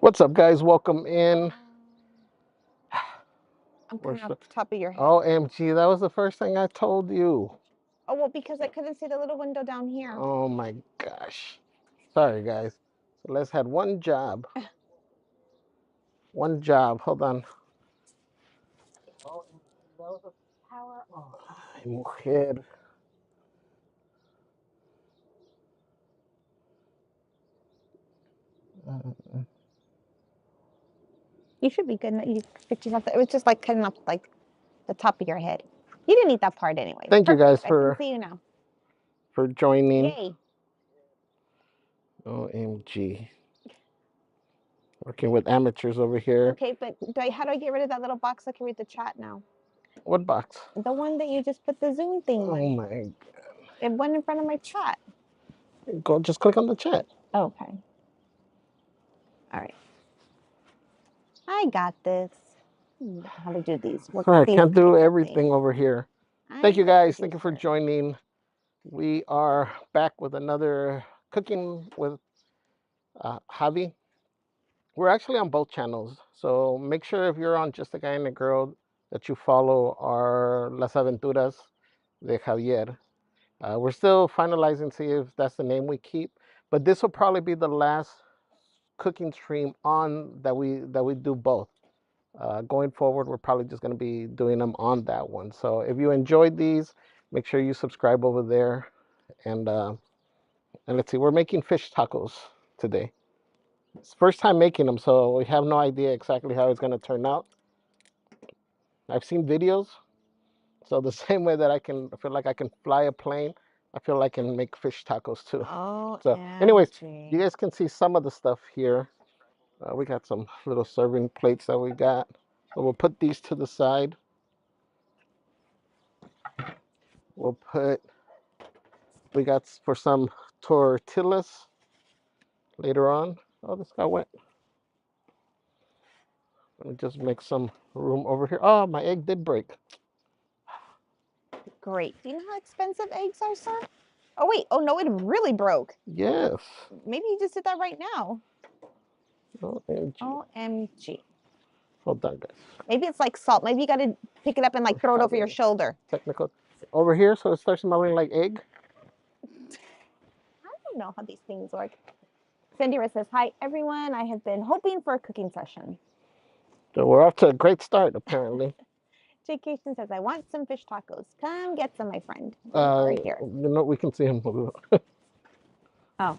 What's up, guys? Welcome in. I'm Where's coming the... off the top of your head. OMG, that was the first thing I told you. Oh, well, because I couldn't see the little window down here. Oh my gosh. Sorry, guys. So let's had one job. One job. Hold on. Power Ay, mujer. You should be good. You picked yourself. It was just like cutting off like the top of your head. You didn't eat that part anyway. Thank you guys I can see you now. for joining. Yay. OMG. Working with amateurs over here. Okay, but how do I get rid of that little box so I can read the chat now? What box? The one that you just put the Zoom thing on. Oh my God. It went in front of my chat. Go, just click on the chat. Okay. All right. I got this. How to do these? Sorry, I can't do everything over here. Thank you guys. Thank you for joining. We are back with another cooking with Javee. We're actually on both channels, so make sure if you're on Just a Guy and a Girl that you follow our Las Aventuras de Javier. We're still finalizing to see if that's the name we keep, but this will probably be the last cooking stream on that we do both. Going forward, we're probably just going to be doing them on that one. So if you enjoyed these, make sure you subscribe over there. And let's see, we're making fish tacos today. It's first time making them, so we have no idea exactly how it's going to turn out. I've seen videos, so the same way that I feel like I can fly a plane, I feel like I can make fish tacos too. Oh, so anyways, you guys can see some of the stuff here. We got some little serving plates that we got. So we'll put these to the side. We got for some tortillas later on. Oh, this got wet. Let me just make some room over here. Oh, my egg did break. Great. Do you know how expensive eggs are, sir? Oh, wait. Oh, no, it really broke. Yes. Maybe you just did that right now. OMG. OMG. Hold on, guys. Maybe it's like salt. Maybe you got to pick it up and like throw it over your shoulder. Technical. Over here, so it starts smelling like egg. I don't know how these things work. Sandira says, hi, everyone. I have been hoping for a cooking session. So we're off to a great start, apparently. Vacation says, I want some fish tacos. Come get some, my friend. Right here. You know, we can see him. Oh.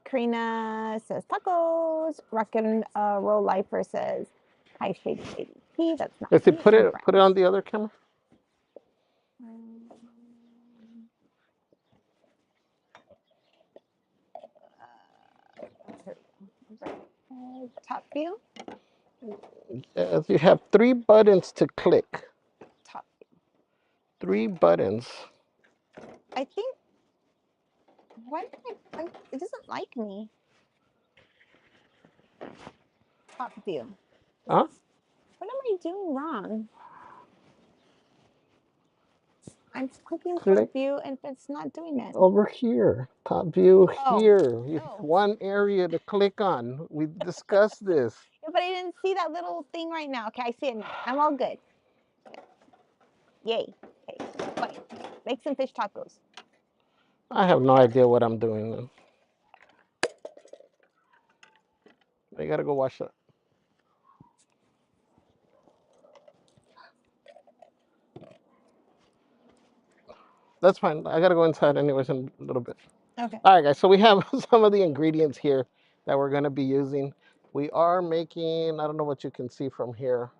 Karina says tacos. Rock and Roll Lifer says, hi, Shady Shady P. That's not Let's see, put it on the other camera. Top view. Yes, you have 3 buttons to click. Top view. 3 buttons. I think. Why it doesn't like me. Top view. Huh? What am I doing wrong? I'm clicking Click. top view and it's not doing it. Over here. Top view here. You have one area to click on. We discussed this. Yeah, but I didn't see that little thing right now. Okay, I see it now. I'm all good. Yay. Okay, fine. Make some fish tacos. I have no idea what I'm doing. I gotta go wash that. That's fine. I gotta go inside anyways in a little bit. Okay. All right, guys. So we have some of the ingredients here that we're gonna be using. We are making, I don't know what you can see from here.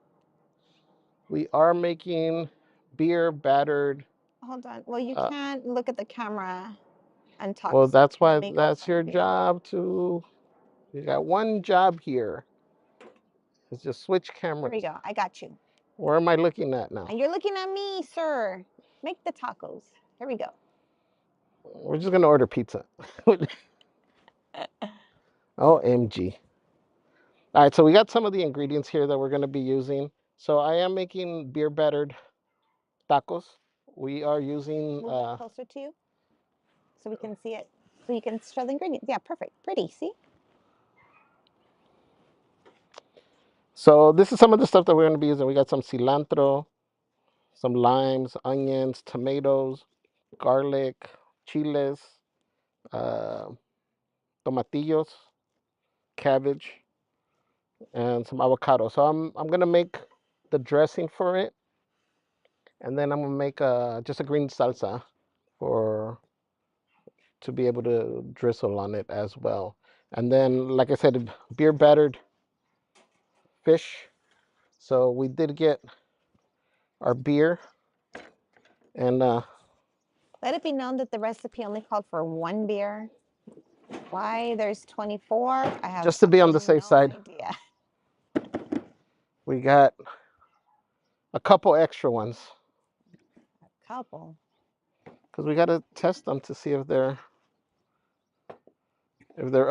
We are making beer battered. Hold on. Well, you can't look at the camera and talk. Well, that's why that's your job too. You got one job here. It's just switch cameras. There we go. I got you. Where am I looking at now? And you're looking at me, sir. Make the tacos. Here we go. We're just gonna order pizza. OMG. All right, so we got some of the ingredients here that we're gonna be using. So I am making beer battered tacos. We are using Move it closer to you so we can see it. So you can show the ingredients. Yeah, perfect. Pretty, see? So this is some of the stuff that we're going to be using. We got some cilantro, some limes, onions, tomatoes, garlic, chiles, uh, tomatillos, cabbage, and some avocado. So I'm gonna make the dressing for it, and then I'm gonna make just a green salsa for to be able to drizzle on it as well. And then, like I said, beer battered fish. So we did get our beer, and Let it be known that the recipe only called for 1 beer. Why there's 24? I have just to be on the safe no side, idea. we got a couple extra ones Couple. because we got to test them to see if they're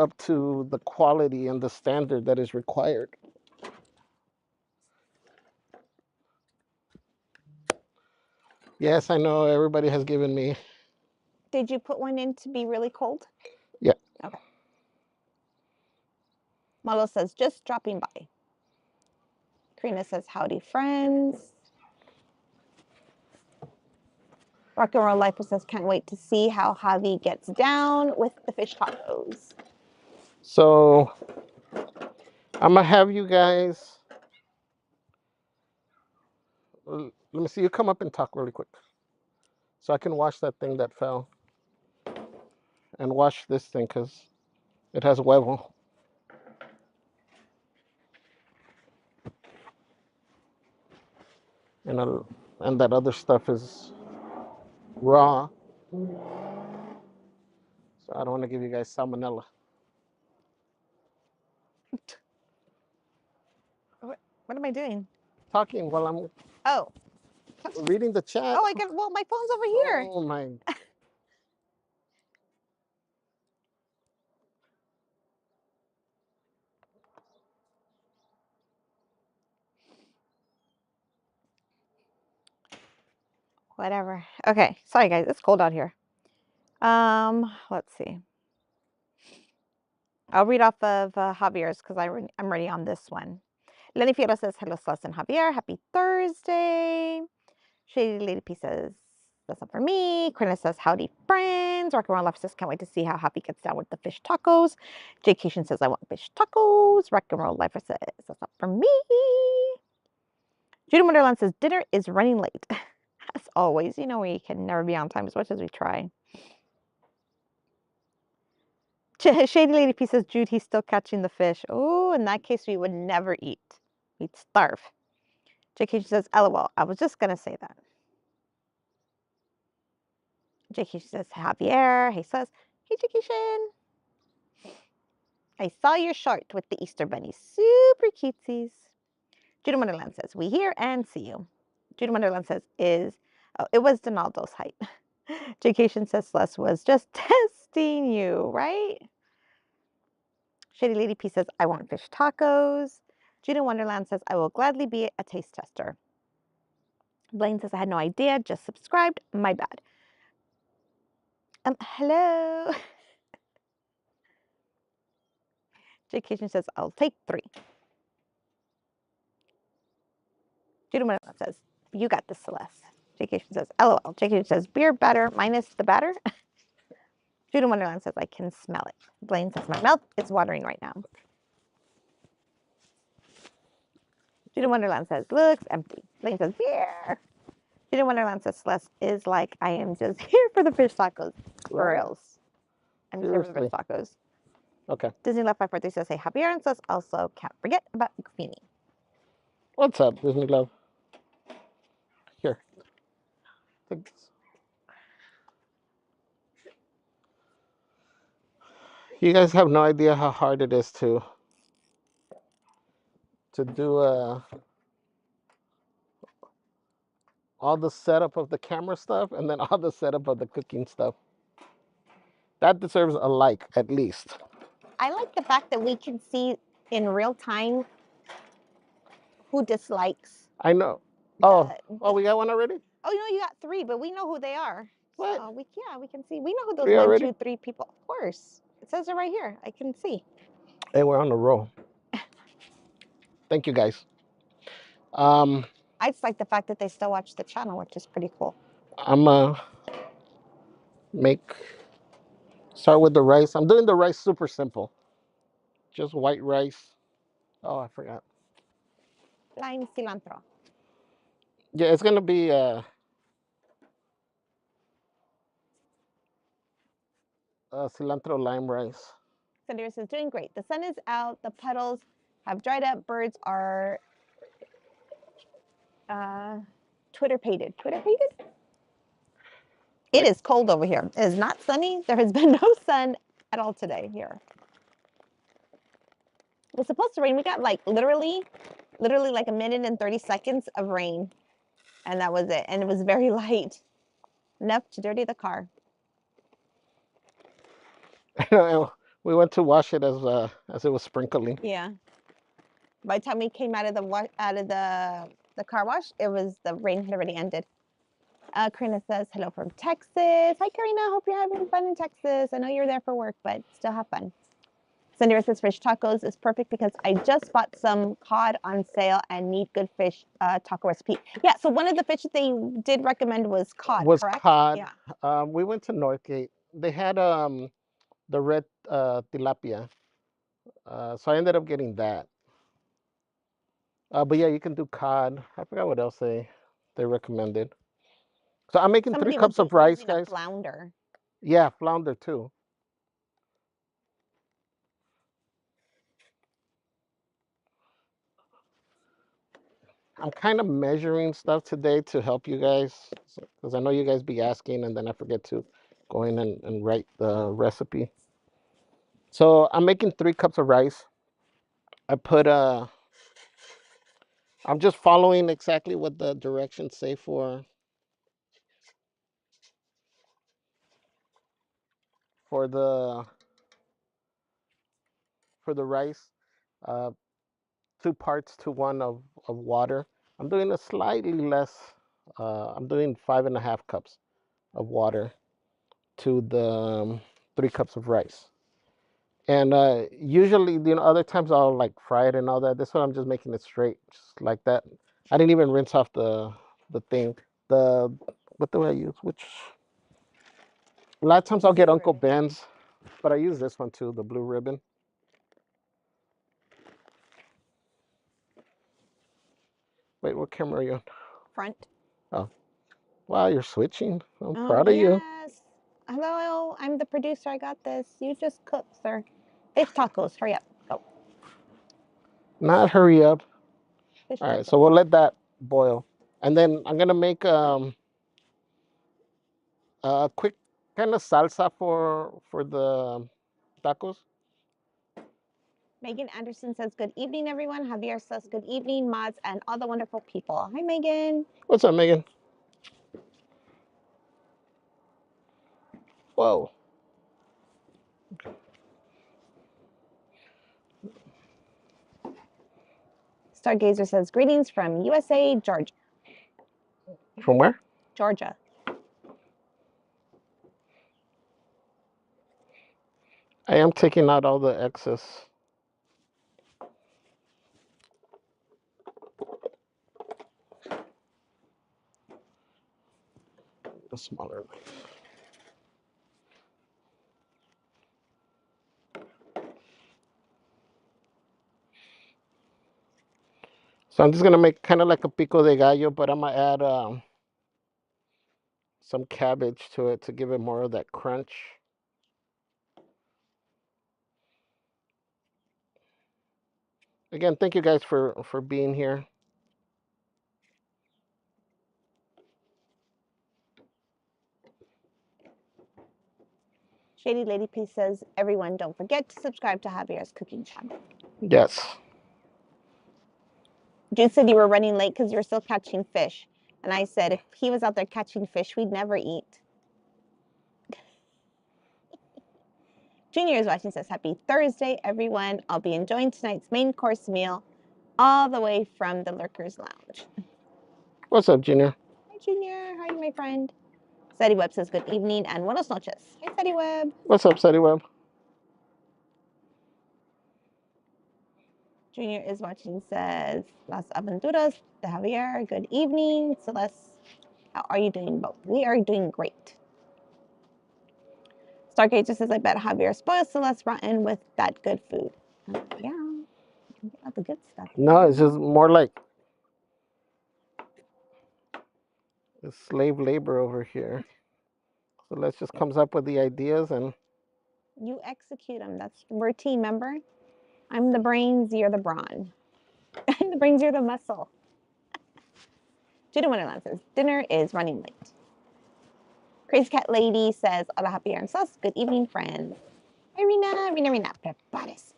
up to the quality and the standard that is required. Yes, I know everybody has given me. Did you put one in to be really cold? Yeah. Okay. Malo says, just dropping by. Karina says, howdy, friends. Rock and Roll Lifer says, can't wait to see how Javee gets down with the fish tacos. So I'm gonna have you guys. Let me see you come up and talk really quick, so I can wash that thing that fell, and wash this thing because it has huevo. And that other stuff is raw, so I don't want to give you guys salmonella. What am I doing? Talking while I'm Oh. reading the chat. Oh, well, my phone's over here. Oh my. Whatever. Okay. Sorry, guys. It's cold out here. Let's see. I'll read off of Javier's because I'm already on this one. Lenny Fierro says, hello, Celeste and Javier. Happy Thursday. Shady Lady P says, that's not for me. Quinn says, howdy, friends. Rock and Roll Life says, can't wait to see how Happy gets down with the fish tacos. Jaycation says, I want fish tacos. Rock and Roll Life says, that's not for me. Judy Wonderland says, dinner is running late. As always, you know we can never be on time as much as we try. Shady Lady P says, Jude, he's still catching the fish. Oh, in that case, we would never eat. We'd starve. JK says, LOL, I was just going to say that. JK says, Javier. He says, hey, JK. I saw your short with the Easter bunny. Super cutesies. Judah Wonderland says, we hear and see you. Judah Wonderland says, it was Donaldo's height. JK says, Celeste was just testing you, right? Shady Lady P says, I want fish tacos. Judah Wonderland says, I will gladly be a taste tester. Blaine says, I had no idea, just subscribed. My bad. Hello. Jaycation says, I'll take 3. Judah Wonderland says, you got this, Celeste. Jaycation says, LOL. Jaycation says, beer batter minus the batter. Judah Wonderland says, I can smell it. Blaine says, my mouth is watering right now. Judah Wonderland says, looks empty. Blaine says, beer. Judah Wonderland says, Celeste is like, I am just here for the fish tacos. For reals. I'm just here for the fish tacos. Okay. Disney Love 543 says, hey, Javier, and says, also can't forget about Gufini. What's up, Disney Love? Here. Take this. You guys have no idea how hard it is to do all the setup of the camera stuff and then all the setup of the cooking stuff. That deserves a like, at least. I like the fact that we can see in real time who dislikes. I know. Oh, we got one already? Oh, you got 3, but we know who they are. What? So we can see. We know who those 3 1, already? 2, 3 people. Of course, it says it right here. I can see. Hey, we're on a roll. Thank you, guys. I just like the fact that they still watch the channel, which is pretty cool. I'm start with the rice. I'm doing the rice super simple. Just white rice. Oh, I forgot. Lime cilantro. Yeah, it's gonna be cilantro lime rice. Sandra says, doing great. The sun is out. The puddles have dried up. Birds are Twitter-pated. Twitter-pated? It is cold over here. It is not sunny. There has been no sun at all today here. It was supposed to rain. We got like literally like a minute and 30 seconds of rain. And that was it. And it was very light. Enough to dirty the car. We went to wash it as it was sprinkling. Yeah. By the time we came out of the car wash, the rain had already ended. Karina says, hello from Texas. Hi, Karina. Hope you're having fun in Texas. I know you're there for work, but still have fun. Sandra says, fish tacos is perfect because I just bought some cod on sale and need good fish taco recipe. Yeah, so one of the fish that they did recommend was cod, correct? Cod. Yeah. We went to Northgate. They had the red tilapia. So I ended up getting that. But yeah, you can do cod. I forgot what else they recommended. So I'm making Somebody 3 cups was of rice, using guys. a flounder. Yeah, flounder too. I'm kind of measuring stuff today to help you guys because I know you guys be asking and then I forget to go in and write the recipe. So I'm making 3 cups of rice. I put I'm just following exactly what the directions say for the rice. Uh, 2 parts to 1 of water. I'm doing a slightly less. I'm doing 5.5 cups of water to the 3 cups of rice. And usually, other times I'll like fry it and all that. This one I'm just making it straight, just like that. I didn't even rinse off the thing. The what do I use? Which a lot of times I'll get Uncle Ben's, but I use this one too, the blue ribbon. Wait, what camera are you on? Front. Oh, wow, you're switching. I'm Oh, proud of you. yes. Hello, I'm the producer. I got this. You just cook, sir. Fish tacos. Hurry up. Go. Not hurry up. Fish All right, tacos. so we'll let that boil, and then I'm gonna make a quick kind of salsa for the tacos. Megan Anderson says, good evening, everyone. Javier says, good evening, mods, and all the wonderful people. Hi, Megan. What's up, Megan? Whoa. Stargazer says, greetings from USA, Georgia. From where? Georgia. I am taking out all the excess. The smaller knife. So I'm just gonna make kind of like a pico de gallo, but I'm gonna add some cabbage to it to give it more of that crunch. Again, thank you guys for being here. Shady Lady P says, everyone, don't forget to subscribe to Javier's cooking channel. Yes. Jude said you were running late because you were still catching fish. And I said, if he was out there catching fish, we'd never eat. Junior is watching, says, happy Thursday, everyone. I'll be enjoying tonight's main course meal all the way from the Lurkers Lounge. What's up, Junior? Hi, Junior. Hi, my friend. Sadie Webb says good evening and buenos noches. Hey, Sadie Webb. What's up, Sadie Webb? Junior is watching, says Las Aventuras de Javier. Good evening. Celeste, how are you doing both? We are doing great. Stargazer says, I bet Javier spoils Celeste rotten with that good food. Yeah, not the good stuff. No, it's just more like it's slave labor over here. So let's just comes up with the ideas and you execute them. We're a team member. I'm the brains, you're the brawn. I'm the brains, you're the muscle. Judah Wonderland says, dinner is running late. Crazy Cat Lady says, hola, happy and sus. Good evening, friends. Hi, Rina, prepárese.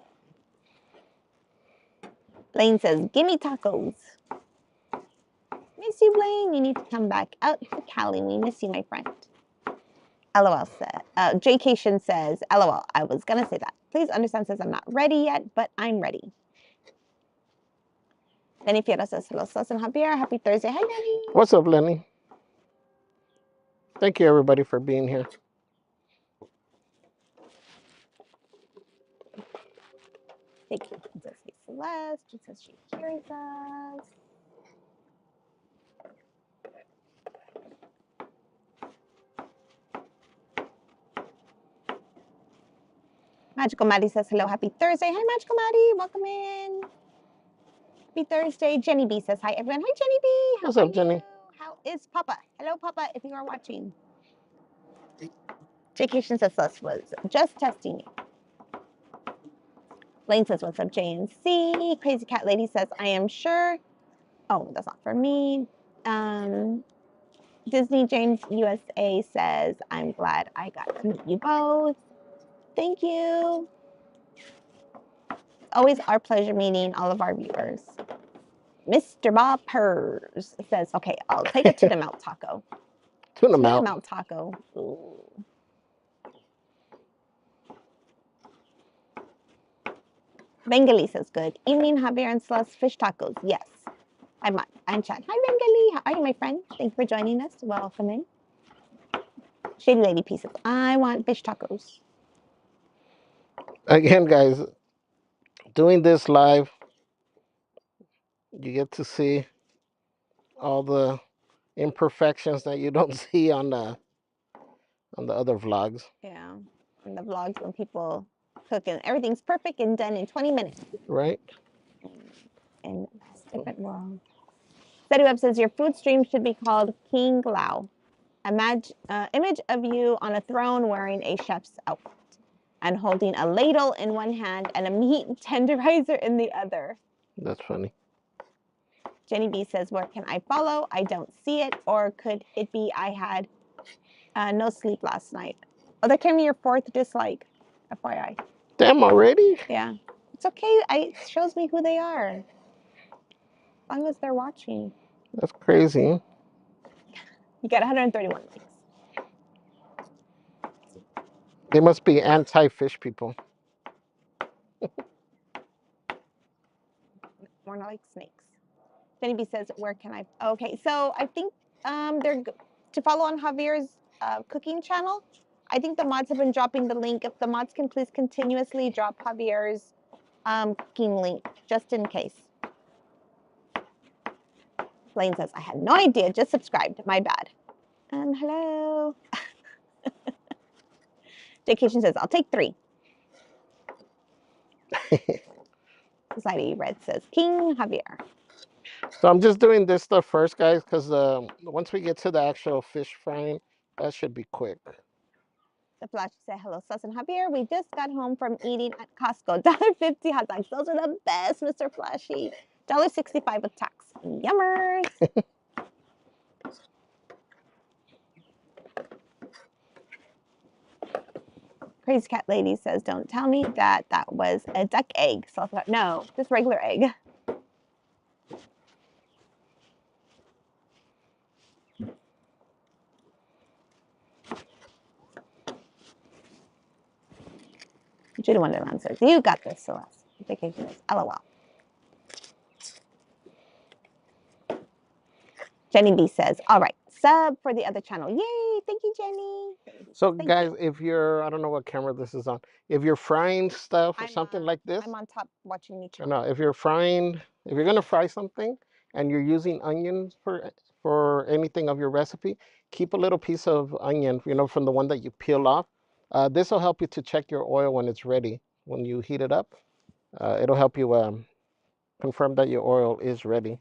Blaine says, gimme tacos. Miss you, Blaine. You need to come back out to Cali. We miss you, my friend. LOL said, Jcation says, LOL, I was going to say that. Please understand, says, I'm not ready yet, but I'm ready. Lenny Fierro says, hello, Sus and Javier. Happy Thursday. Hi, Lenny. what's up, Lenny? Thank you, everybody, for being here. Jcation says, hey, Celeste. She says she hears us. Magical Maddie says, hello, happy Thursday. Hi, Magical Maddie. Welcome in. Happy Thursday. Jenny B says, hi, everyone. Hi, Jenny B. What's up, Jenny? How is Papa? Hello, Papa, if you are watching. Jcation says, Celeste was just testing you. Lane says, what's up, JNC? Crazy Cat Lady says, I am sure. Oh, that's not for me. Disney James USA says, I'm glad I got to meet you both. Thank you. Always our pleasure meeting all of our viewers. Mr. Bob Purrs says, okay, I'll take a tuna melt taco. Tuna melt taco. Ooh. Bengali says, good evening, Javier and Celeste. Fish tacos. Yes. I'm Chad. Hi, Bengali. How are you, my friend? Thank you for joining us. Welcome in. Shady Lady Pieces. I want fish tacos. Again, guys, doing this live, you get to see all the imperfections that you don't see on the other vlogs. Yeah, and the vlogs when people cook and everything's perfect and done in 20 minutes. Right. And that's different world. Steady Web says your food stream should be called King Lao. Image of you on a throne wearing a chef's outfit and holding a ladle in one hand and a meat tenderizer in the other. That's funny. Jenny B says, where can I follow? I don't see it. Or could it be I had no sleep last night? Oh, that came to your fourth dislike, FYI. Damn, already? Yeah. It's okay. It shows me who they are. As long as they're watching. That's crazy. You get 131 likes. They must be anti-fish people. More like snakes. Jenny B says, where can I? Okay, so I think they're to follow on Javier's cooking channel. I think the mods have been dropping the link. If the mods can please continuously drop Javier's cooking link, just in case. Blaine says, I had no idea, just subscribed. My bad. Hello. Vacation says, I'll take 3. Society Red says, King Javier. So I'm just doing this stuff first, guys, because once we get to the actual fish frying, that should be quick. The Flash said, hello, Sus and Javier. We just got home from eating at Costco. $1.50 hot dogs. Those are the best, Mr. Flashy. $1.65 with tax. Yummers. Crazy Cat Lady says, don't tell me that was a duck egg. So no, just regular egg. Judah Wonderland says, you got this, Celeste. Vacation is LOL. Jenny B says, all right, sub for the other channel. Yay! Thank you, Jenny. So Thank guys, you. if you're, I don't know what camera this is on. If you're frying stuff or something like this, I'm on top watching you. no, if you're gonna fry something and you're using onions for anything of your recipe, keep a little piece of onion, from the one that you peel off. This will help you to check your oil when it's ready. When you heat it up, it'll help you confirm that your oil is ready.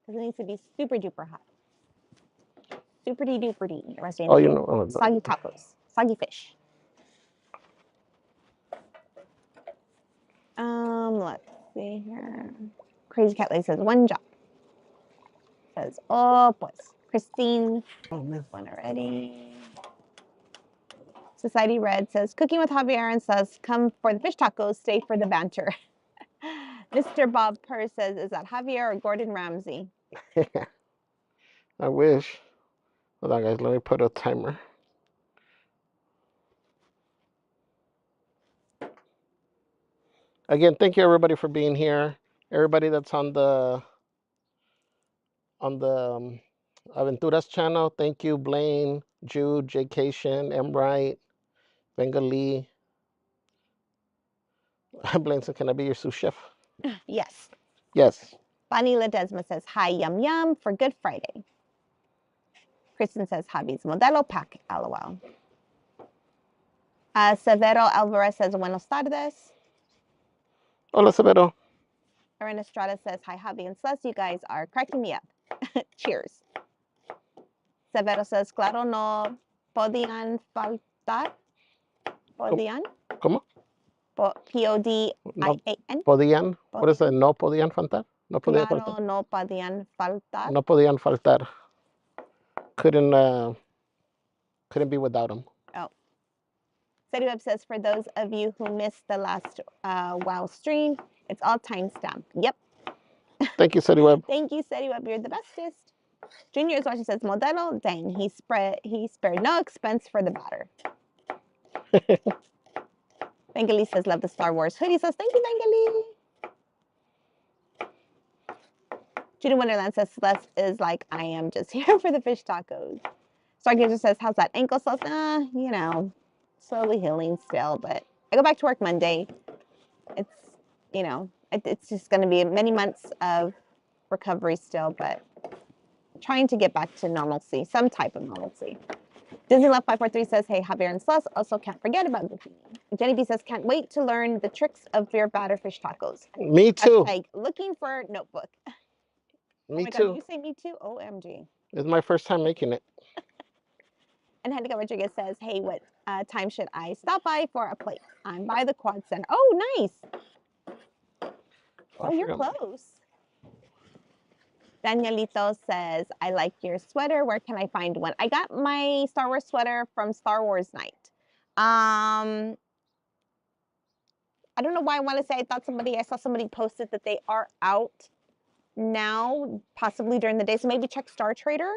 Because it needs to be super duper hot. Super duper dee. Oh, Soggy tacos. Soggy fish. Let's see here. Crazy Cat Lady says, one job. Says, oh, pues. Christine, one already. Society Red says, cooking with Javier and says, come for the fish tacos, stay for the banter. Mr. Bob Kerr says, is that Javier or Gordon Ramsay? I wish. Hold on, guys. Let me put a timer. Again, thank you everybody for being here. Everybody that's on the Aventuras channel, thank you. Blaine, Jude, J.Cation, M. Wright, Bengali. Blaine said, can I be your sous chef? Yes. Yes. Bonnie Ledesma says, hi, yum yum for Good Friday. Kristen says, Javi's Modelo Pack, LOL. Severo Alvarez says, buenos tardes. Hola, Severo. Erin Estrada says, hi, Javi and Celeste, you guys are cracking me up. Cheers. Severo says, claro, no podían faltar. ¿Podían? ¿Cómo? P-O-D-I-A-N. ¿Podían? What is that? No podían faltar? No podían Claro, faltar. no podían faltar. No podían faltar. Couldn't be without them. Oh. SteadyWeb says, for those of you who missed the last WoW stream, it's all timestamped. Yep. Thank you, SteadyWeb. Thank you, SteadyWeb. You're the bestest. Junior is watching, says, Modelo, dang, he spared no expense for the batter. Bengali says, love the Star Wars hoodie. Says, thank you, Bengali. Judy Wonderland says, Celeste is like, I am just here for the fish tacos. Stargazer says, how's that ankle? Celeste, slowly healing still, but I go back to work Monday. It's, it's just going to be many months of recovery still, but trying to get back to normalcy, some type of normalcy. Disney Love 543 says, hey, Javier and Celeste, also can't forget about zucchini. Jenny B says, can't wait to learn the tricks of your batter fish tacos. Me too. Hashtag looking for notebook. Me oh my too. God, you say me too? OMG. It's my first time making it. And Handicap Rodriguez says, hey, what time should I stop by for a plate? I'm by the Quad Center. Oh, nice. Oh, you're close. Danielito says, I like your sweater. Where can I find one? I got my Star Wars sweater from Star Wars Night. I don't know why I want to say I saw somebody posted that they are out now, possibly during the day. So maybe check Star Trader.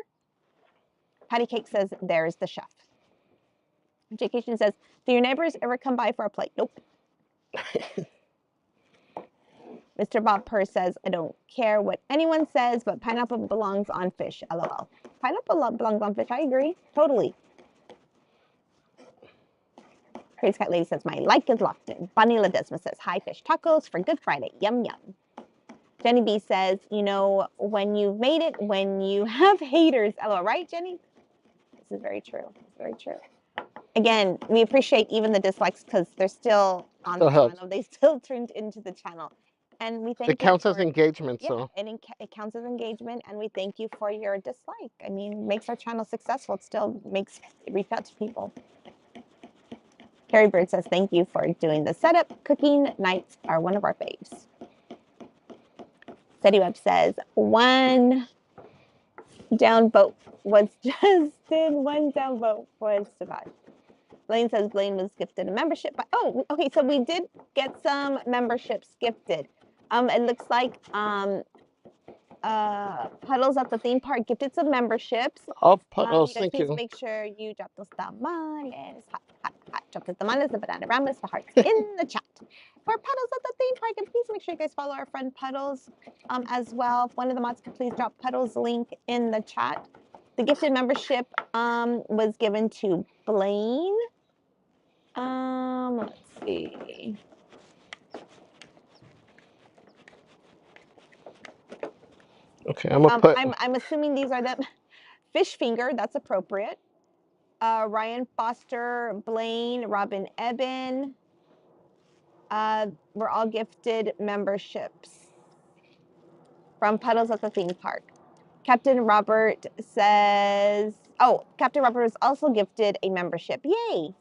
Patty Cake says, there's the chef. J.Cation says, do your neighbors ever come by for a plate? Nope. Mr. Bob Purr says, I don't care what anyone says, but pineapple belongs on fish. LOL. Pineapple belongs on fish. I agree. Totally. Crazy Cat Lady says, my like is locked in. Bonnie Ledesma says, hi, fish tacos for Good Friday. Yum, yum. Jenny B says, when you've made it, when you have haters. LOL. Right, Jenny? This is very true. It's very true. Again, we appreciate even the dislikes because they're still on the channel. They still tuned into the channel. And we thank you. It counts as engagement, yeah, so. It counts as engagement, and we thank you for your dislike. I mean, it makes our channel successful. It still makes it reach out to people. Carrie Bird says, thank you for doing the setup. Cooking nights are one of our faves. SteadyWeb says, one down vote was Justin. One down vote was Savage. Blaine says Blaine was gifted a membership. Oh, okay, so we did get some memberships gifted. It looks like Puddles at the theme park gifted some memberships. Oh, Puddles, you guys, thank you. Make sure you drop those tamales. Hot. Drop the tamales, the banana ramas, the hearts in the chat. For Puddles at the theme park, and please make sure you guys follow our friend Puddles as well. If one of the mods could please drop Puddles' link in the chat. The gifted membership was given to Blaine. Let's see. Okay, I'm gonna put. I'm assuming these are the Fish Finger. That's appropriate. Ryan Foster, Blaine, Robin Eben. We're all gifted memberships from Puddles at the Theme Park. Captain Robert says, oh, Captain Robert was also gifted a membership. Yay!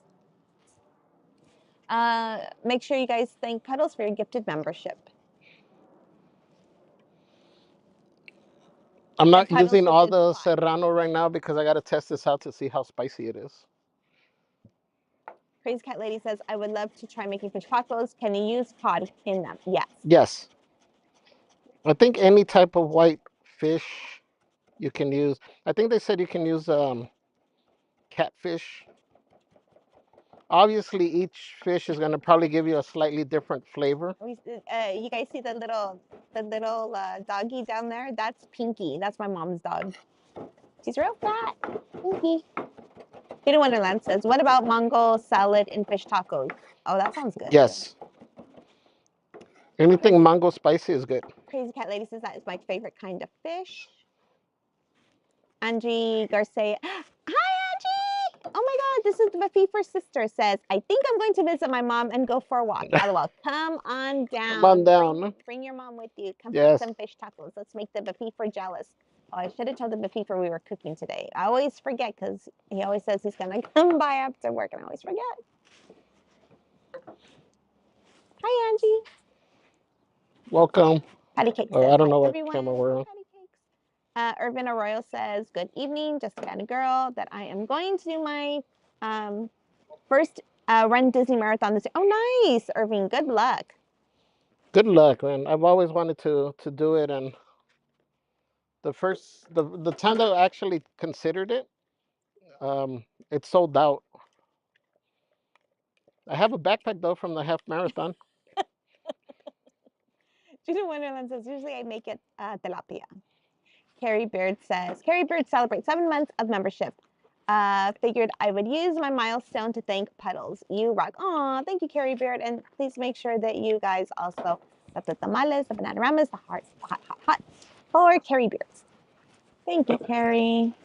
Make sure you guys thank Puddles for your gifted membership. I'm not using all the Serrano right now because I got to test this out to see how spicy it is. Crazy Cat Lady says, I would love to try making fish tacos. Can you use cod in them? Yes. Yes. I think any type of white fish you can use. I think they said you can use catfish. Obviously, each fish is going to probably give you a slightly different flavor. You guys see the little doggy down there? That's Pinky. That's my mom's dog. She's real fat. Pinky. Peter Wonderland says, what about mango salad and fish tacos? Oh, that sounds good. Yes. Anything mango spicy is good. Crazy Cat Lady says that is my favorite kind of fish. Angie Garcia. Hi, Angie! Oh my God, this is the Fifer sister says, I think I'm going to visit my mom and go for a walk. LOL. Come on down. Come on down. Bring your mom with you. Come yes. eat some fish tacos. Let's make the Fifer jealous. Oh, I should have told the Fifer we were cooking today. I always forget because he always says he's going to come by after work and I always forget. Hi, Angie. Welcome. Patty Cake says, I don't know what camera we're on. Irvin Arroyo says, good evening, just the kind of girl that I am going to do my first run Disney Marathon this year. Oh, nice, Irvin, good luck. Good luck, man. I've always wanted to do it, and the time that I actually considered it, it sold out. I have a backpack though from the half marathon. Judah Wonderland says, usually I make it tilapia. Carrie Beard says, Carrie Beard celebrates 7 months of membership. Figured I would use my milestone to thank Puddles. You rock. Aw, thank you, Carrie Beard. And please make sure that you guys also got the tamales, the bananagramas, the hearts, the hot for Carrie Beards. Thank you, Carrie.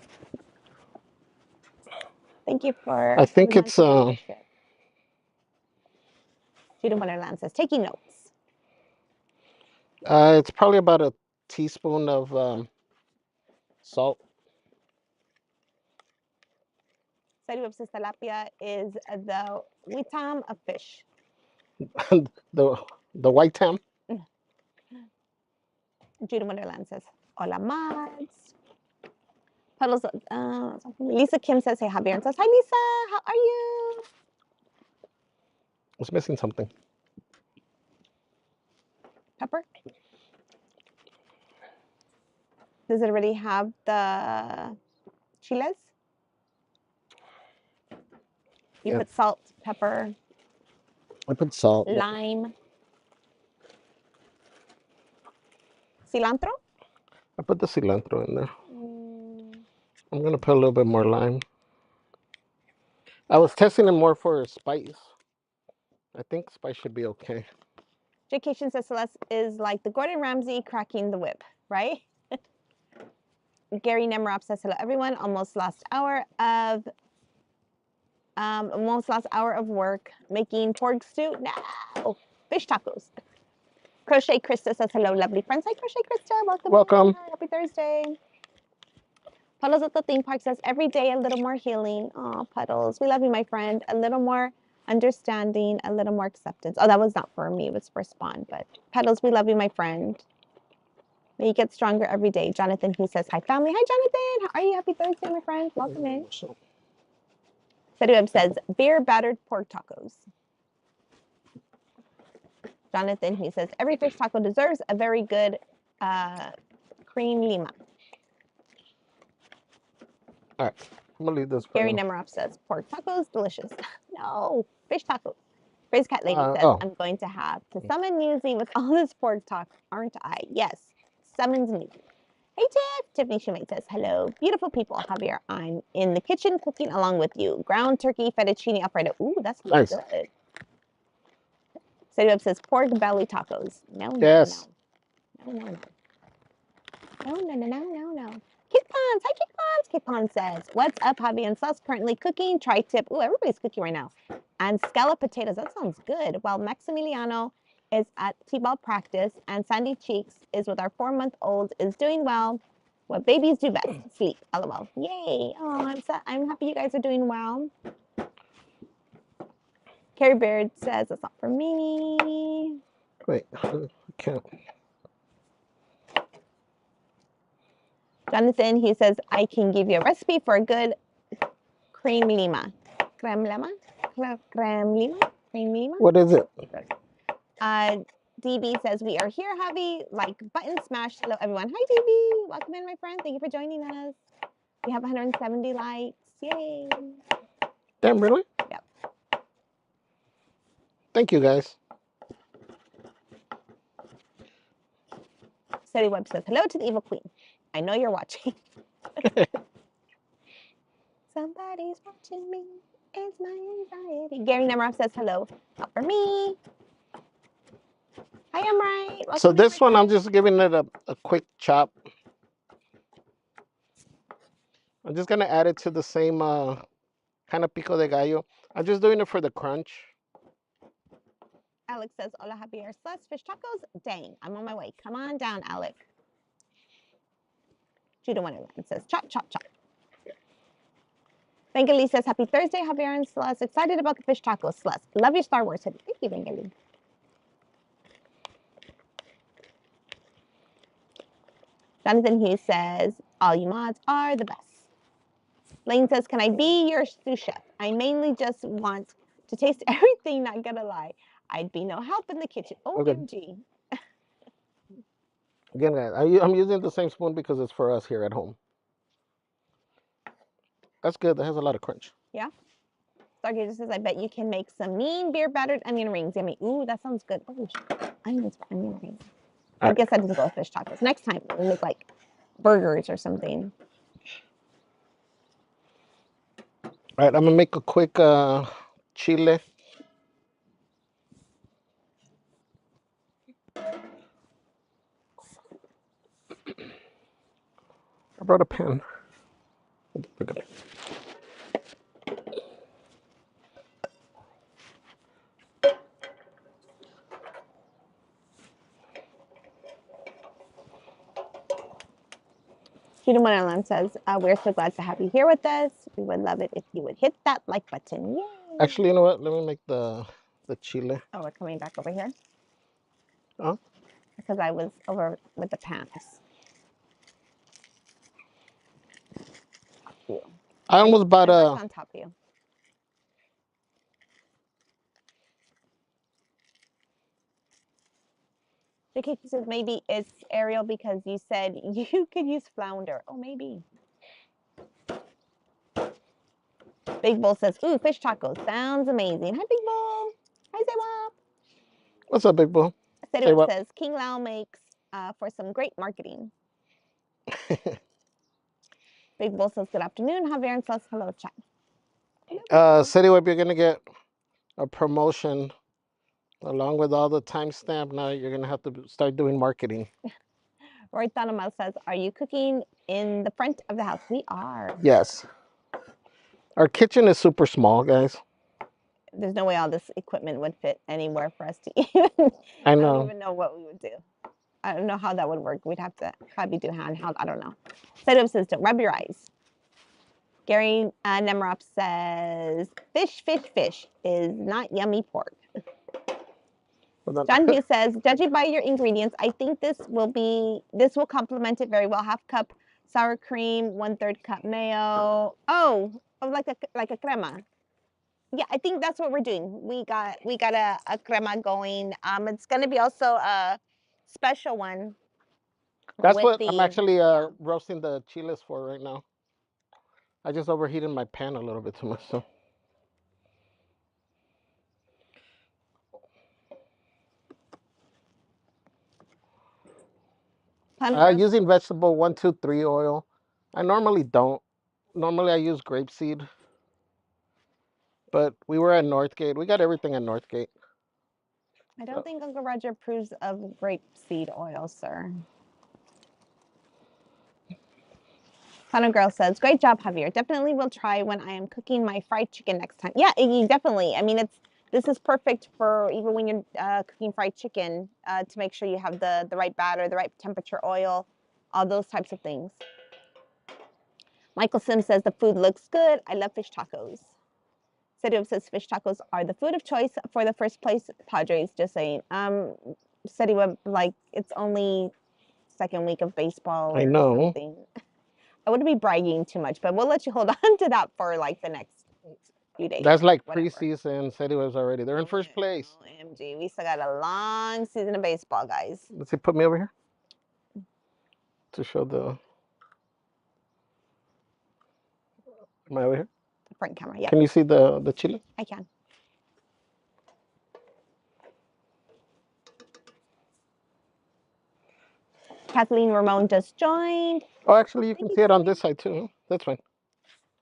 Thank you for. I think it's Judah Wonderland says, taking notes. It's probably about a teaspoon of salt. Said tilapia is the witam of fish. the white tam. Judah Wonderland says, hola, mods. Puddles, Lisa Kim says, hey, Javier, and says, hi, Lisa, how are you? I was missing something. Pepper? Does it already have the chiles? You put salt, pepper. I put salt. Lime. Cilantro? I put the cilantro in there. I'm going to put a little bit more lime. I was testing it more for spice. I think spice should be okay. Vacation says Celeste is like the Gordon Ramsay cracking the whip, right? Gary Nemrop says hello everyone. Almost last hour of work making pork stew. No, fish tacos. Crochet Krista says hello, lovely friends. Hi, Crochet Krista. Welcome. Hi, happy Thursday. Puddles at the theme park says every day a little more healing. Aw, Puddles, we love you, my friend. A little more understanding, a little more acceptance. Oh, that was not for me, it was for Spawn. But Puddles, we love you, my friend. May you get stronger every day. Jonathan, he says, hi, family. Hi, Jonathan. How are you? Happy Thursday, my friend. Welcome in. Seduweb says, beer battered pork tacos. Jonathan, he says, every fish taco deserves a very good cream lima. All right, I'm gonna leave this. Gary Nemeroff says, pork tacos, delicious. No, fish tacos. Crazy Cat Lady says, I'm going to have to summon Newsy with all this pork talk, aren't I? Yes, summons me. Hey, Tiff. Tiffany Shoemate says, hello. Beautiful people. Javier, I'm in the kitchen cooking along with you. Ground turkey, fettuccine alfredo. Ooh, that sounds Nice. good. Sadie says, pork belly tacos. No, Yes. no. Kit Pons. Hi, Kit Pons. Kit Pons says, what's up, Javi and Sus? Currently cooking. Tri-tip. Ooh, everybody's cooking right now. And scallop potatoes. That sounds good. While Maximiliano is at T-ball practice and Sandy Cheeks is with our 4-month-old, is doing well. What babies do best, sleep. LOL. Yay. Oh, I'm happy you guys are doing well. Carrie Beard says, that's not for me. Wait, I can't. Jonathan, he says, I can give you a recipe for a good cream lima. Creme lima? Creme lima? Cream lima? What is it? DB says, we are here, Javi. Like button smash. Hello, everyone. Hi, DB. Welcome in, my friend. Thank you for joining us. We have 170 likes. Yay. Damn, really? Yep. Thank you, guys. Steady Webb says, hello to the evil queen. I know you're watching. Somebody's watching me. It's my anxiety. Gary Nemiroff says, hello. Not for me. Hi, I'm right. Welcome So in, this my one, I'm friend. just giving it a quick chop. I'm just gonna add it to the same kind of pico de gallo. I'm just doing it for the crunch. Alex says, hola, Javier. Sus fish tacos? Dang, I'm on my way. Come on down, Alex. Judah Wonderland says, chop, chop, chop. Bengali says, happy Thursday, Javier and Celeste. Excited about the fish tacos, Celeste. Love your Star Wars hoodie. Thank you, Bengali. Jonathan Hughes says, all you mods are the best. Lane says, can I be your sous chef? I mainly just want to taste everything, not gonna lie. I'd be no help in the kitchen. OMG. Again, guys, I'm using the same spoon because it's for us here at home. That's good. That has a lot of crunch. Yeah. Stargazer says, I bet you can make some mean beer battered onion rings. Yummy. Ooh, that sounds good. Oh, onions for onion rings. I guess that doesn't go with fish tacos. Next time we'll make like burgers or something. All right, I'm gonna make a quick chile. I brought a pen. Student Wonderland says, we're so glad to have you here with us. We would love it if you would hit that like button. Yay. Actually, you know what? Let me make the chile. Oh, we're coming back over here? Oh. Because I was over with the pans. I almost bought a. on top of you. JK says maybe it's Ariel because you said you could use flounder. Oh, maybe. Big Bull says, ooh, fish tacos. Sounds amazing. Hi, Big Bull. Hi, Sewap. What's up, Big Bull? Sewap says, King Lao makes for some great marketing. Big Bull says, good afternoon. Javier and says, hello, chat. City Web, you're gonna get a promotion along with all the timestamp. Now you're gonna have to start doing marketing. Roy Thanamal says, are you cooking in the front of the house? We are. Yes. Our kitchen is super small, guys. There's no way all this equipment would fit anywhere for us to even. I know. I don't even know what we would do. I don't know how that would work. We'd have to probably do handheld. I don't know. Setup says, don't rub your eyes. Gary Nemrop says, fish is not yummy pork. John Hughes says, judging by your ingredients, I think this will complement it very well. 1/2 cup sour cream, 1/3 cup mayo. Oh, like a crema. Yeah, I think that's what we're doing. We got a crema going. It's gonna be also a special one. That's what I'm actually roasting the chiles for right now. I just overheated my pan a little bit too much, so. Using vegetable 123 oil. I normally don't. Normally I use grapeseed. But we were at Northgate. We got everything at Northgate. I don't think Uncle Roger approves of grapeseed oil, sir. Fun Girl says, great job, Javier. Definitely will try when I am cooking my fried chicken next time. Yeah, you definitely. I mean, this is perfect for even when you're cooking fried chicken to make sure you have the right batter, the right temperature oil, all those types of things. Michael Sims says, the food looks good. I love fish tacos. Serio says, fish tacos are the food of choice for the first place Padres. Just saying. Serio, like, it's only second week of baseball or something. I wouldn't be bragging too much, but we'll let you hold on to that for like the next few days. That's like preseason. Said it was already. They're in first place. OMG, we still got a long season of baseball, guys. Let's see, put me over here to show the. Am I over here? The front camera, yeah. Can you see the chili? I can. Kathleen Ramon just joined. Oh, actually, you can see it on this side too. That's fine.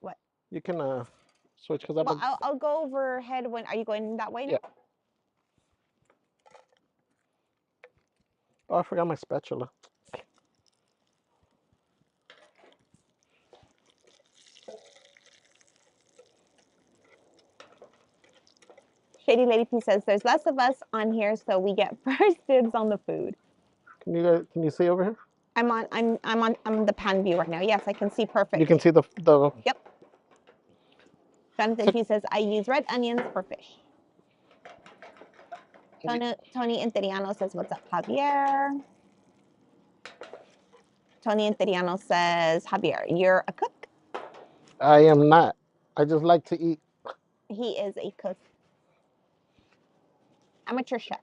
What? You can switch because I'll go overhead when. Are you going that way now? Yeah. Oh, I forgot my spatula. Shady Lady P says there's less of us on here, so we get first dibs on the food. Can you see over here? I'm on the pan view right now. Yes, I can see perfect. You can see the. Yep. Jonathan, he says I use red onions for fish. Tony Interiano says, what's up, Javier? Tony Interiano says, Javier, you're a cook? I am not. I just like to eat. He is a cook. Amateur chef.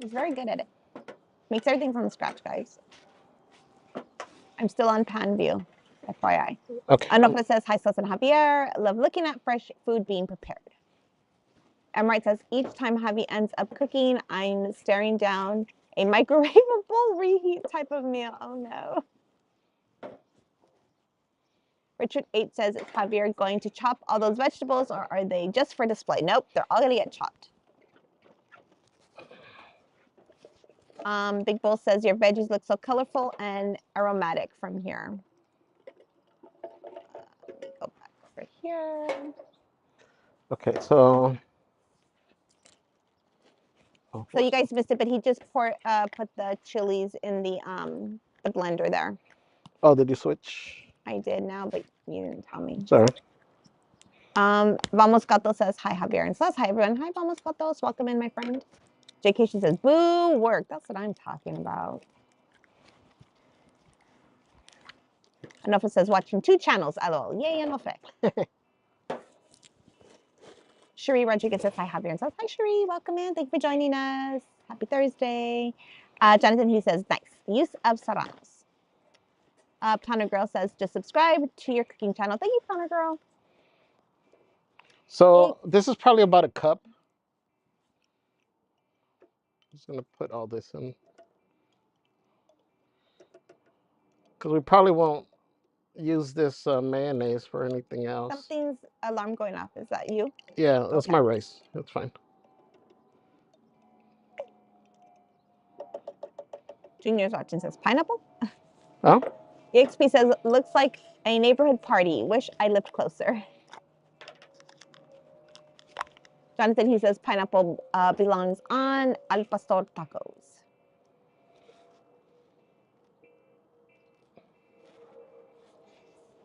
He's very good at it. Makes everything from scratch, guys. I'm still on pan view, FYI. Okay. Anofra says, hi, Sos and Javier. Love looking at fresh food being prepared. Emright says, each time Javi ends up cooking, I'm staring down a microwavable reheat type of meal. Oh, no. Richard 8 says, is Javier going to chop all those vegetables or are they just for display? Nope, they're all going to get chopped. Big Bull says, your veggies look so colorful and aromatic from here. Let me go back over here. Okay, so. So you guys missed it, but he just put the chilies in the blender there. Oh, did you switch? I did now, but you didn't tell me. Sorry. Vamos Gato says, hi, Javier. And says, hi, everyone. Hi, Vamos Gatos. Welcome in, my friend. JK, she says, boo, work. That's what I'm talking about. Anofa says, watching 2 channels. LOL. Yay, Anofa. Cherie Rodriguez says, hi, Javier. And says, hi, Cherie. Welcome in. Thank you for joining us. Happy Thursday. Jonathan, he says, nice. Use of serranos. Planner Girl says, just subscribe to your cooking channel. Thank you, Planner Girl. So this is probably about a cup. I'm just going to put all this in. Because we probably won't use this mayonnaise for anything else. Something's alarm going off. Is that you? Yeah, that's my rice. That's fine. Junior's watching says, pineapple? Oh? EXP says, looks like a neighborhood party. Wish I lived closer. Jonathan, he says, pineapple belongs on Al Pastor tacos.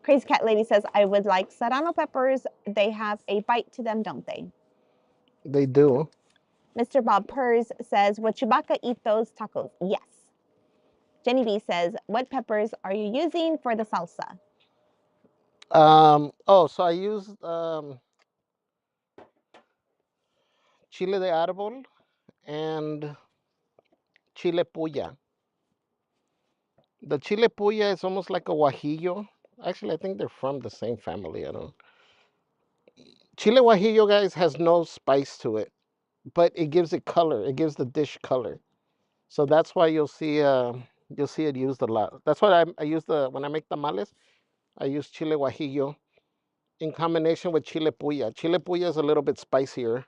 Crazy Cat Lady says, I would like serrano peppers. They have a bite to them, don't they? They do. Mr. Bob Purrs says, would Chewbacca eat those tacos? Yes. Jenny B says, what peppers are you using for the salsa? So I used chile de árbol and chile puya. The chile puya is almost like a guajillo. Actually, I think they're from the same family. I don't. Chile guajillo, guys, has no spice to it, but it gives it color. It gives the dish color. So that's why you'll see You'll see it used a lot. That's what I use when I make tamales. I use chile guajillo in combination with chile puya. Chile puya is a little bit spicier.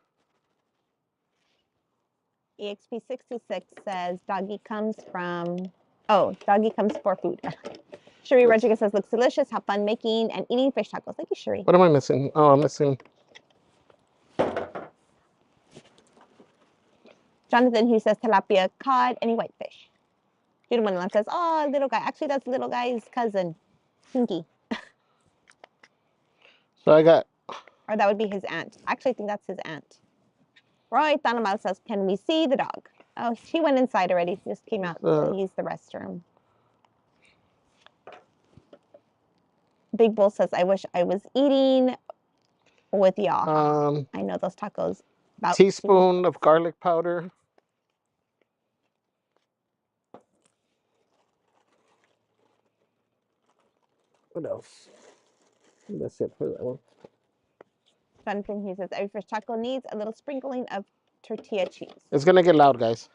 EXP66 says doggy comes for food. Cherie Rodriguez says looks delicious. Have fun making and eating fish tacos. Thank you, Cherie. What am I missing? Oh, I'm missing. Jonathan, who says tilapia, cod, any whitefish. Judah Wonderland says, oh, little guy. Actually, that's little guy's cousin, Pinky. So I got. Or that would be his aunt. Actually, I think that's his aunt. Roy Thanamal says, can we see the dog? Oh, she went inside already. She just came out to use the restroom. Big Bull says, I wish I was eating with y'all. I know those tacos. About teaspoon of garlic powder. What else? That's it for that one. Jonathan, he says, every fish taco needs a little sprinkling of tortilla cheese. It's going to get loud, guys.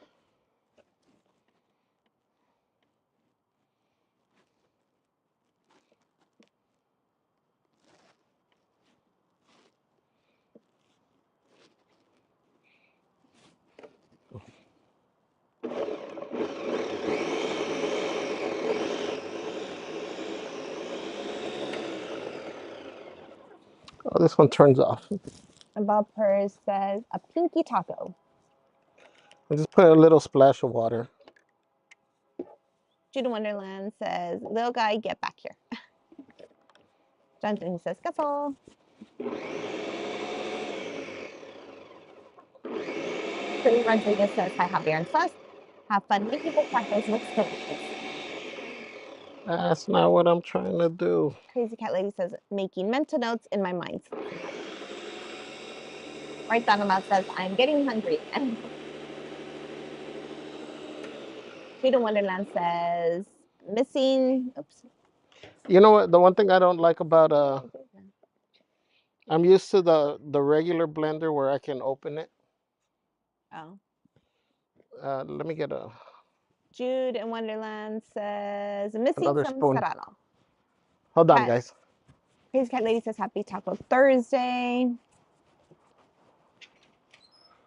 Oh, this one turns off. And Bob Purrs says, a pinky taco. I just put a little splash of water. Judah Wonderland says, little guy, get back here. Jonathan says, queso. Pretty Rodriguez says, hi, Javier and Sus. Have fun making the tacos. Looks delicious. That's not what I'm trying to do. Crazy Cat Lady says, making mental notes in my mind. Right Donovan says, I'm getting hungry. Judah Wonderland says, missing. Oops. You know what? The one thing I don't like about I'm used to the regular blender where I can open it. Oh. Let me get a. Jude in Wonderland says, missing some spoon. serrano. Hold on, guys. Crazy Cat Lady says, happy Taco Thursday.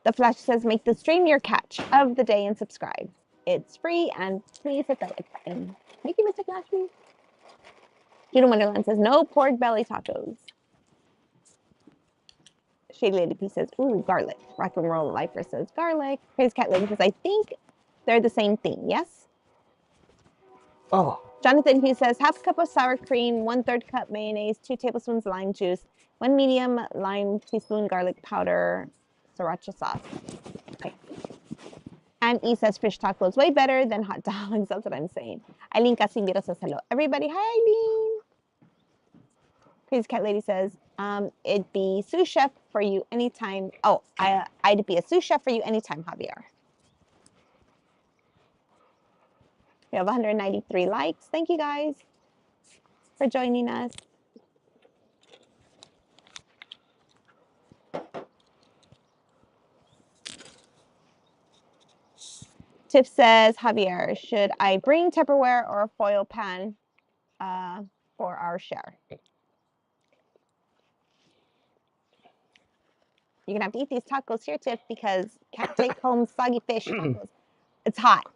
The Flash says, make the stream your catch of the day and subscribe. It's free, and please hit that like button. Thank you, Mr. Flashy. Judah Wonderland says, no pork belly tacos. Shady Lady P says, ooh, garlic. Rock and Roll Lifer says, garlic. Crazy Cat Lady says, I think they're the same thing, yes? Oh. Jonathan Hughes says, half cup of sour cream, 1/3 cup mayonnaise, 2 tablespoons lime juice, 1 medium lime teaspoon garlic powder, sriracha sauce. Okay. And E says, fish tacos way better than hot dogs. That's what I'm saying. Eileen Casimiro says, hello, everybody. Hi, Eileen. Crazy Cat Lady says, it'd be sous chef for you anytime. Oh, I'd be a sous chef for you anytime, Javier. We have 193 likes. Thank you guys for joining us. Tiff says, Javier, should I bring Tupperware or a foil pan for our share? You're going to have to eat these tacos here, Tiff, because can't take home soggy fish tacos. It's hot.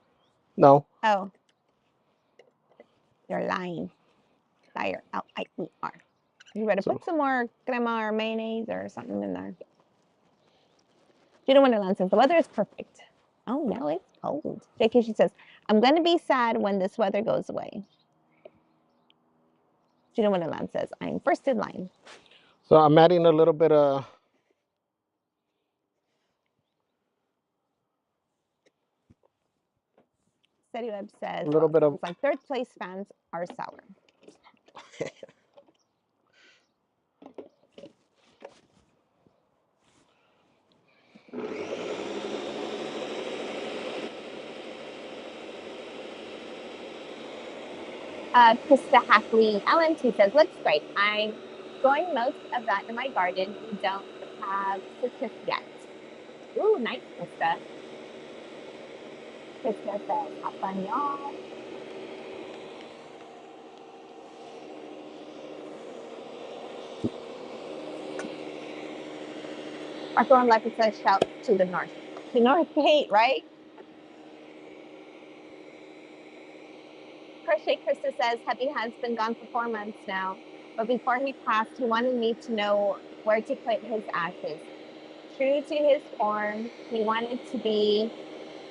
No. Oh. You're lying. Liar. L-I-E-R. You better put some more crema or mayonnaise or something in there. Judah Wonderland says, the weather is perfect. Oh, no, it's cold. JK, she says, I'm going to be sad when this weather goes away. Judah Wonderland says, I'm first in line. So I'm adding a little bit of. Steady Web says, a little bit of. like third place fans are sour. Krista Hackley Ellen, who says, looks great. I'm growing most of that in my garden. We don't have citrus yet. Ooh, nice, Krista. Krista says, have fun, y'all. Arthur on Life says shout to the north. To North Gate, right? Crochet Krista says Heavy has been gone for 4 months now, but before he passed, he wanted me to know where to put his ashes. True to his form, he wanted to be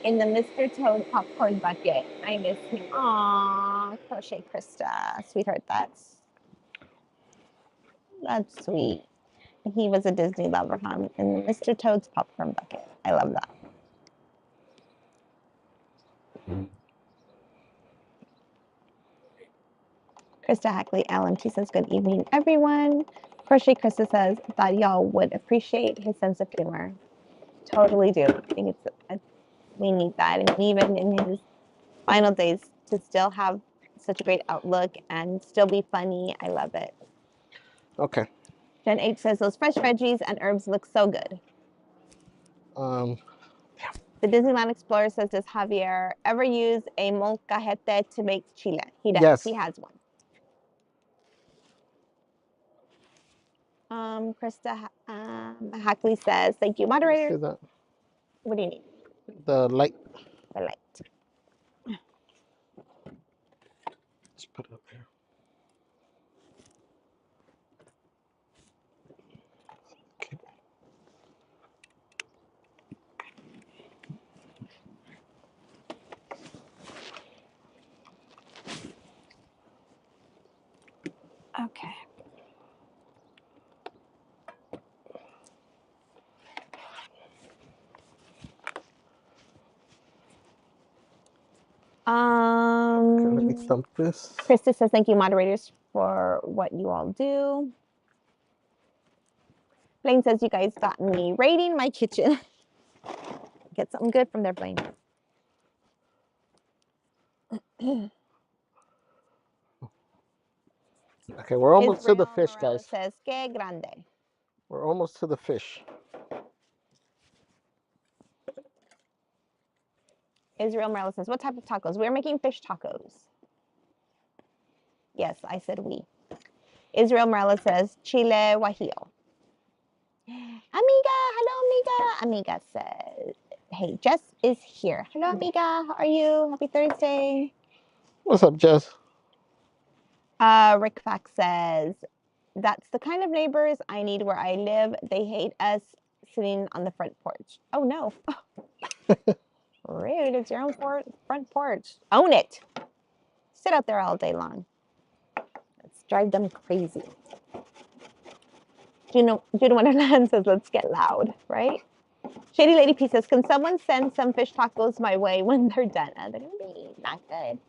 in the Mr. Toad popcorn bucket. I miss him. Aww, Crochet Krista, sweetheart, that's sweet. He was a Disney lover, huh? In the Mr. Toad's popcorn bucket. I love that. Krista Hackley Allen, she says, good evening, everyone. Crochet Krista says, thought y'all would appreciate his sense of humor. Totally do. I think we need that. And even in his final days, to still have such a great outlook and still be funny. I love it. Okay. Jen H says, those fresh veggies and herbs look so good. The Disneyland Explorer says, does Javier ever use a molcajete to make chile? He does. Yes. He has one. Krista Hackley says, thank you, moderator. What do you need? The light. The light. Let's put it up here. Okay. Okay. Okay, let me thump this. Krista says, thank you, moderators, for what you all do. Blaine says, you guys got me raiding my kitchen. Get something good from there, Blaine. Okay, we're almost Israel to the fish, Morales guys. says, que grande. We're almost to the fish. Israel Morales says, what type of tacos? We're making fish tacos. Yes, I said we. Israel Morales says, Chile Guajillo. Amiga, hello, amiga. Amiga says, hey, Jess is here. Hello, amiga. How are you? Happy Thursday. What's up, Jess? Rick Fax says, that's the kind of neighbors I need where I live. They hate us sitting on the front porch. Oh, no. Rude. It's your own front porch. Own it. Sit out there all day long. Let's drive them crazy. Juno Wonderland says, let's get loud, right? Shady Lady P says, can someone send some fish tacos my way when they're done? They're going to be not good.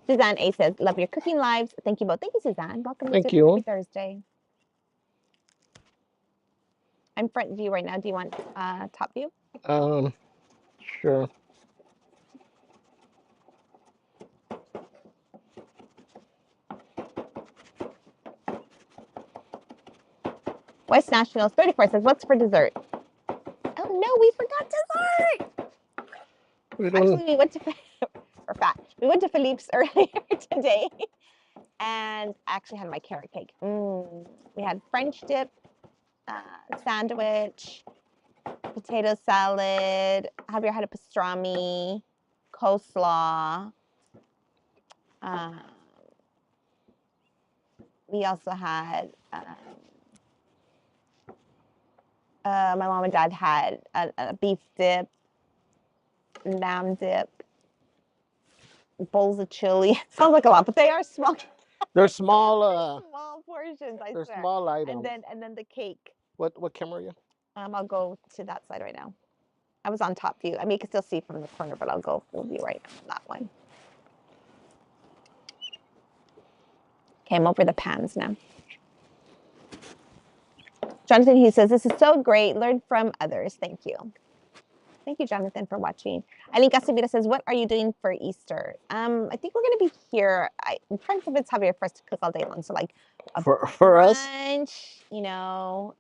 Suzanne A says, love your cooking lives. Thank you both. Thank you, Suzanne. Welcome Thank to you. Happy Thursday. I'm front view right now. Do you want top view? Sure. West Nationals 34 says, what's for dessert? Oh, no, we forgot dessert. Actually, we went to, for fat, we went to Philippe's earlier today and actually had my carrot cake. We had French dip, sandwich, potato salad. Javier had a pastrami, coleslaw. We also had, my mom and dad had a beef dip, lamb dip, bowls of chili. Sounds like a lot, but they are small. They're small. Small portions, I they're swear. small items. And then the cake. What camera are you? I'll go to that side right now. I was on top view. I mean, you can still see from the corner, but I'll go full view right now on that one. Okay, I'm over the pans now. Jonathan, he says, this is so great. Learn from others. Thank you. Thank you, Jonathan, for watching. Eileen Casimira says, what are you doing for Easter? I think we're going to be here. I'm trying to convince Javier for us to cook all day long. So like for brunch, us, you know,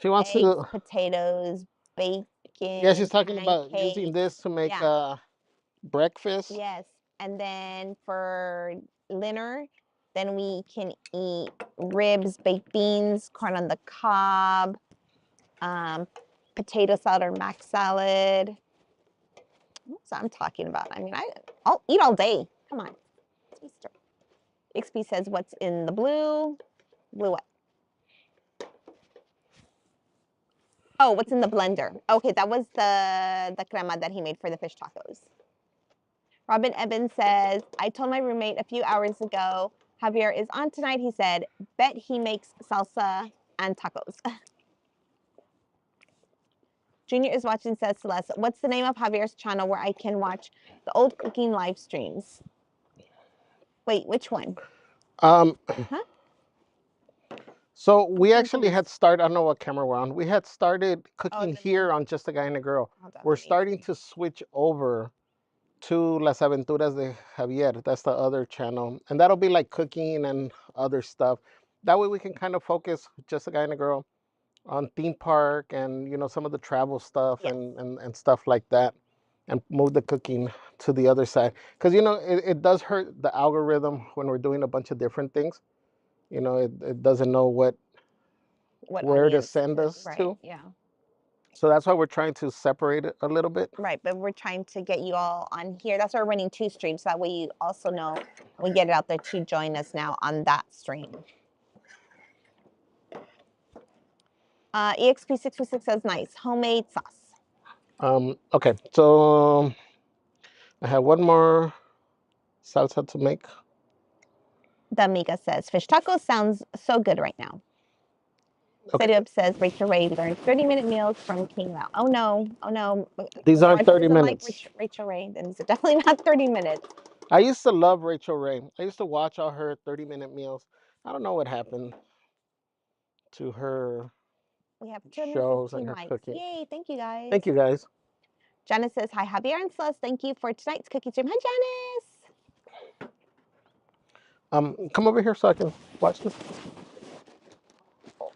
she wants eggs, to. potatoes, bacon. Yeah, she's talking about using this to make breakfast. Yes, and then for dinner, then we can eat ribs, baked beans, corn on the cob, potato salad or mac salad. That's what I'm talking about. I mean, I'll eat all day. Come on. It's Easter. XP says, what's in the blue? Blue what? Oh, what's in the blender? Okay, that was the crema that he made for the fish tacos. Robin Evans says, I told my roommate a few hours ago, Javier is on tonight. He said, bet he makes salsa and tacos. Junior is watching, says Celeste, what's the name of Javier's channel where I can watch the old cooking live streams? Wait, which one? Huh? So we I'm actually had started, I don't know what camera we're on. We had started cooking here on Just a Guy and a Girl. We're starting to switch over to Las Aventuras de Javier. That's the other channel. And that'll be like cooking and other stuff. That way we can kind of focus Just a Guy and a Girl on theme park and, you know, some of the travel stuff and stuff like that. And move the cooking to the other side. Because, you know, it does hurt the algorithm when we're doing a bunch of different things. You know, it doesn't know where to send us to. Yeah. So that's why we're trying to separate it a little bit. Right, but we're trying to get you all on here. That's why we're running 2 streams. That way you also know we get it out there to join us now on that stream. EXP626 says nice. Homemade sauce. Okay, so I have one more salsa to make. The Amiga says fish tacos sounds so good right now. Okay. Up says Rachel Ray learned 30-minute meals from King Lao. Oh no, oh no. These aren't 30 minutes. Like Rachel Ray, then it's definitely not 30 minutes. I used to love Rachel Ray. I used to watch all her 30-minute meals. I don't know what happened to her. We have shows and her likes. cooking. Yay, thank you guys. Thank you guys. Janice says, hi, Javier and Celeste. Thank you for tonight's cookie stream. Hi, Janice. Come over here so I can watch this.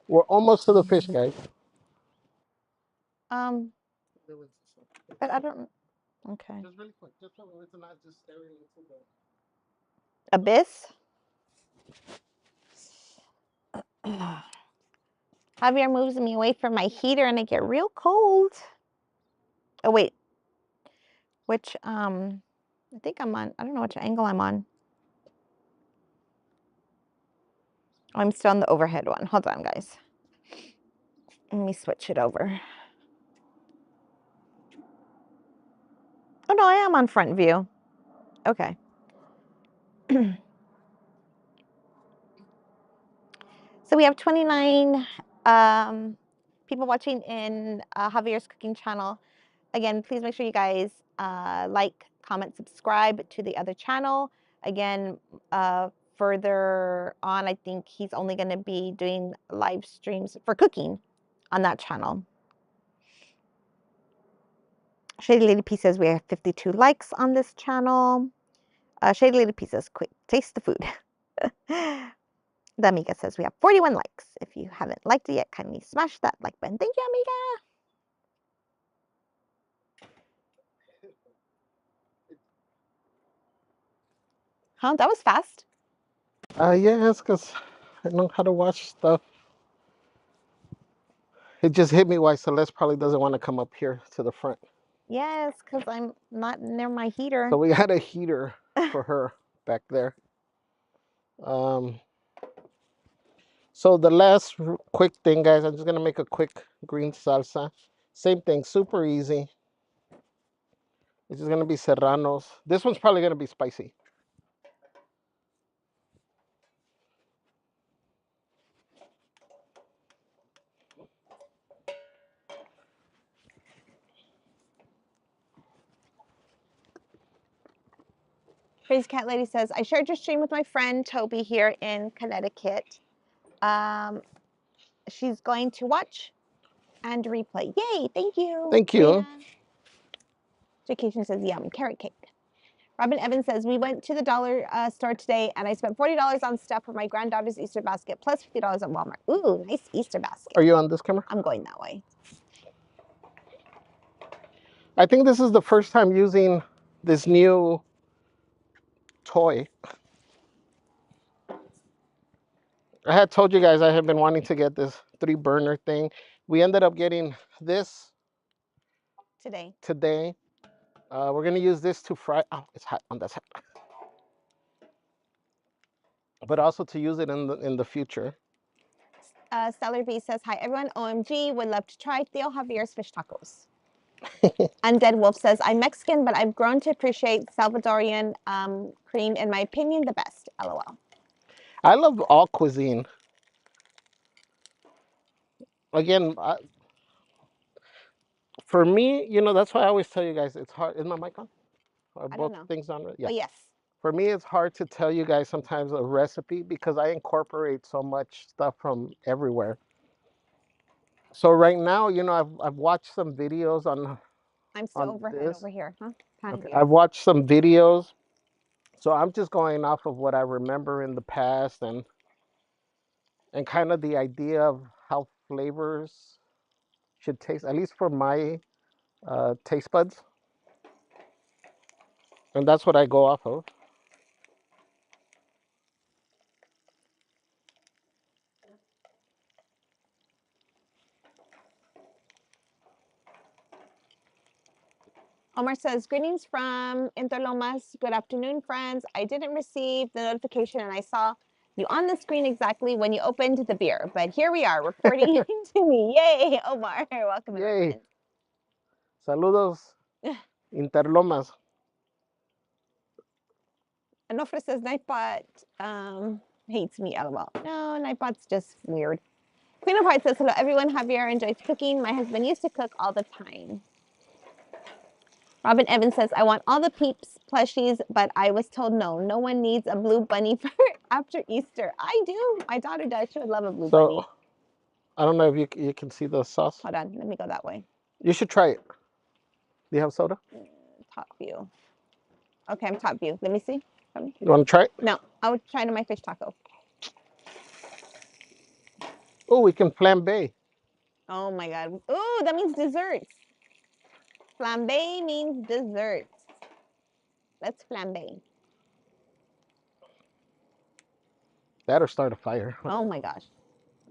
We're almost to the fish, guys. But I don't. Okay. Just really quick, just so it's not just staring into the abyss. Javier moves me away from my heater and I get real cold. Oh wait, which I think I'm on. I don't know which angle I'm on. Oh, I'm still on the overhead one. Hold on, guys. Let me switch it over. Oh no, I am on front view. Okay. So we have 29 people watching in Javier's cooking channel. Again, please make sure you guys like, comment, subscribe to the other channel. Again, further on, I think he's only going to be doing live streams for cooking on that channel. Shady Lady P says we have 52 likes on this channel. Shady Lady P says, quick, taste the food. The Amiga says we have 41 likes. If you haven't liked it yet, kindly smash that like button. Thank you, Amiga. Huh? That was fast. Yeah, it's because I know how to watch stuff. It just hit me why Celeste probably doesn't want to come up here to the front. Yes, because I'm not near my heater. So we had a heater for her back there. So the last quick thing, guys, I'm just going to make a quick green salsa. Same thing, super easy. It's just going to be serranos. This one's probably going to be spicy. Crazy Cat Lady says, I shared your stream with my friend Toby here in Connecticut. She's going to watch and replay. Yay, thank you. Thank you. Vacation says, yum, carrot cake. Robin Evans says, we went to the dollar store today and I spent $40 on stuff for my granddaughter's Easter basket plus $50 at Walmart. Ooh, nice Easter basket. Are you on this camera? I'm going that way. I think this is the first time using this new toy. I had told you guys I have been wanting to get this 3-burner thing. We ended up getting this today. We're gonna use this to fry. Oh, it's hot on that side. But also to use it in the future. Stellar V says, hi everyone, OMG, would love to try Theo Javier's fish tacos. Undead Wolf says, I'm Mexican, but I've grown to appreciate Salvadorian cream, in my opinion, the best. LOL. I love all cuisine. Again, for me, you know, that's why I always tell you guys it's hard. Is my mic on? Are both things on? Yeah. Oh, yes. For me, it's hard to tell you guys sometimes a recipe because I incorporate so much stuff from everywhere. So right now, you know, I've watched some videos on. I'm still overhead over here, huh? Okay. I've watched some videos, so I'm just going off of what I remember in the past and kind of the idea of how flavors should taste, at least for my taste buds, and that's what I go off of. Omar says, greetings from Interlomas. Good afternoon, friends. I didn't receive the notification and I saw you on the screen exactly when you opened the beer. But here we are reporting to me. Yay, Omar. Welcome. Yay. Saludos, Interlomas. Anofra says, Nightbot hates me, lol. No, Nightbot's just weird. Queen of Hearts says, hello, everyone. Javier enjoys cooking. My husband used to cook all the time. Robin Evans says, I want all the Peeps plushies, but I was told no. No one needs a blue bunny for after Easter. I do. My daughter does. She would love a blue bunny. I don't know if you can see the sauce. Hold on. Let me go that way. You should try it. Do you have soda? Top view. Okay, I'm top view. Let me see. You want to try it? No, I would try to my fish taco. Oh, we can flambe. Oh my God. Oh, that means desserts. Flambe means dessert. Let's flambe. That or start a fire. Oh my gosh.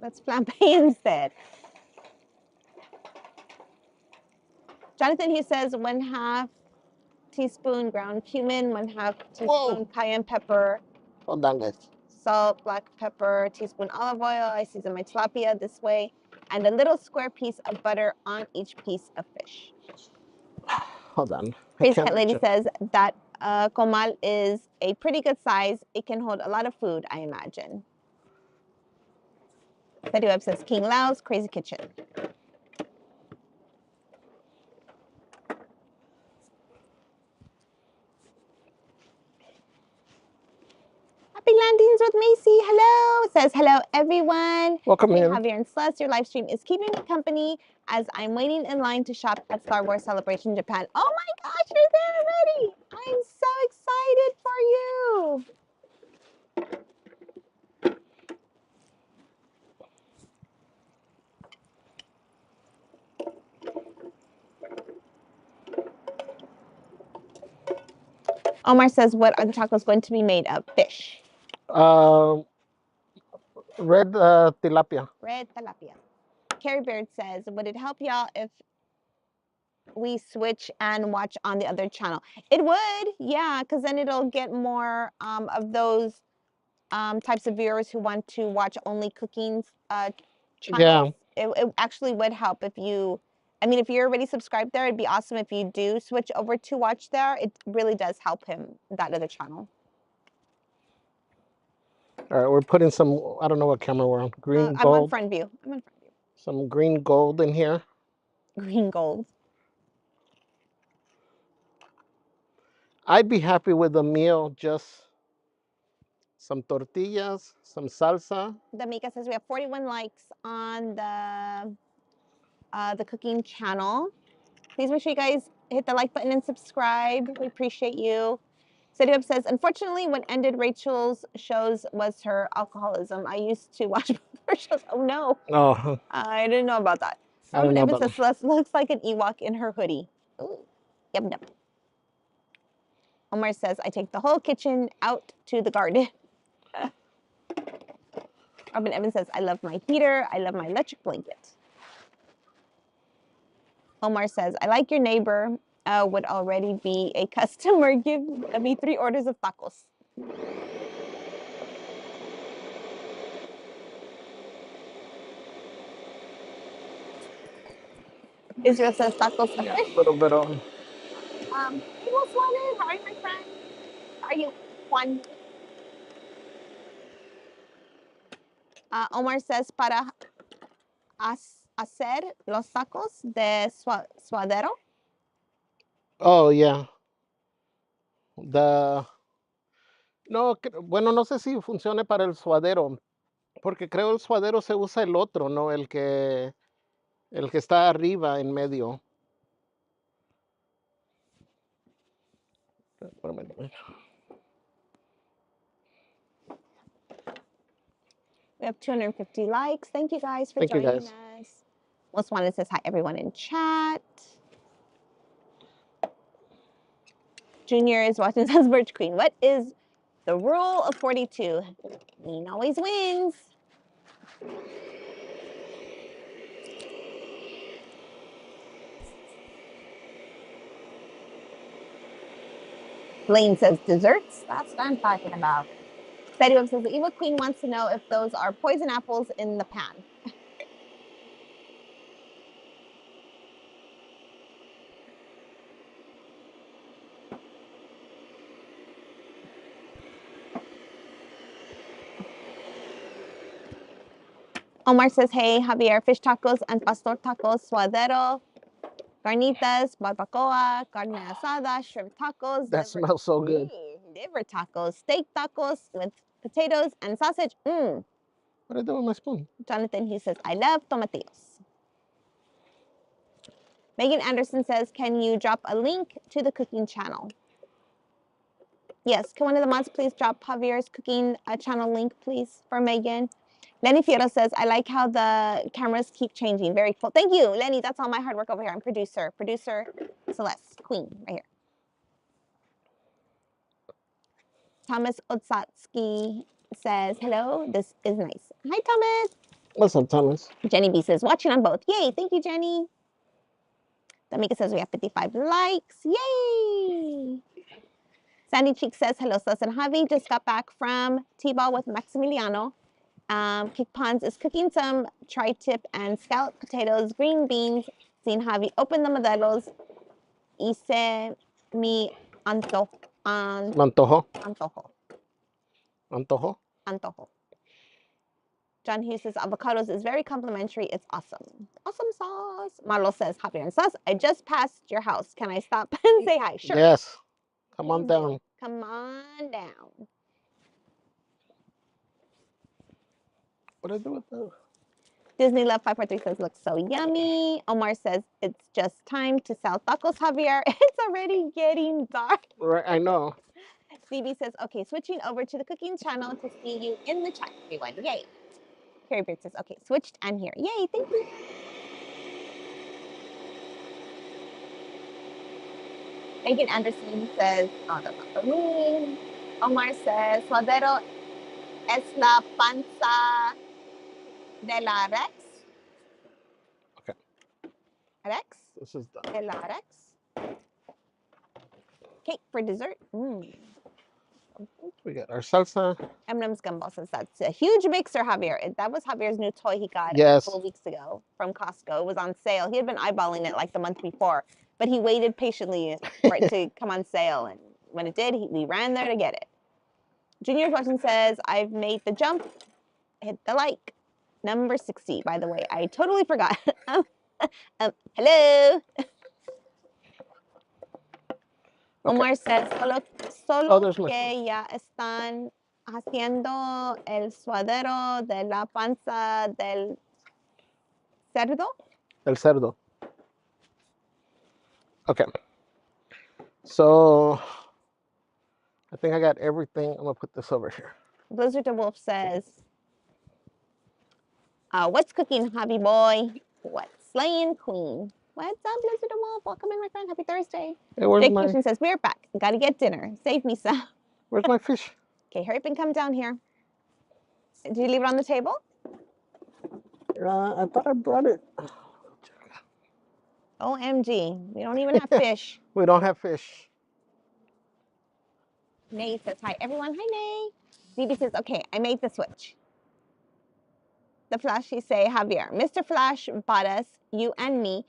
Let's flambe instead. Jonathan, he says 1/2 teaspoon ground cumin, 1/2 teaspoon cayenne pepper. Hold on, guys. Salt, black pepper, teaspoon olive oil. I season my tilapia this way. And a little square piece of butter on each piece of fish. Hold on. Crazy Cat Lady says that comal is a pretty good size. It can hold a lot of food, I imagine. Betty Webb says King Lao's Crazy Kitchen. Happy landings with Macy. Hello. Says hello, everyone. Welcome in. Javier and Celeste, your live stream is keeping me company as I'm waiting in line to shop at Star Wars Celebration Japan. Oh my gosh, you're there already. I'm so excited for you. Omar says, what are the tacos going to be made of? Fish. Red tilapia. Red tilapia. Carrie Beard says, would it help y'all if we switch and watch on the other channel? It would, yeah, because then it'll get more of those types of viewers who want to watch only cooking channels. Yeah. It actually would help if you, I mean, if you're already subscribed there, it'd be awesome if you do switch over to watch there. It really does help him, that other channel. All right, we're putting some, I don't know what camera we're on. Green gold. I'm on front view. Some green gold in here. Green gold. I'd be happy with a meal, just some tortillas, some salsa. Damika says we have 41 likes on the cooking channel. Please make sure you guys hit the like button and subscribe. We appreciate you. City says, unfortunately, what ended Rachel's shows was her alcoholism. I used to watch her shows. Oh, no. Oh. I didn't know about that. Robin Evans says, Celeste looks like an Ewok in her hoodie. Ooh. Yum, yum. Omar says, I take the whole kitchen out to the garden. Robin Evans says, I love my heater. I love my electric blanket. Omar says, I like your neighbor. Would already be a customer. Give me 3 orders of tacos. Israel says tacos are Yeah, fish. a little bit on. Hey, what's wanted? How are you, my friend? How are you, Juan? Omar says, para hacer los tacos de suadero. Oh, yeah. No, bueno, no sé si funcione para el suadero, porque creo el suadero se usa el otro, ¿no? El que está arriba en medio. We have 250 likes. Thank you guys for Thank you, joining guys. us. Most wanted says hi everyone in chat. Junior is watching says Birch Queen. What is the rule of 42? Queen always wins. Blaine says desserts. That's what I'm talking about. Betty Webb says the evil queen wants to know if those are poison apples in the pan. Omar says, hey, Javier, fish tacos and pastor tacos, suadero, carnitas, barbacoa, carne asada, shrimp tacos. That smells so good. Liver tacos, steak tacos with potatoes and sausage. What did I do with my spoon? Jonathan, he says, I love tomatillos. Megan Anderson says, can you drop a link to the cooking channel? Yes, can one of the mods please drop Javier's cooking channel link, please, for Megan? Lenny Fierro says, I like how the cameras keep changing. Very cool. Thank you, Lenny. That's all my hard work over here. I'm producer. Producer Celeste, queen, right here. Thomas Otsatsky says, hello, this is nice. Hi, Thomas. What's up, Thomas? Jenny B says, watching on both. Yay, thank you, Jenny. Damika says we have 55 likes. Yay! Sandy Cheek says, hello, Sus and Javi. Just got back from T-ball with Maximiliano. Kick Pons is cooking some tri-tip and scallop potatoes, green beans. Sin Javi open the modelos. Hice mi antojo. Antojo. Antojo. Antojo. Antojo. John Hughes says avocados is very complimentary. It's awesome. Awesome sauce. Marlo says, Javier and Sus, I just passed your house. Can I stop and say hi? Sure. Yes. Come Please on down. do. Come on down. What did I do with that? Disney Love 543 says, looks so yummy. Omar says, it's just time to sell tacos, Javier. It's already getting dark. Right, I know. CB says, okay, switching over to the cooking channel to see you in the chat, everyone. Yay. Carrie Beard says, okay, switched and here. Yay, thank you. Megan Anderson says, oh, that's not for me. Omar says, suadero es la panza de la Rex. Okay. Rex? This is done. De la Rex. Cake for dessert. We got our salsa. M&M's Gumball says that's a huge mixer, Javier. That was Javier's new toy he got Yes. a couple of weeks ago from Costco. It was on sale. He had been eyeballing it like the month before, but he waited patiently for it to come on sale. And when it did, we ran there to get it. Junior Question says, I've made the jump. Hit the like. Number 60, by the way. I totally forgot. Hello. Okay. Omar says, solo Oh, there's my que ya están haciendo el suadero de la panza del cerdo. El cerdo. Okay. So I think I got everything. I'm gonna put this over here. Blizzard the Wolf says, what's cooking, hobby boy? What's slaying, queen? What's up, Blizzard the Wolf? Welcome in, my friend. Happy Thursday. Hey, where's Jake my? Christian says, we're back. Gotta get dinner. Save me some. Where's my fish? Okay, hurry up and come down here. Did you leave it on the table? I thought I brought it. OMG. We don't even have fish. We don't have fish. Nay says hi, everyone. Hi, Nay. DB says, okay, I made the switch. The Flashy say, Javier, Mr. Flash bought us, you and me,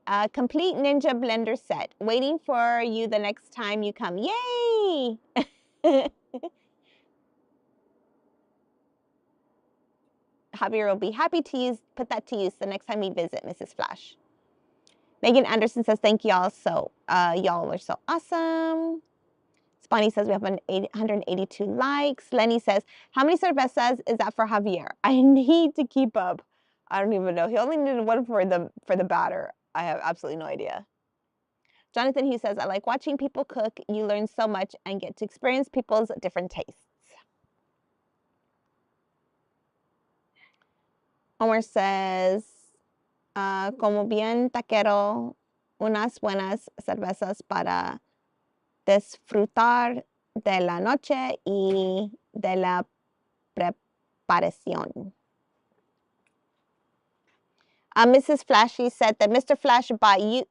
a complete Ninja blender set, waiting for you the next time you come. Yay! Javier will be happy to put that to use the next time we visit Mrs. Flash. Megan Anderson says, thank y'all. So, y'all are so awesome. Spawny says we have 882 likes. Lenny says, how many cervezas is that for Javier? I need to keep up. I don't even know. He only needed one for the batter. I have absolutely no idea. Jonathan Hughes says, I like watching people cook. You learn so much and get to experience people's different tastes. Omar says, como bien taquero, unas buenas cervezas para disfrutar de la noche y de la preparación. Mrs. Flashy said that Mr. Flash bought you,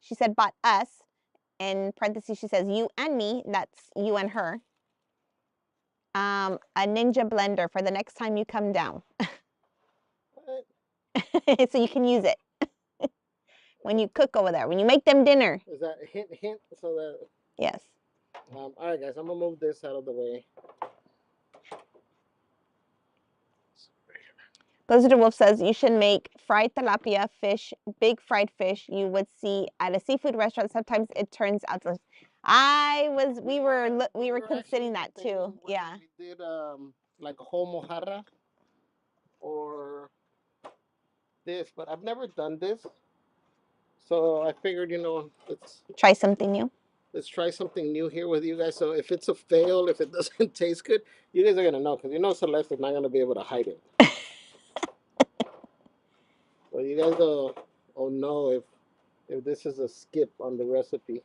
she said bought us, in parentheses she says you and me, that's you and her, a Ninja blender for the next time you come down. So you can use it when you cook over there, when you make them dinner. Is that a hint so that... Yes. All right, guys, I'm going to move this out of the way. Blizzard Wolf says you should make fried tilapia fish, big fried fish you would see at a seafood restaurant. Sometimes it turns out to. We were considering that too. Yeah. We did like a whole mojarra or this, but I've never done this. So I figured, let's try something new. Let's try something new here with you guys. So if it's a fail, if it doesn't taste good, you guys are gonna know because Celeste is not gonna be able to hide it. So you guys will know if this is a skip on the recipe.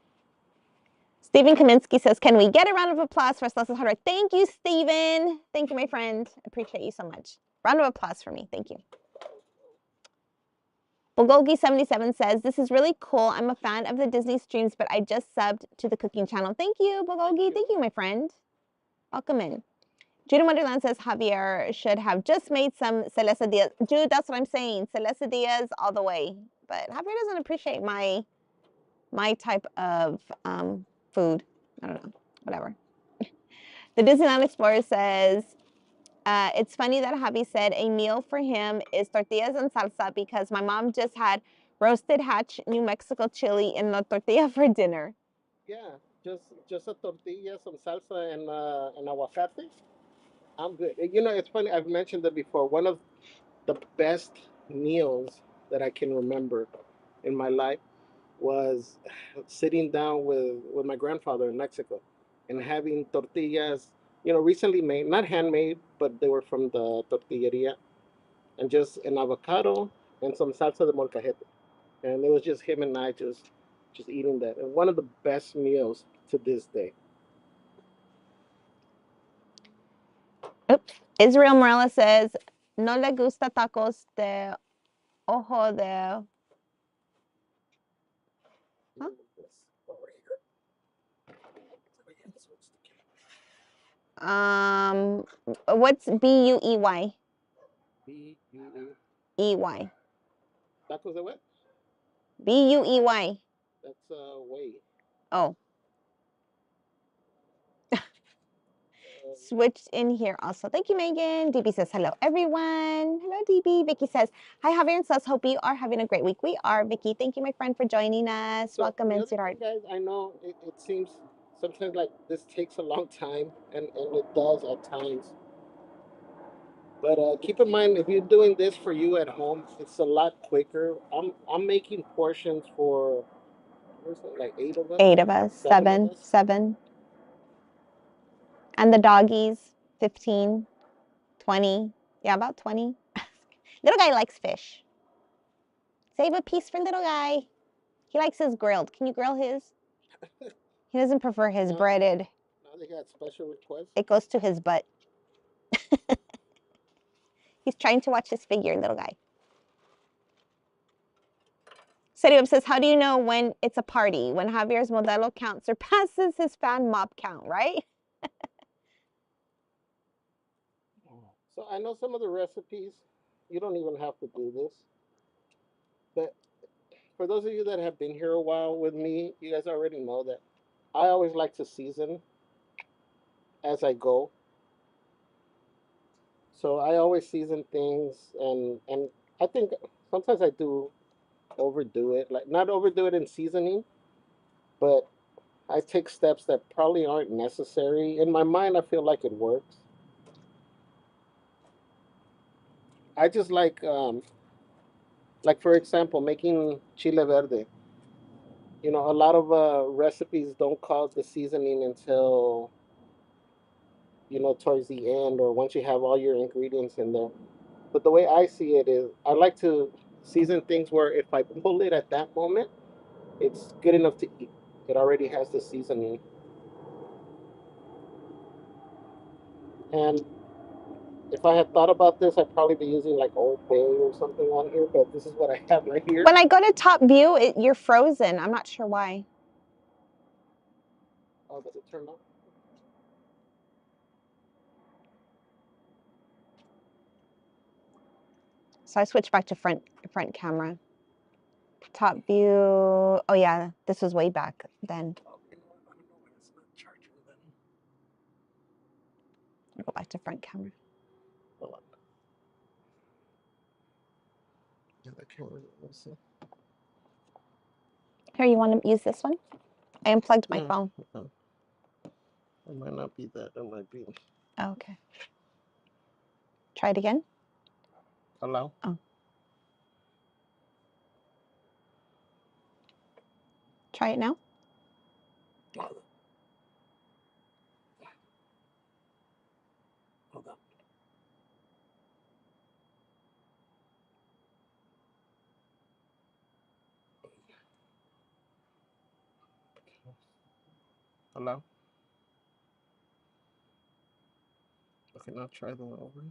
Stephen Kaminsky says, can we get a round of applause for Celeste's hard work? Thank you, Stephen. Thank you, my friend. Appreciate you so much. Round of applause for me. Thank you. Bulgogi77 says, this is really cool. I'm a fan of the Disney streams, but I just subbed to the cooking channel. Thank you, Bulgogi. Thank you, my friend. Welcome in. Judah Wonderland says, Javier should have just made some Celeste Jude, that's what I'm saying. Celeste all the way. But Javier doesn't appreciate my type of food. I don't know. Whatever. The Disneyland Explorer says, it's funny that Javee said a meal for him is tortillas and salsa because my mom just had roasted hatch New Mexico chili in la tortilla for dinner. Yeah, just a tortilla, some salsa, and aguacate. I'm good. It's funny. I've mentioned that before. One of the best meals that I can remember in my life was sitting down with my grandfather in Mexico and having tortillas, recently made, not handmade, but they were from the tortilleria, and just an avocado and some salsa de molcajete. And it was just him and I just eating that. And one of the best meals to this day. Oops. Israel Morales says, no le gusta tacos de ojo de... Huh? What's B-U-E-Y? B-U-E-Y. Tacos de what? B-U-E-Y. That's way. Oh. Switched in here also. Thank you, Megan. DB says, hello, everyone. Hello, DB. Vicky says, hi, Javier and Sus. Hope you are having a great week. We are, Vicky. Thank you, my friend, for joining us. So welcome in, sweetheart. Guys, I know it seems sometimes like this takes a long time, and it does at times. But keep in mind, if you're doing this for you at home, it's a lot quicker. I'm making portions for, what's it, like 8 of us? 8 of us. 7. And the doggies, 15, 20. Yeah, about 20. Little guy likes fish. Save a piece for little guy. He likes his grilled. Can you grill his? He doesn't prefer his breaded. Now they got special requests. It goes to his butt. He's trying to watch his figure, little guy. Serio says, how do you know when it's a party? When Javier's Modelo count surpasses his fan mob count, right? So I know some of the recipes. You don't even have to do this. But for those of you that have been here a while with me, you guys already know that I always like to season as I go. So I always season things, and I think sometimes I do overdo it. Like not overdo it in seasoning, but I take steps that probably aren't necessary. In my mind, I feel like it works. I just like for example, making chile verde. You know, a lot of recipes don't call the seasoning until towards the end or once you have all your ingredients in there. But the way I see it is, I like to season things where if I pull it at that moment, it's good enough to eat. It already has the seasoning. And if I had thought about this, I'd probably be using like Old Bay or something on here, but this is what I have right here. When I go to top view, you're frozen. I'm not sure why. Oh, does it turn off? So I switched back to front camera. Top view. Oh yeah, this was way back then. I'll go back to front camera. Hold on. Yeah, that camera. Let's see. Here, you want to use this one? I unplugged my phone. It might not be that. It might be. Oh, okay. Try it again. Allow. Oh. Try it now. Hold on. Allow. Okay, now try the over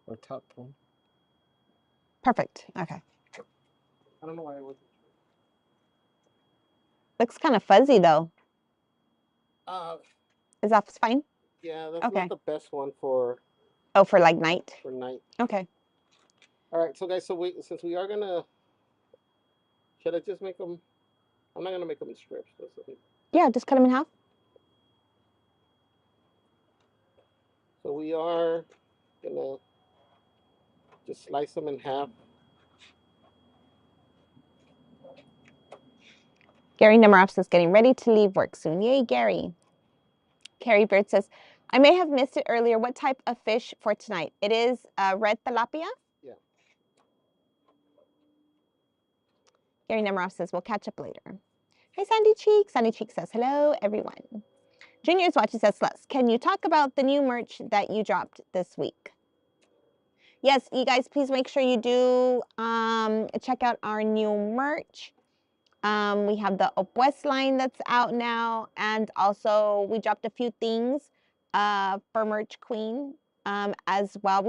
or top one. Perfect. Okay. I don't know why it wasn't. Looks kind of fuzzy though. Is that fine? Yeah, that's Okay. not the best one for. Oh, for like night? For night. Okay. All right, so guys, since we are gonna, should I just make them? I'm not gonna make them in strips. Yeah, just cut them in half. So we are gonna just slice them in half. Gary Nemiroff says, getting ready to leave work soon. Yay, Gary. Carrie Bird says, I may have missed it earlier. What type of fish for tonight? It is red tilapia? Yeah. Gary Nemiroff says, we'll catch up later. Hi, Sandy Cheek. Sandy Cheek says, hello, everyone. Junior's watching says, Les, can you talk about the new merch that you dropped this week? Yes, you guys, please make sure you do check out our new merch. We have the Opwest line that's out now, and also we dropped a few things for Merch Queen as well.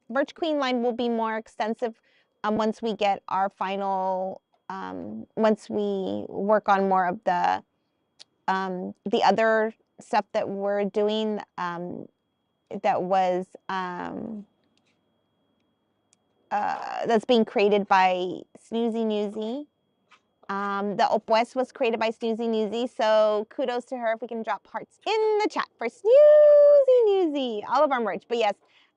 Merch Queen line will be more extensive once we get our final, once we work on more of the other stuff that we're doing that was that's being created by Snoozy Newsy. The Opwest was created by Snoozy Newsy, so kudos to her if we can drop hearts in the chat for Snoozy Newsy. All of our merch, but yes,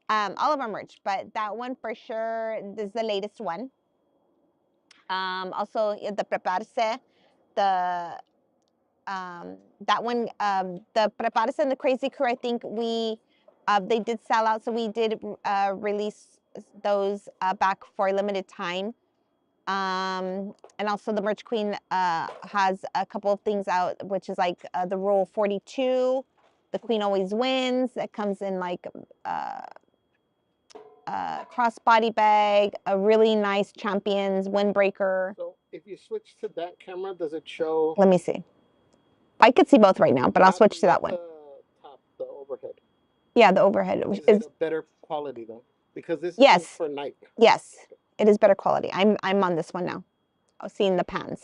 all of our merch, but that one for sure, this is the latest one. Also, the Preparse, the that one, the Preparse and the Crazy Crew, I think they did sell out, so we did release those back for a limited time. And also the Merch Queen has a couple of things out, which is like the Rule 42, the Queen Always Wins, that comes in like crossbody bag, a really nice Champions windbreaker. So if you switch to that camera, does it show? Let me see. I could see both right now, but I'll switch to that one. The overhead. Yeah, the overhead. Is it a better quality though? Because this yes. is for night. Yes. It is better quality. I'm on this one now. I've seen the pans.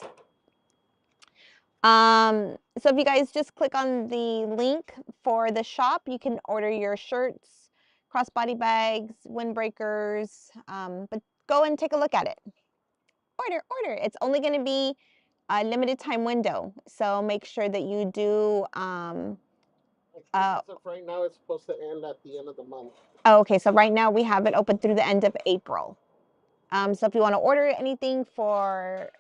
So if you guys just click on the link for the shop, you can order your shirts, crossbody bags, windbreakers, but go and take a look at it. Order. It's only going to be a limited time window, so make sure that you do. As of right now, it's supposed to end at the end of the month. Oh, okay, so right now we have it open through the end of April. So if you want to order anything for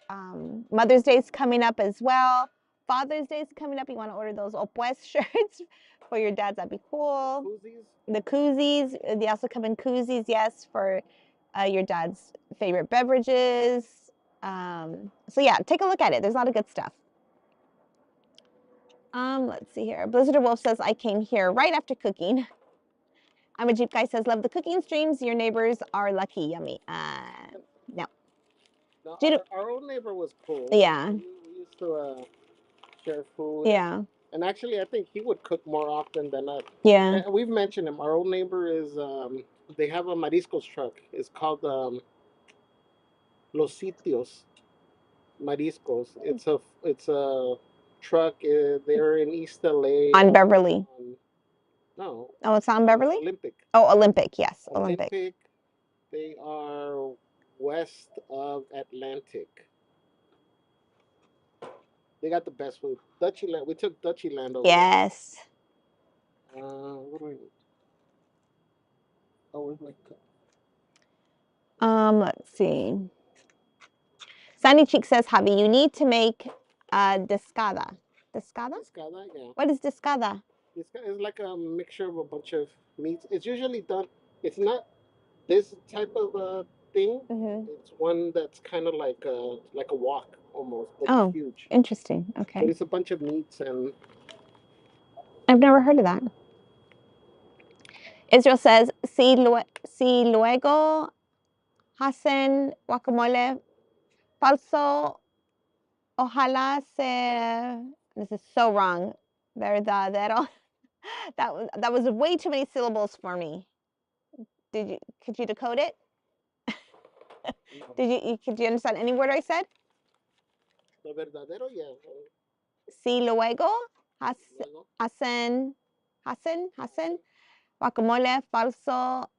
Mother's Day is coming up as well. Father's Day is coming up. You want to order those Opues shirts for your dads. That'd be cool. Koozies? The koozies. They also come in koozies, yes, for your dad's favorite beverages. So yeah, take a look at it. There's a lot of good stuff. Let's see here. Blizzard Wolf says, I came here right after cooking. I'm a Jeep guy says, love the cooking streams. Your neighbors are lucky. Yummy. No. No, our old neighbor was cool. Yeah. We used to share food. Yeah. And actually, I think he would cook more often than us. Yeah. And we've mentioned him. Our old neighbor is, they have a mariscos truck. It's called Los Sitios Mariscos. It's a truck. They're in East LA. On Beverly. No. Oh, it's on Beverly? Olympic. Oh, Olympic, yes. Olympic. They are west of Atlantic. They got the best food. Dutchy Land. We took Dutchy Land over. Yes. What do we need? Oh, where's my cup? Let's see. Sandy Cheek says, Javi, you need to make discada. Discada? Discada, yeah. What is discada? It's like a mixture of a bunch of meats. It's usually done. It's not this type of thing. Mm-hmm. It's one that's kind of like a wok almost, but Oh, it's huge. Interesting. Okay. But it's a bunch of meats and. I've never heard of that. Israel says, si luego hacen guacamole falso, ojalá se. This is so wrong. Verdadero. That was way too many syllables for me. Could you decode it? Could you understand any word I said? The verdadero, yeah. Si luego hacen guacamole falso,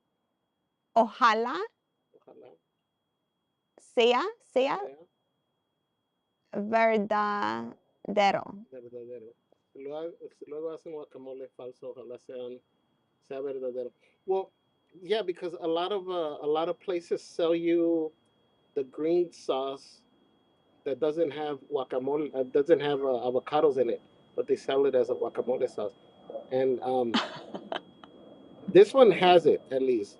ojalá sea verdadero. Luego hacen guacamole falso, ojalá sea verdadero. Well, yeah, because a lot of places sell you the green sauce that doesn't have guacamole, doesn't have avocados in it, but they sell it as a guacamole sauce. And this one has it at least,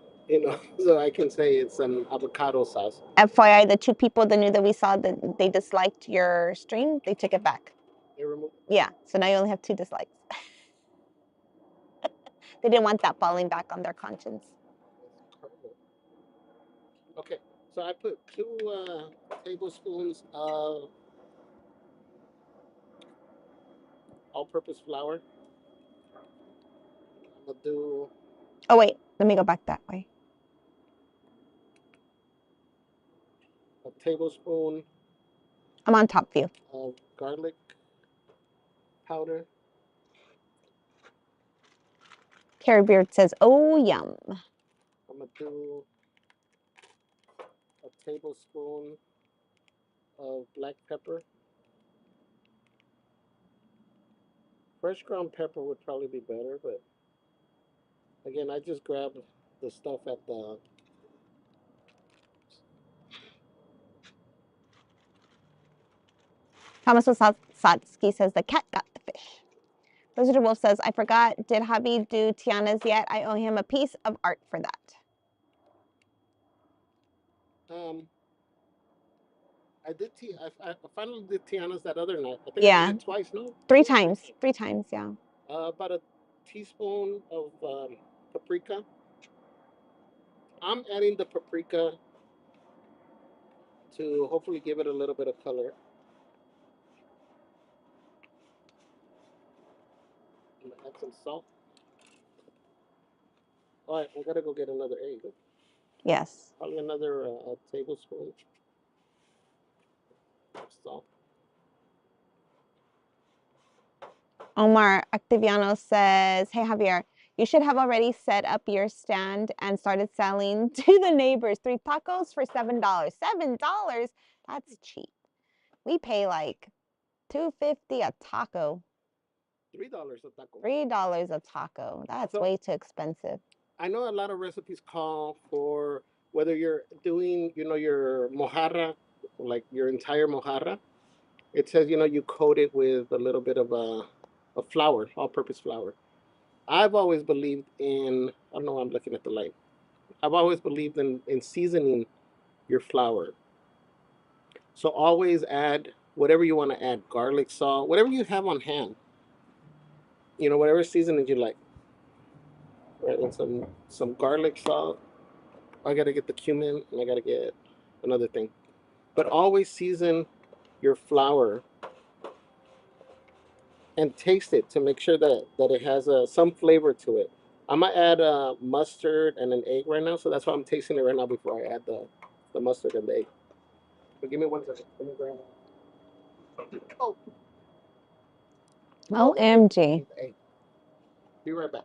so I can say it's an avocado sauce. FYI, the two people that knew that we saw that they disliked your stream, they took it back. They removed. Yeah, so now you only have 2 dislikes. They didn't want that falling back on their conscience. Okay, so I put 2 tablespoons of all-purpose flour. I'm gonna do. Oh wait, let me go back that way. A tablespoon. I'm on top view. Of garlic powder. Carrie Beard says, "Oh yum." I'm gonna do a tablespoon of black pepper. Fresh ground pepper would probably be better, but again, I just grabbed the stuff at the. Thomas Wasatsky says, the cat got the fish. Blizzard Wolf says, I forgot, did Javi do Tiana's yet? I owe him a piece of art for that. I did. I finally did Tiana's that other night. I think Yeah. I did it twice, no? 3 times. 3 times, yeah. About a teaspoon of paprika. I'm adding the paprika to hopefully give it a little bit of color. I'm gonna add some salt. All right, I gotta go get another egg. Yes. Probably another tablespoon of salt. Omar Activiano says, hey, Javier, you should have already set up your stand and started selling to the neighbors. 3 tacos for $7. $7? That's cheap. We pay like $2.50 a taco. $3 a taco. $3 a taco. That's way too expensive. I know a lot of recipes call for whether you're doing, your mojarra, like your entire mojarra. It says, you coat it with a little bit of a flour, all-purpose flour. I've always believed in, I don't know, I'm looking at the light. I've always believed in seasoning your flour. So always add whatever you want to add, garlic, salt, whatever you have on hand. Whatever seasoning you like. Right, and some garlic, salt. I gotta get the cumin, and I gotta get another thing. But always season your flour and taste it to make sure that it has some flavor to it. I'm gonna add mustard and an egg right now, so that's why I'm tasting it right now before I add the mustard and the egg. But give me 1 second. Let me grab. Oh, OMG. be right back.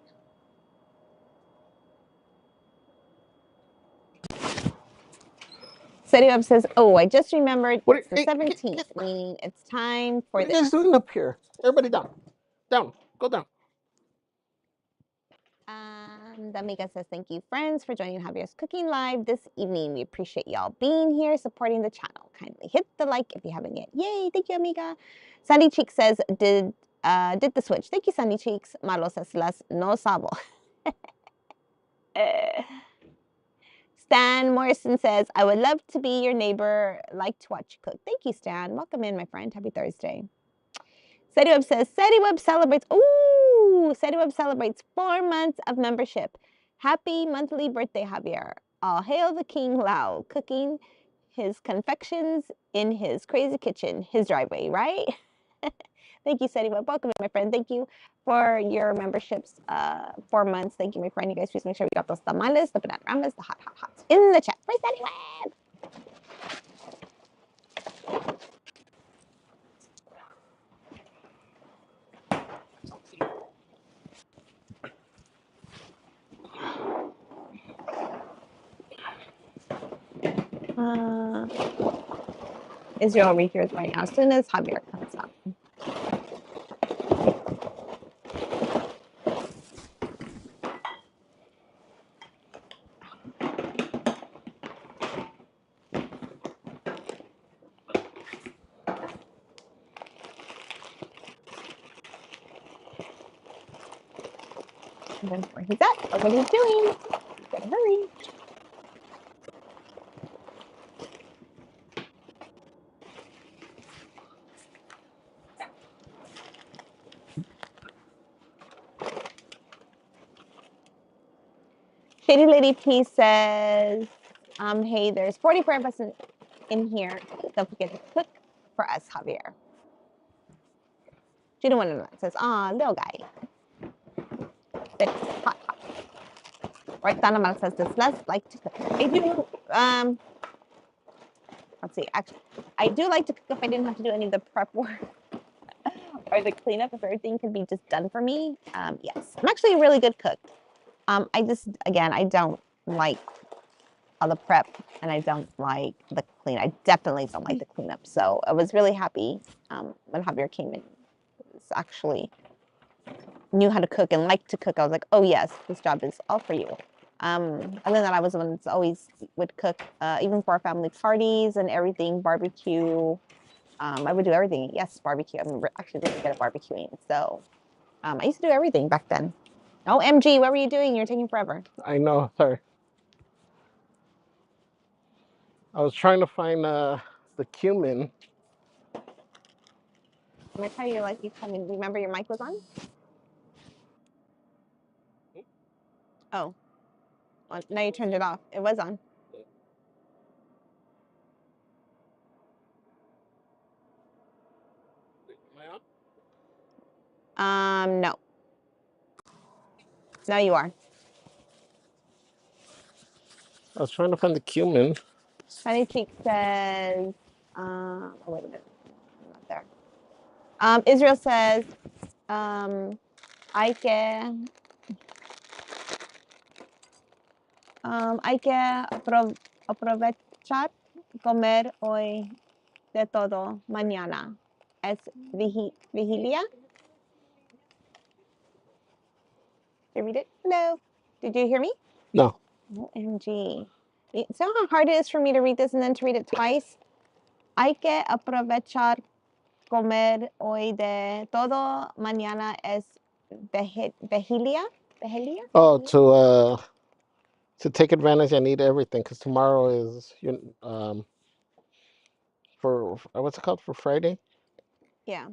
Setiweb says, oh, I just remembered What? it's the Hey, 17th, meaning it's time for what are you guys doing up here? Everybody down. Down. Go down. Amiga says, thank you, friends, for joining Javier's Cooking Live this evening. We appreciate y'all being here, supporting the channel. Kindly hit the like if you haven't yet. Yay, thank you, Amiga. Sandy Cheeks says, did the switch. Thank you, Sandy Cheeks. Malo says, las no sabo. Stan Morrison says, I would love to be your neighbor, like to watch you cook. Thank you, Stan. Welcome in, my friend. Happy Thursday. Setiweb says, Setiweb celebrates, Setiweb celebrates 4 months of membership. Happy monthly birthday, Javier. All hail the King Lao, cooking his confections in his crazy kitchen, his driveway, right? Thank you, Setiweb. Welcome, my friend. Thank you for your memberships. 4 months. Thank you, my friend. You guys please make sure we got those tamales, the banana ramas, the hot hots in the chat for Setiweb. Israel rehears right now as soon as Javier comes up. Where he's at, or what he's doing. Better hurry. Shady Lady P says, hey, there's 44 of us in here. Don't forget to cook for us, Javier. She don't want to know. It says, little guy. It's hot, hot. Right, Donna says, this less like to cook. I do, let's see, actually, I do like to cook if I didn't have to do any of the prep work or the cleanup, if everything could be just done for me. Yes, I'm actually a really good cook. I just, again, I don't like all the prep and I don't like the clean. I definitely don't like the cleanup. So I was really happy when Javier came in. Actually knew how to cook and liked to cook. I was like, oh yes, this job is all for you. Other than that, I was the one that's always would cook, even for our family parties and everything, barbecue. I would do everything. Yes, barbecue. I'm actually really good at barbecuing. So I used to do everything back then. Oh, MG, what were you doing? You're taking forever. I know. Sorry. I was trying to find the cumin. I'm gonna tell you, like, you come in. Remember your mic was on? Oh, well, now you turned it off. It was on. No. Now you are. I was trying to find the cumin. Honey Cheek says, oh, wait a minute. I'm not there. Israel says, hay que, hay que aprovechar comer hoy de todo mañana. Es vigilia. Did you read it? Hello. Did you hear me? No. OMG. You see how hard it is for me to read this and then to read it twice? Hay que aprovechar comer hoy de todo mañana es vigilia. Vigilia? Oh, to take advantage, I need everything because tomorrow is for what's it called for Friday? Yeah.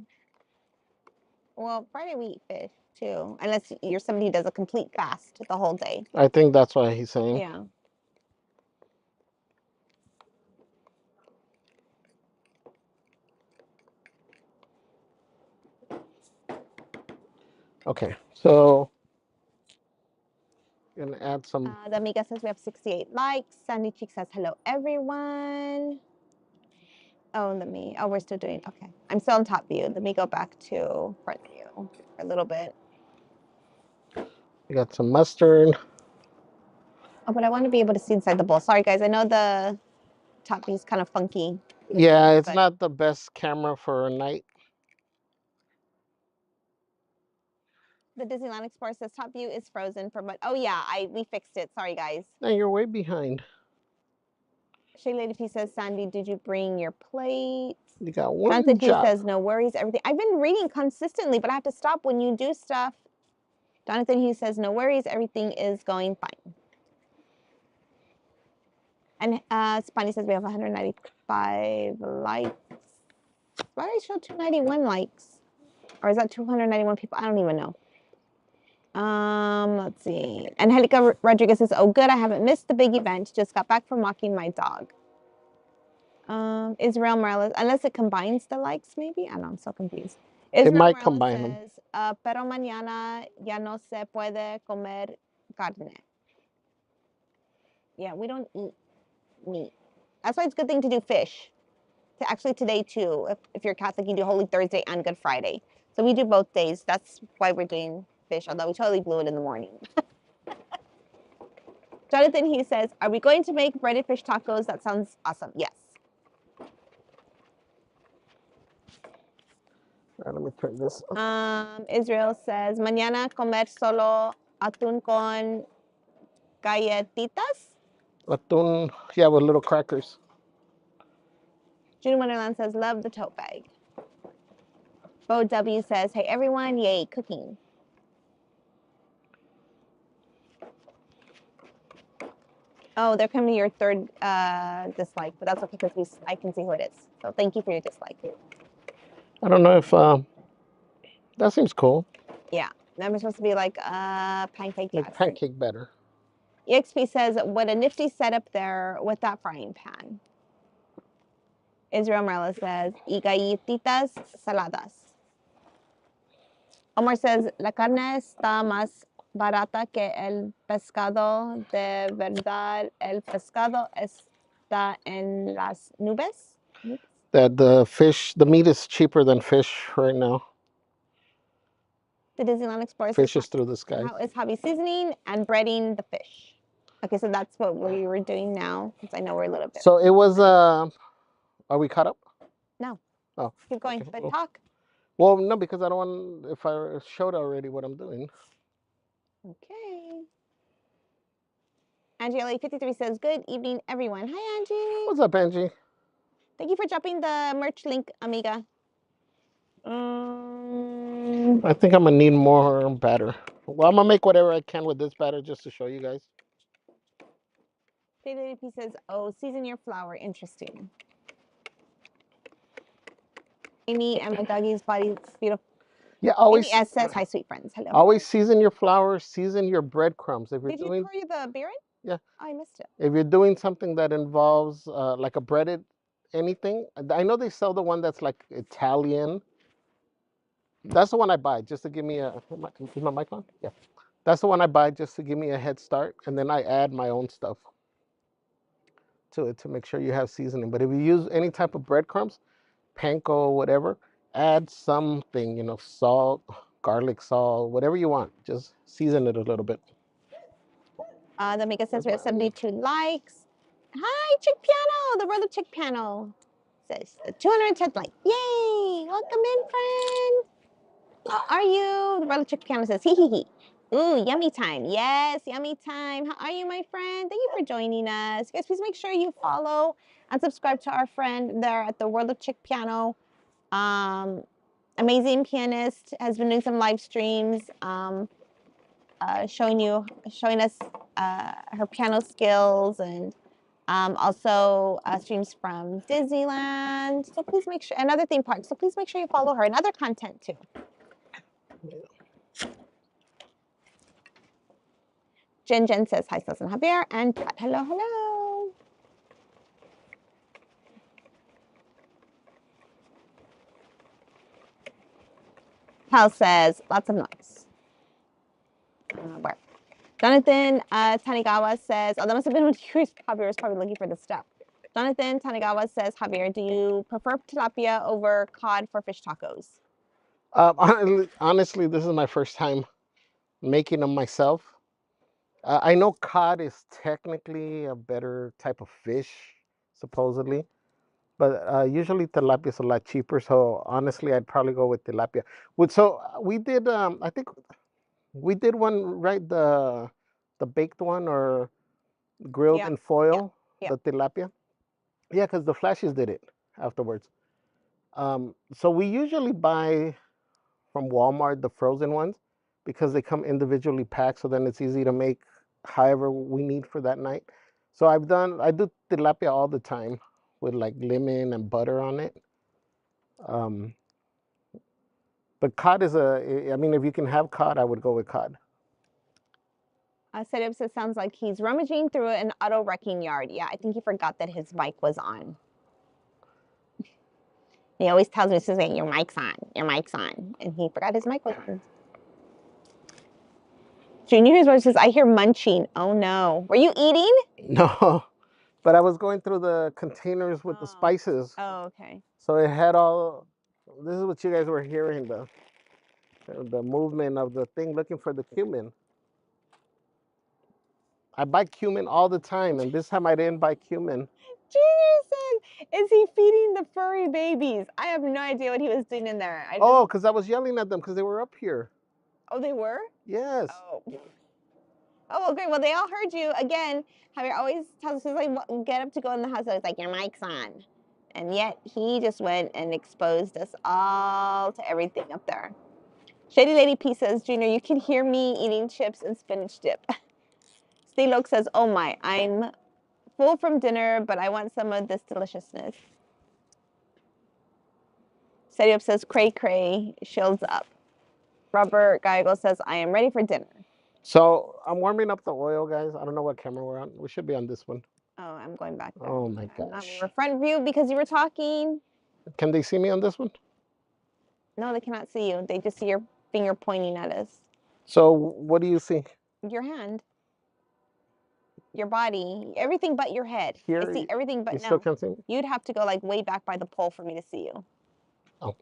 Well, Friday we eat fish too, unless you're somebody who does a complete fast the whole day. I think that's what he's saying. Yeah. Okay, so gonna add some. The amiga says we have 68 likes. Sandy Cheek says hello everyone. Oh, we're still doing, okay. I'm still on top view. Let me go back to front view for a little bit. We got some mustard. Oh, but I want to be able to see inside the bowl. Sorry, guys. I know the top view is kind of funky. Yeah, it's not the best camera for a night. The Disneyland Explorer says top view is frozen for but oh yeah, we fixed it. Sorry, guys. No, you're way behind. Shay Lady P says, Sandy, did you bring your plate? You got one Johnson job. Hughes says, no worries, everything. I've been reading consistently, but I have to stop when you do stuff. Jonathan Hughes says, no worries, everything is going fine. And Spani says we have 195 likes. Why do I show 291 likes? Or is that 291 people? I don't even know. Let's see. Angelica Rodriguez says, oh, good. I haven't missed the big event. Just got back from walking my dog. Israel Morales, unless it combines the likes, maybe? I don't know. I'm so confused. Israel It might Morales combine says, pero mañana ya no se puede comer carne. Yeah, we don't eat meat. That's why it's a good thing to do fish. Actually, today, too. If you're Catholic, you do Holy Thursday and Good Friday. So we do both days. That's why we're doing fish, although we totally blew it in the morning. Jonathan, he says, are we going to make breaded fish tacos? That sounds awesome. Yes. All right, let me turn this up. Israel says, mañana comer solo atún con galletitas. Atún, yeah, with little crackers. Judy Wonderland says, love the tote bag. Bo W says, hey, everyone, yay, cooking. Oh, they're coming to your third dislike, but that's okay because I can see who it is. So thank you for your dislike. I don't know if that seems cool. Yeah, that was supposed to be like pancake. Like pancake batter. EXP says, what a nifty setup there with that frying pan. Israel Morales says, y galletitas saladas. Omar says, la carne está más barata que el pescado. De verdad, el pescado está en las nubes. That the meat is cheaper than fish right now. The Disneyland Explorer fish is through the sky. How is Javee seasoning and breading the fish? Okay, so that's what we were doing now, since I know we're a little bit. So it was, are we caught up? No. Oh. Keep going, Okay. but talk. Well, no, because I don't want, if I showed already what I'm doing. Okay. Angie LA53 says, good evening, everyone. Hi, Angie. What's up, Angie? Thank you for dropping the merch link, amiga. I think I'm gonna need more batter. Well, I'm gonna make whatever I can with this batter just to show you guys. JWP says, oh, season your flour. Interesting. Amy and my doggy's body is beautiful. Yeah, always. Amy S says, hi, sweet friends. Hello. Always season your flour, season your breadcrumbs. If you're Did doing, you pour the beer in? Yeah. Oh, I missed it. If you're doing something that involves like a breaded anything, I know they sell the one that's like Italian. That's the one I buy just to give me a. Is my mic on? Yeah. That's the one I buy just to give me a head start, and then I add my own stuff. to it to make sure you have seasoning. But if you use any type of breadcrumbs, panko, whatever, add something, salt, garlic salt, whatever you want. Just season it a little bit. The Mika says we have 72 likes. Hi, Chick Piano. The world of Chick Piano says 210 likes. Yay! Welcome in, friend. How are you? The world of Chick Piano says hee hee hee. Ooh, yummy time. Yes, yummy time. How are you, my friend? Thank you for joining us. Guys, please make sure you follow and subscribe to our friend there at the world of Chick Piano. Amazing pianist, has been doing some live streams, showing us her piano skills, and also streams from Disneyland. So please make sure, and other theme parks. So please make sure you follow her and other content too. Jen says hi, Sus and Javier, and Pat, hello, hello. Hal says lots of noise. Where? Jonathan Tanigawa says, oh, that must have been when Javier was probably looking for the stuff. Jonathan Tanigawa says, Javier, do you prefer tilapia over cod for fish tacos? Honestly, this is my first time making them myself. I know cod is technically a better type of fish, supposedly, but usually tilapia is a lot cheaper. So honestly, I'd probably go with tilapia. We did, I think we did one, right? The baked one or grilled in foil, the tilapia. Yeah, because the flashes did it afterwards. So we usually buy from Walmart the frozen ones because they come individually packed, so then it's easy to make however we need for that night. So I do tilapia all the time with like lemon and butter on it. Um, but cod I mean, if you can have cod, I would go with cod. Setup says sounds like he's rummaging through an auto wrecking yard. Yeah, I think he forgot that his mic was on. He always tells me, Suzanne, your mic's on, and he forgot his mic was on. Junior here's what says, I hear munching. Oh no. Were you eating? No, but I was going through the containers with the spices. Oh, okay. So it had all. This is what you guys were hearing, the movement of the thing looking for the cumin. I buy cumin all the time, and this time I didn't buy cumin. Junior said, is he feeding the furry babies? I have no idea what he was doing in there. Oh, because I was yelling at them because they were up here. Oh, they were? Yes. Oh, okay. Well, they all heard you. Again, Javier always tells us, he's like, get up to go in the house. I was like, your mic's on. And yet he just went and exposed us all to everything up there. Shady Lady P says, Junior, you can hear me eating chips and spinach dip. Steve Oak says, oh my, I'm full from dinner, but I want some of this deliciousness. Steady Up says, cray cray, shields up. Robert Geigle says, I am ready for dinner. So I'm warming up the oil, guys. I don't know what camera we're on. We should be on this one. Oh, I'm going back there. Oh my gosh. We were front view because you were talking. Can they see me on this one? No, they cannot see you. They just see your finger pointing at us. So what do you see? Your hand. Your body. Everything but your head. Here, I see everything but you no. still can't see me? You'd have to go like way back by the pole for me to see you. Oh.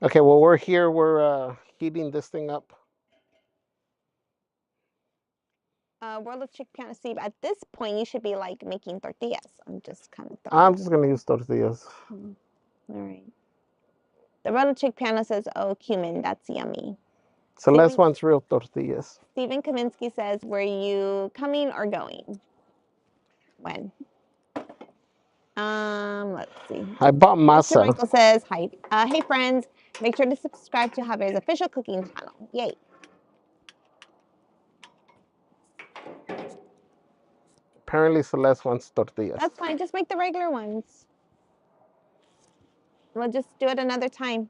Okay, well, we're here. We're heating this thing up. World of Chick Piano Steve, at this point, you should be like making tortillas. I'm just kind of I'm just going to use tortillas. All right. The World of Chick Piano says, oh, cumin, that's yummy. Celeste wants real tortillas. Stephen Kaminsky says, were you coming or going? When? Let's see. I bought masa. Mr. Michael says, hi. Hey, friends, make sure to subscribe to Javier's official cooking channel. Yay. Apparently Celeste wants tortillas. That's fine. Just make the regular ones. We'll just do it another time.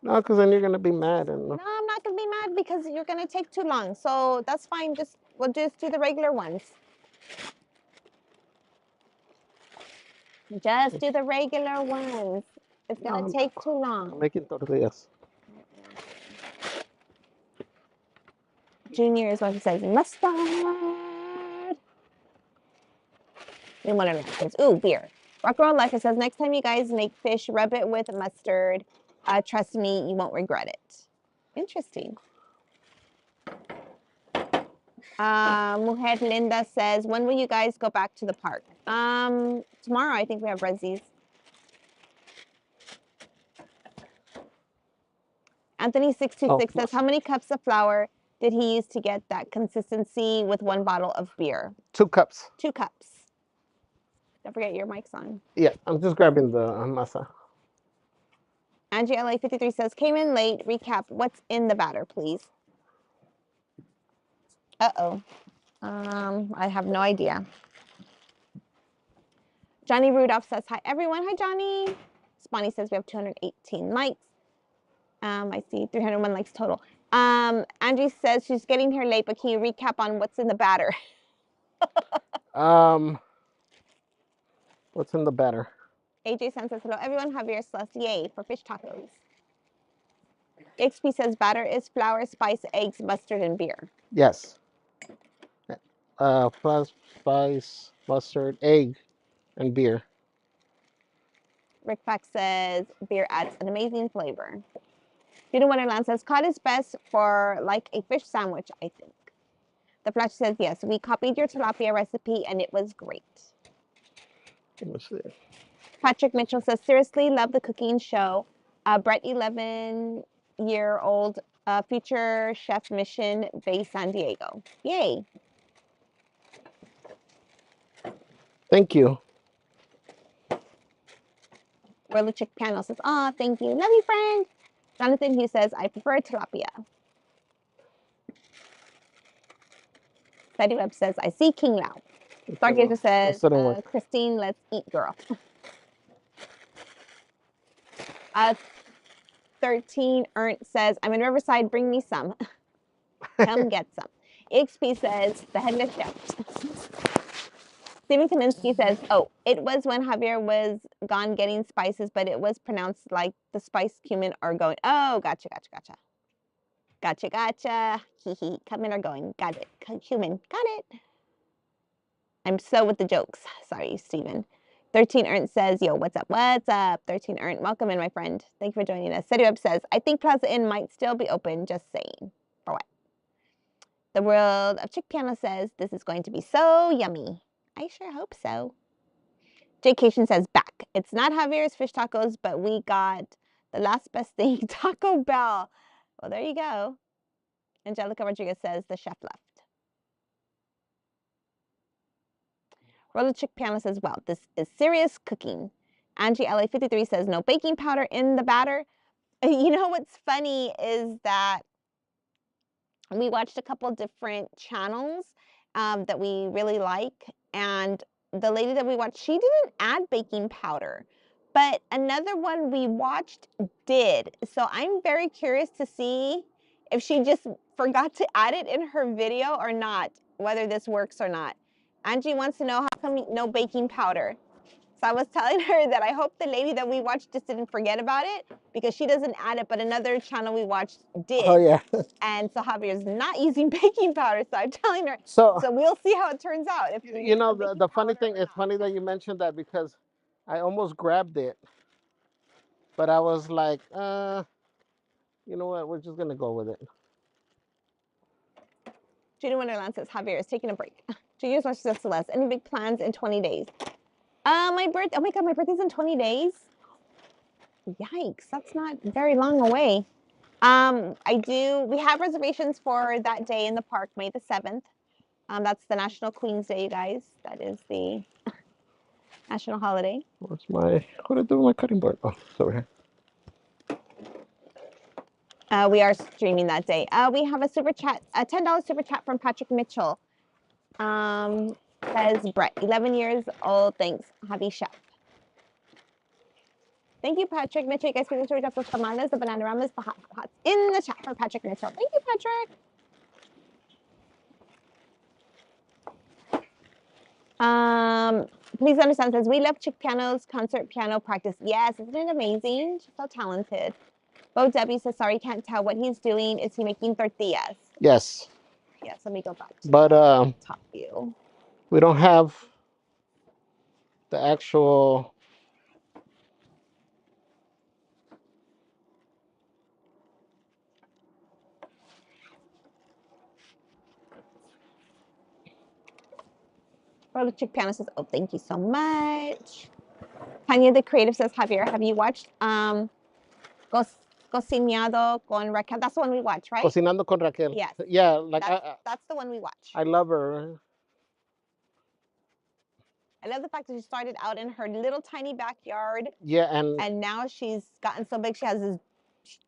No, because then you're going to be mad. And... No, I'm not going to be mad because you're going to take too long. So that's fine. We'll just do the regular ones. Just do the regular ones. It's going to take too long. I'm making tortillas. Junior is what he says, mustard. And what it says, ooh, beer. Rock and Roll Life, it says, next time you guys make fish, rub it with mustard. Trust me, you won't regret it. Interesting. Mujer Linda says, when will you guys go back to the park? Tomorrow, I think we have Rezzies. Anthony626 says, how many cups of flour did he use to get that consistency with 1 bottle of beer? 2 cups. 2 cups. Don't forget your mic's on. Yeah, I'm just grabbing the masa. Angie LA53 says, came in late. Recap, what's in the batter, please? Uh-oh. I have no idea. Johnny Rudolph says, hi, everyone. Hi, Johnny. Spawny says we have 218 likes. I see 301 likes total. Angie says she's getting here late, but can you recap on what's in the batter? What's in the batter? AJ San says, hello, everyone. Javier Celeste, yay, for fish tacos. XP says, batter is flour, spice, eggs, mustard, and beer. Yes. Flour, spice, mustard, egg, and beer. Rick Pack says, beer adds an amazing flavor. Juno Wonderland says, cod is best for like a fish sandwich, I think. The Flash says, yes, we copied your tilapia recipe and it was great. Let's see. Patrick Mitchell says, seriously, love the cooking show. Brett, 11-year-old future chef mission base San Diego. Yay. Thank you. Roller Chick Piano says, oh, thank you. Love you, friend. Jonathan Hughes says, I prefer tilapia. Betty Webb says, I see King Lao. Stargazer says, Christine, let's eat, girl. 13 Ernst says, I'm in Riverside, bring me some. Come get some. XP says, the headless chef. Stephen Kaminsky says, oh, it was when Javier was gone getting spices, but it was pronounced like the spice cumin are going. Oh, gotcha. Hee hee. Coming or going. Got it. Cumin. Got it. I'm so with the jokes. Sorry, Stephen. 13 Ernst says, yo, what's up? What's up? 13 Ernst, welcome in, my friend. Thank you for joining us. City Web says, I think Plaza Inn might still be open, just saying. For what? The World of Chick Piano says, this is going to be so yummy. I sure hope so. Jake Cation says, back. It's not Javier's fish tacos, but we got the last best thing, Taco Bell. Well, there you go. Angelica Rodriguez says, the chef left. Roller Chick Piano says, well, this is serious cooking. Angie LA53 says, no baking powder in the batter. You know what's funny is that we watched a couple different channels that we really like. And the lady that we watched, she didn't add baking powder. But another one we watched did. So I'm very curious to see if she just forgot to add it in her video or not, whether this works or not. Angie wants to know how come no baking powder. So I was telling her that I hope the lady that we watched just didn't forget about it because she doesn't add it, but another channel we watched did. Oh, yeah. And so Javier's not using baking powder. So I'm telling her, so we'll see how it turns out. If you know, the funny thing, it's funny that you mentioned that because I almost grabbed it. But I was like, you know what? We're just going to go with it. Judy Wonderland says, Javier is taking a break. 2 years watches of Celeste. Any big plans in 20 days? My birthday. Oh my God, my birthday's in 20 days. Yikes, that's not very long away. We have reservations for that day in the park, May the 7th. That's the National Queen's Day, you guys. That is the national holiday. What did I do with my cutting board? Oh, it's over here. We are streaming that day. We have a super chat, a $10 super chat from Patrick Mitchell. Says Brett, 11 years old. Thanks, Javee Chef. Thank you, Patrick Mitchell. You guys can search up for tamales, the banana-ramas, the hot pots in the chat for Patrick Mitchell. Thank you, Patrick. Please understand, says, we love Chick Piano's concert piano practice. Yes, isn't it amazing? She's so talented. Bo Debbie says, sorry, can't tell what he's doing. Is he making tortillas? Yes. Yes, let me go back to the top view. We don't have the actual. Brother Chick Piano says, oh, thank you so much. Tanya the Creative says, Javier, have you watched Cocinado con Raquel? That's the one we watch, right? Cocinando con Raquel. Yes. Yeah, like that's the one we watch. I love her. I love the fact that she started out in her little tiny backyard. Yeah, and now she's gotten so big. She has this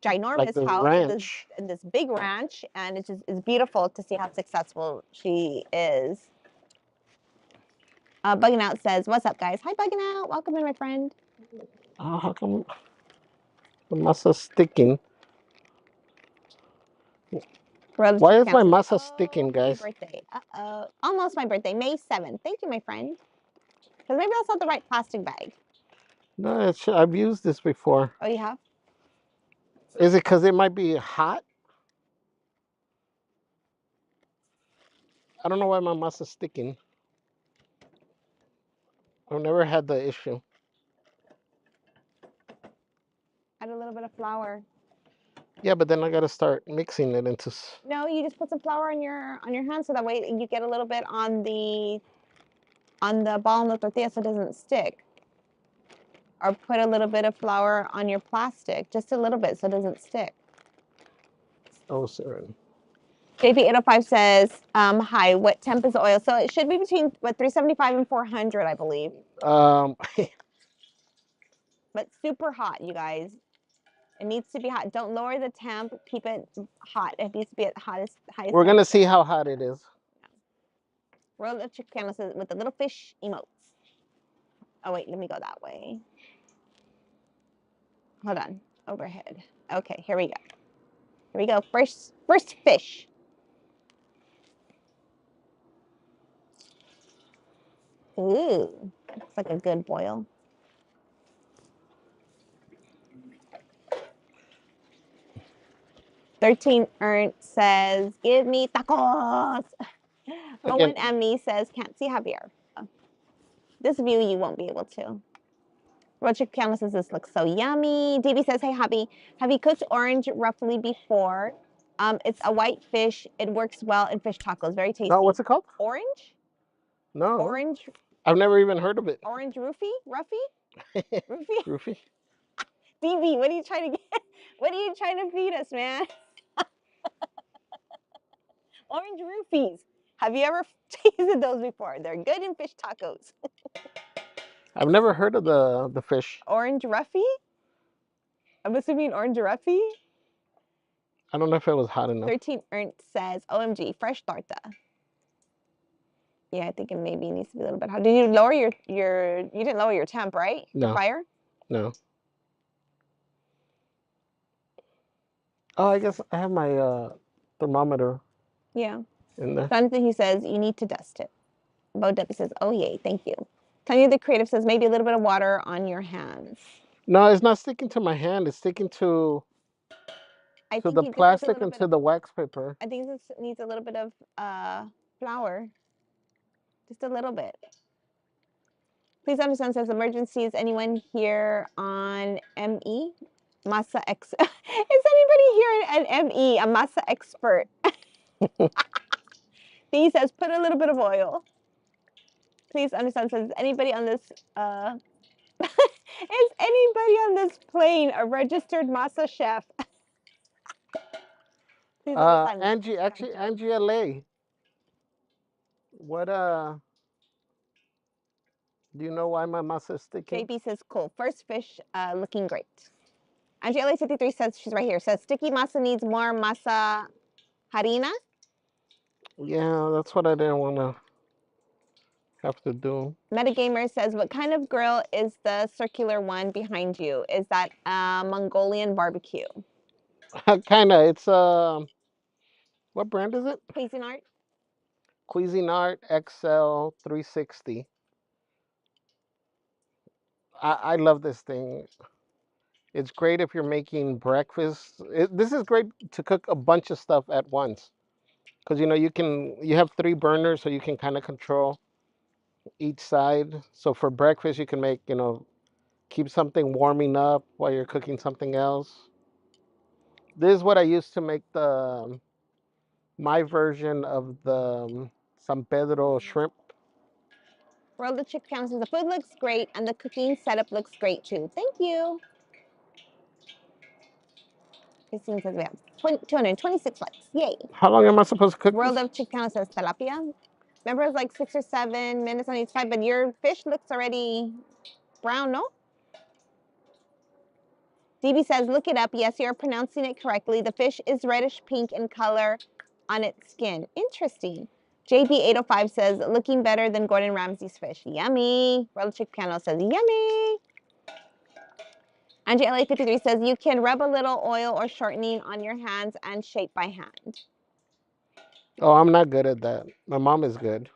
ginormous like this house, ranch. this big ranch, and it's beautiful to see how successful she is. Bugging Out says, "What's up, guys? Hi, Bugging Out. Welcome in, my friend." Oh, how come the masa's sticking? Why is my masa sticking, guys? Happy birthday. Almost my birthday, May 7th. Thank you, my friend. Because maybe that's not the right plastic bag. No, I've used this before. Oh, you have? Is it because it might be hot? I don't know why my masa's sticking. I've never had the issue. Add a little bit of flour. Yeah, but then I gotta start mixing it into. No, you just put some flour on your hand so that way you get a little bit on the ball in the tortilla so it doesn't stick. Or put a little bit of flour on your plastic, just a little bit so it doesn't stick. Oh, sorry. JP805 says, hi, what temp is the oil? So it should be between, 375 and 400, I believe. But super hot, you guys. It needs to be hot. Don't lower the temp. Keep it hot. It needs to be at the highest We're going to see how hot it is. Roll the chicken with the little fish emotes. Oh, wait, let me go that way. Hold on. Overhead. Okay, here we go. Here we go. First fish. Ooh, looks like a good boil. 13 Ernst says, give me tacos. Owen Emney says, can't see Javier. This view you won't be able to. Rocha Piano says, this looks so yummy. DB says, hey, Javi, have you cooked orange roughly before? It's a white fish. It works well in fish tacos. Very tasty. No, what's it called? Orange? No. Orange? I've never even heard of it. Orange roofie? Ruffy? Roofie? Roofie? DB, what are you trying to get? What are you trying to feed us, man? Orange roofies. Have you ever tasted those before? They're good in fish tacos. I've never heard of the fish. Orange roughy? I'm assuming orange roughy? I don't know if it was hot enough. 13 Ernst says, OMG, fresh torta. Yeah, I think it maybe needs to be a little bit hot. Did you lower you didn't lower your temp, right? No. The fire? No. Oh, I guess I have my thermometer. Yeah. In there. Jonathan, he says, you need to dust it. Bo Debbie says, oh, yay, thank you. Tanya the Creative says, maybe a little bit of water on your hands. No, it's not sticking to my hand. It's sticking to the plastic and to the wax paper. I think this needs a little bit of flour. Just a little bit. Please understand, says emergency. Is anyone here on ME? Masa X. Is anybody here at ME, a masa expert? He says, put a little bit of oil. Please understand, says anybody on this is anybody on this plane a registered masa chef? Please understand. Angie LA. What do you know why my masa is sticking? JB says, cool. First fish looking great. Angie LA 53 says, she's right here, says sticky masa needs more masa harina. Yeah, that's what I didn't want to have to do. Metagamer says, what kind of grill is the circular one behind you? Is that Mongolian barbecue? Kind of. It's what brand is it? Cuisinart. Cuisinart XL 360. I love this thing. It's great if you're making breakfast. This is great to cook a bunch of stuff at once. Because you have 3 burners, so you can kind of control each side. So for breakfast, you can make, keep something warming up while you're cooking something else. This is what I used to make my version of the San Pedro shrimp. Roll the chick counts says the food looks great and the cooking setup looks great too. Thank you. Christine says we have 226 likes. Yay. How long am I supposed to cook World this? of Chicano says tilapia. Remember, it's like 6 or 7 minutes on each side, but your fish looks already brown, no? DB says, look it up. Yes, you're pronouncing it correctly. The fish is reddish pink in color on its skin. Interesting. JB805 says, looking better than Gordon Ramsay's fish. Yummy. World of Chicano says, yummy. Angie LA53 says, you can rub a little oil or shortening on your hands and shape by hand. Oh, I'm not good at that. My mom is good.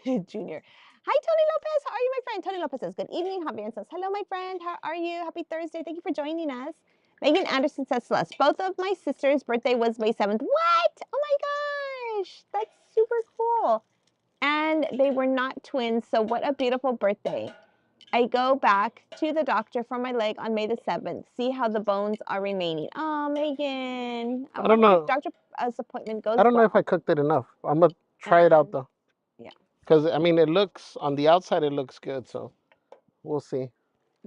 Junior. Hi, Tony Lopez. How are you, my friend? Tony Lopez says, good evening. Javier says, hello, my friend. How are you? Happy Thursday. Thank you for joining us. Megan Anderson says, Celeste, both of my sisters' birthday was May 7th. What? Oh my gosh. That's super cool. And they were not twins. So what a beautiful birthday. I go back to the doctor for my leg on May the 7th. See how the bones are remaining. Oh, Megan. I don't know. Doctor's appointment goes I don't know well. if I cooked it enough. I'm gonna try it out though. Yeah. Because I mean, it looks on the outside, it looks good. So we'll see.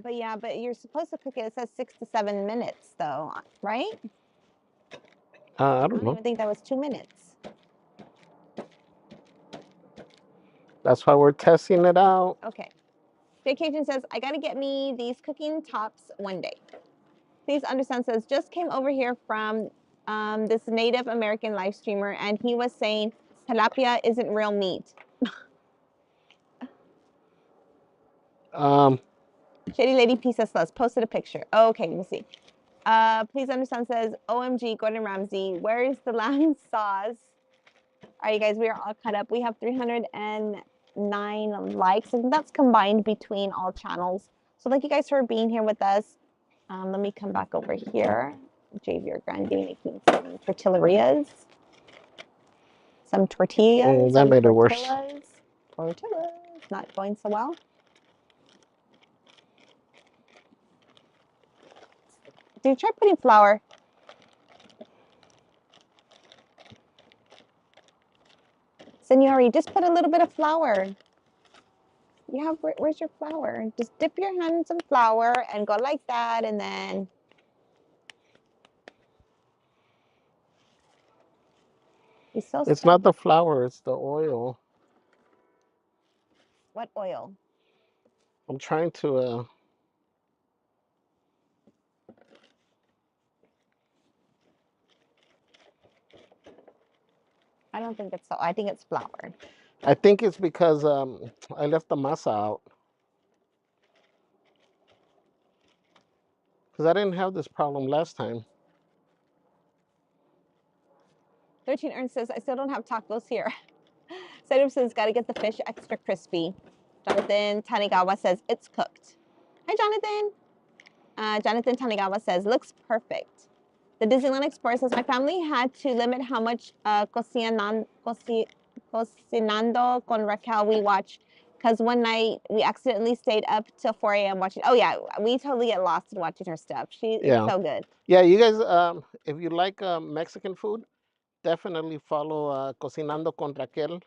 But yeah, but you're supposed to cook it. It says 6 to 7 minutes, though, right? I I don't don't know. even think that was 2 minutes. That's why we're testing it out. Okay. Jay Cajun says, I got to get me these cooking tops one day. Please understand says, just came over here from this Native American live streamer, and he was saying tilapia isn't real meat. Shady Lady Pizza Sluts posted a picture. Oh, okay, let me see. Please understand says, OMG, Gordon Ramsay, where's the lamb sauce? All right, you guys, we are all caught up. We have 309 likes, and that's combined between all channels. So thank you guys for being here with us. Let me come back over here. Javier Grande making some tortillerias. Some tortillas. That Some made it worse. Tortillas. Not going so well. Dude, try putting flour. Senori, just put a little bit of flour. You have, where's your flour? Just dip your hand in some flour and go like that, and then he's so It's stubborn. not the flour, it's the oil. What oil? I'm trying to. I don't think it's so. I think it's flour. I think it's because I left the masa out. Because I didn't have this problem last time. 13 Ernst says, I still don't have tacos here. Sedum says, gotta get the fish extra crispy. Jonathan Tanigawa says, it's cooked. Hi, Jonathan. Jonathan Tanigawa says, looks perfect. The Disneyland Explorer says, my family had to limit how much cocinando con Raquel we watch because one night we accidentally stayed up till 4 a.m. watching. Oh, yeah, we totally get lost in watching her stuff. It's so good. Yeah, you guys, if you like Mexican food, definitely follow Cocinando con Raquel.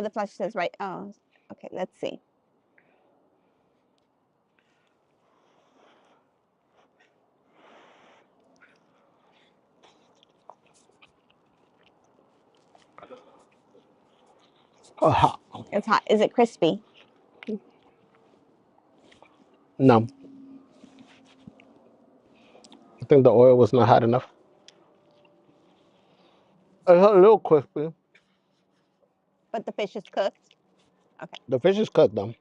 The flash says, right. Oh, okay, let's see. Oh, hot. It's hot. Is it crispy? No. I think the oil was not hot enough. It's a little crispy. But the fish is cooked? Okay. The fish is cooked though.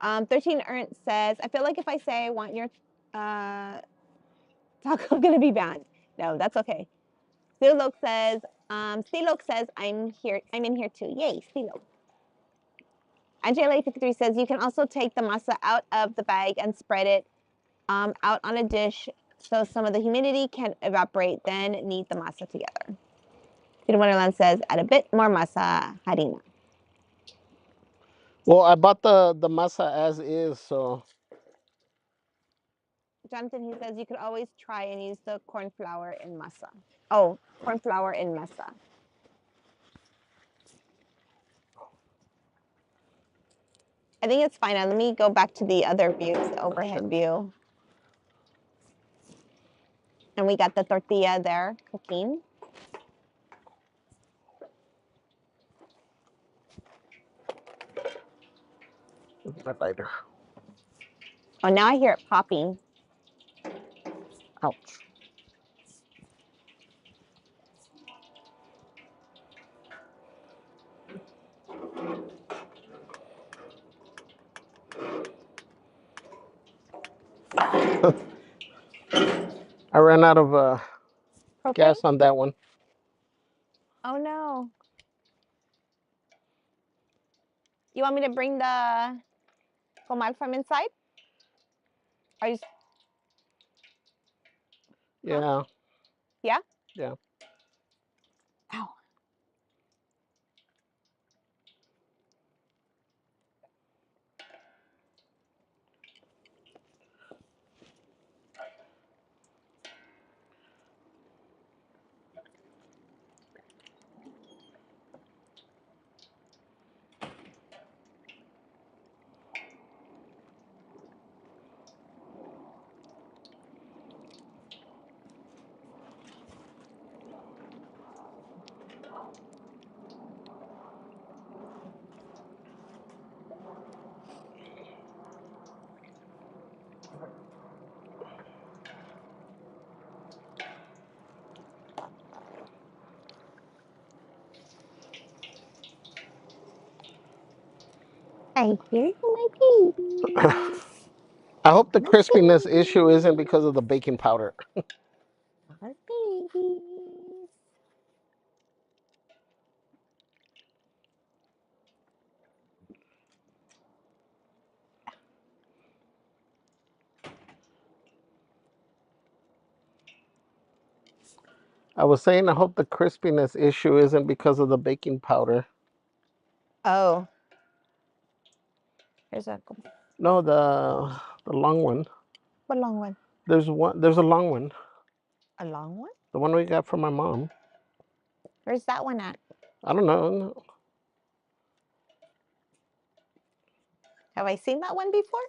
13 Ernst says, I feel like if I say I want your taco, I'm going to be banned. No, that's okay. Stilok says, I'm here. I'm in here too. Yay, Stilok. Angela 53 says you can also take the masa out of the bag and spread it out on a dish so some of the humidity can evaporate. Then knead the masa together. Peter Wonderland says add a bit more masa harina. Well, I bought the masa as is, so. Jonathan, he says you could always try and use the corn flour in masa. Oh, corn flour in masa. I think it's fine. Now, let me go back to the other views, the overhead view. And we got the tortilla there cooking. My lighter. Oh, now I hear it popping. Ouch. I ran out of gas on that one. Oh no. You want me to bring the comal from inside? Are you? Yeah. Huh? Yeah? Yeah. Ow. I hear you, my baby. I hope the crispiness issue isn't because of the baking powder. Our babies. I was saying I hope the crispiness issue isn't because of the baking powder. Oh. Here's a No, the long one. what long one? There's a long one. A long one? The one we got from my mom. Where's that one at? I don't know. Have I seen that one before?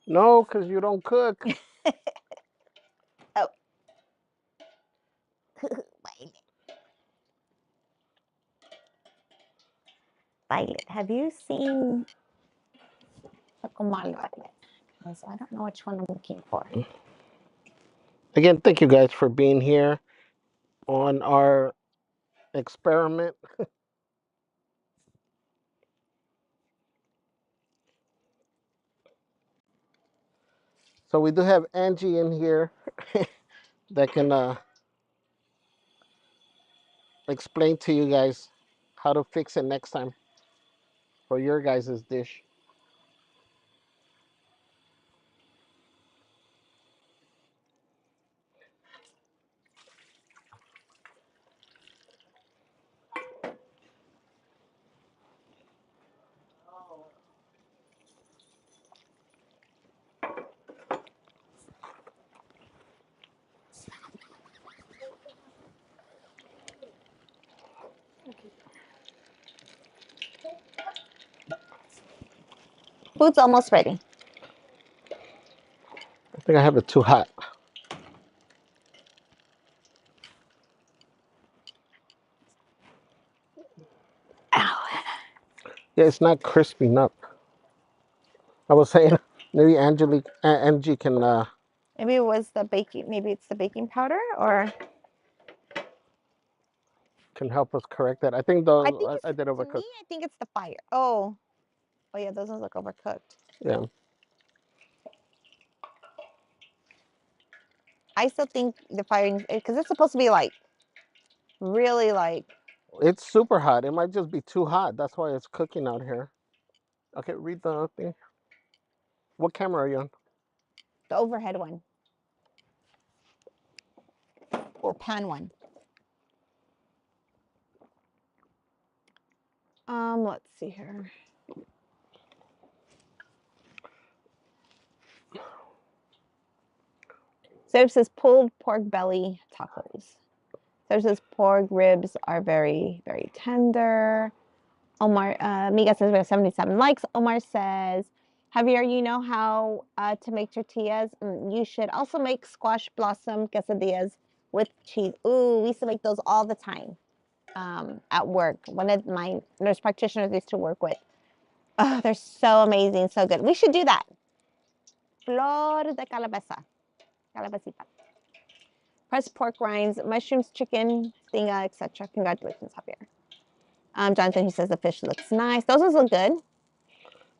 No, because you don't cook. Oh. Violet. Violet, have you seen the comal, Violet? Because I don't know which one I'm looking for. Again, thank you guys for being here on our experiment. So we do have Angie in here that can explain to you guys how to fix it next time for your guys' dish. Food's almost ready. I think I have it too hot. Ow. Yeah, it's not crisping up. I was saying maybe Angie can Maybe it was the baking. Maybe it's the baking powder, or help us correct that. I think I think it's I did to overcook. me. I think it's the fire. Oh, oh yeah, those ones look overcooked. Yeah. I still think the firing, because it's supposed to be like really like. It's super hot. It might just be too hot. That's why it's cooking out here. Okay, read the thing. What camera are you on? The overhead one. Or pan one. Let's see here. So it says pulled pork belly tacos. So it says pork ribs are very, very tender. Omar, Miga says we have 77 likes. Omar says, Javier, you know how to make tortillas? You should also make squash blossom quesadillas with cheese. Ooh, we used to make those all the time at work. One of my nurse practitioners used to work with. Oh, they're so amazing, so good. We should do that. Flor de calabaza. Calabacita. Pressed pork rinds, mushrooms, chicken, stinga, etc. Congratulations, Javier. Jonathan, he says the fish looks nice. Those ones look good.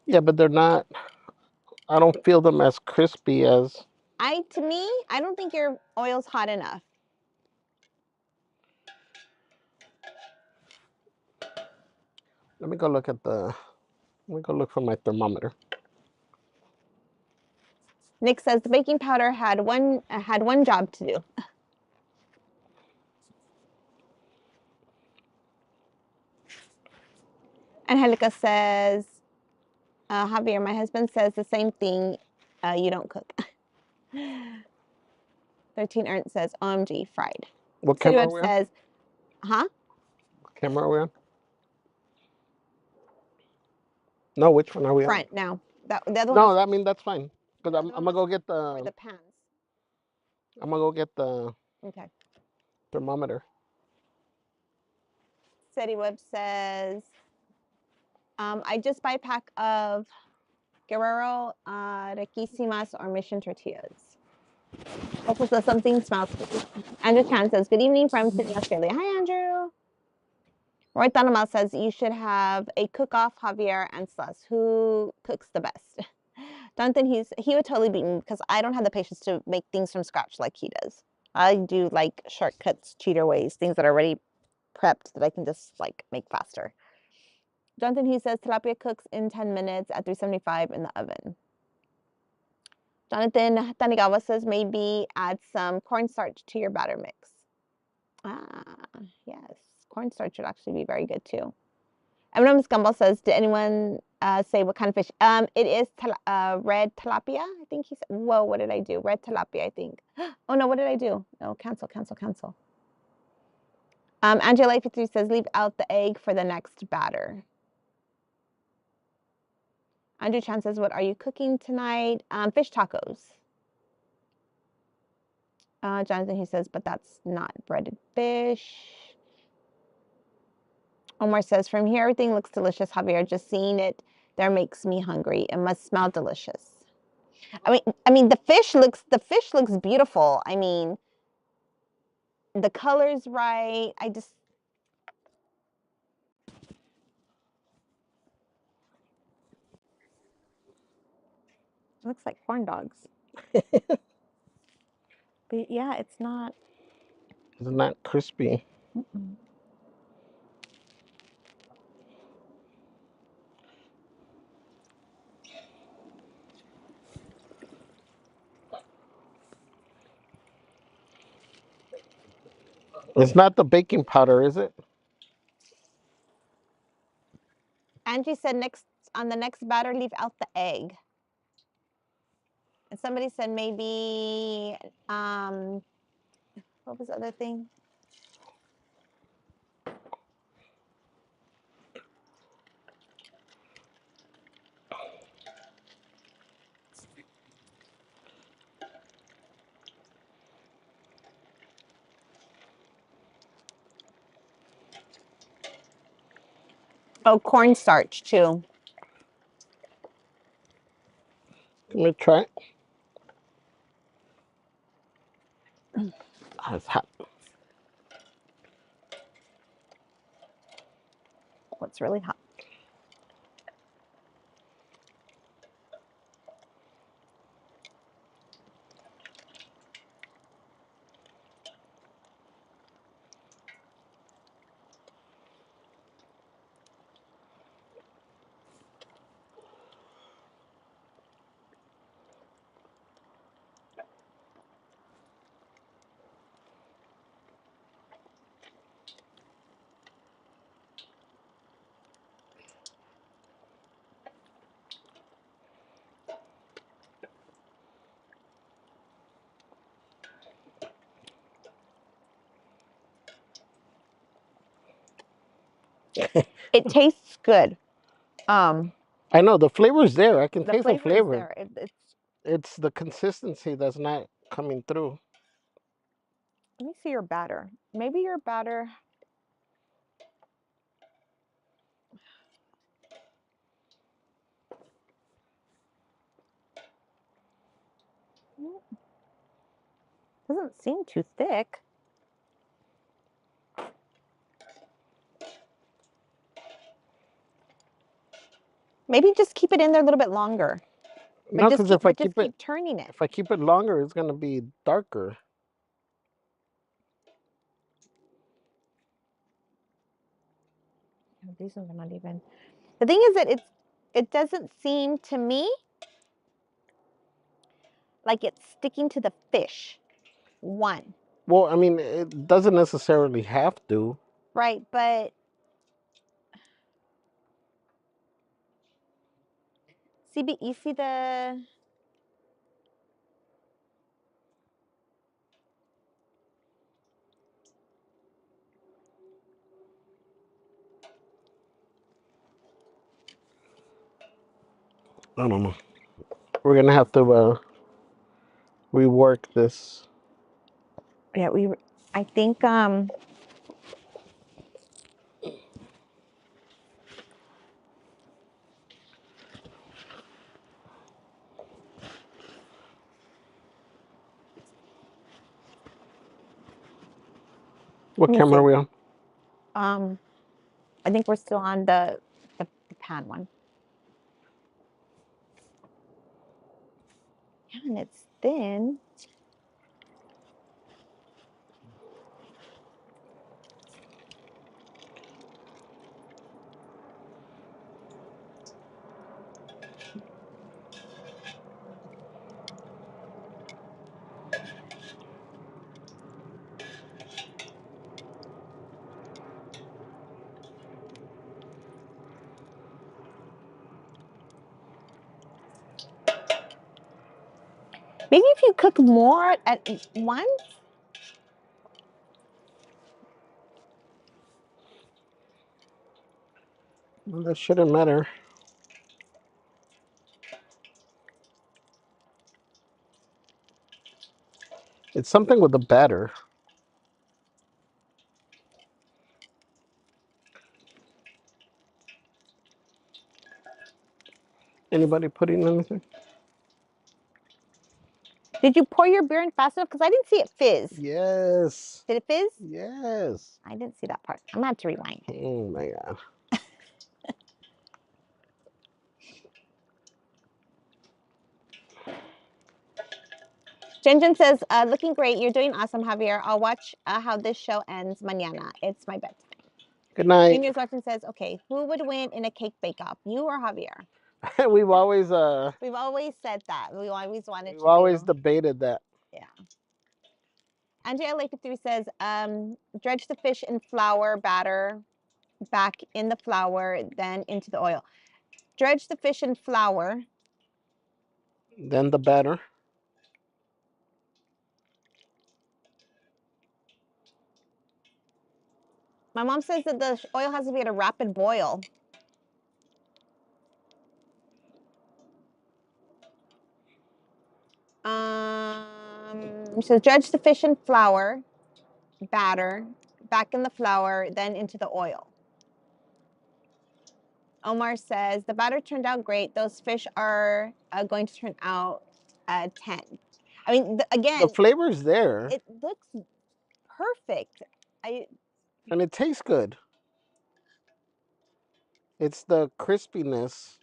Yeah, but they're not. I don't feel them as crispy as. To me, I don't think your oil's hot enough. Let me go look at the. Let me go look for my thermometer. Nick says the baking powder had one job to do. Angelica says, Javier, my husband says the same thing. You don't cook. 13 Ernst says, OMG, fried. What City camera are Web we on? says, huh? What camera are we on? No, which one are we on? Front now. The other No, one. I mean that's fine. Because I'm gonna go get For the. the pans. I'm gonna go get the Okay. thermometer. City Web says, I just buy a pack of Guerrero Riquísimas or Mission tortillas. Also says something smells good. Andrew Chan says, good evening from Sydney, Australia. Hi, Andrew. Roy Thanamal says, you should have a cook-off, Javier and Celeste. Who cooks the best? Duncan, he would totally beat me because I don't have the patience to make things from scratch like he does. I do like shortcuts, cheater ways, things that are already prepped that I can just like make faster. Jonathan, he says tilapia cooks in 10 minutes at 375 in the oven. Jonathan Tanigawa says maybe add some cornstarch to your batter mix. Yes, cornstarch would actually be very good too. M&M's Gumball says, did anyone say what kind of fish? It is red tilapia, I think he said. Whoa, what did I do? Red tilapia, I think. Oh no, what did I do? No, cancel. Angela 53 says, leave out the egg for the next batter. Andrew Chan says, what are you cooking tonight? Fish tacos. Jonathan, he says, but that's not breaded fish. Omar says, from here, everything looks delicious, Javier. Just seeing it there makes me hungry. It must smell delicious. I mean, the fish looks beautiful. I mean, the color's right. It looks like corn dogs. But yeah, it's not. It's not crispy. It's not the baking powder, is it? Angie said on the next batter, leave out the egg. And somebody said maybe what was the other thing? Oh, cornstarch too. Let me try it. Oh, it's hot. What's really hot? It tastes good. I know the flavor's there. I can The taste the flavor is flavor. there. It's the consistency that's not coming through. Let me see your batter. Maybe your batter. Doesn't seem too thick. Maybe just keep it in there a little bit longer. No, because if I just keep it, keep turning it. if I keep it longer, it's gonna be darker. These ones are not even. The thing is that it doesn't seem to me like it's sticking to the fish. One. Well, I mean, it doesn't necessarily have to. Right, but you see the. I don't know. We're gonna have to rework this. Yeah, I think What let me camera see. are we on? I think we're still on the pan one. Yeah, and it's thin. Maybe if you cook more at once. Well, that shouldn't matter. It's something with the batter. Anybody putting anything? Did you pour your beer in fast enough? Because I didn't see it fizz. Yes. Did it fizz? Yes. I didn't see that part. I'm gonna have to rewind. Oh my god. Jen says, looking great. You're doing awesome, Javier. I'll watch how this show ends mañana. It's my bedtime. Good night. Junior's watching says, okay, who would win in a cake bake-off, you or Javier? We've always said that. We always wanted we've to always do. debated that. Yeah. Andrea Lake 3 says, dredge the fish in flour batter, back in the flour, then into the oil. Dredge the fish in flour. Then the batter. My mom says that the oil has to be at a rapid boil. So dredge the fish in flour, batter, back in the flour, then into the oil. Omar says, the batter turned out great. Those fish are going to turn out 10. I mean, again, the flavor's there. It looks perfect. And it tastes good. It's the crispiness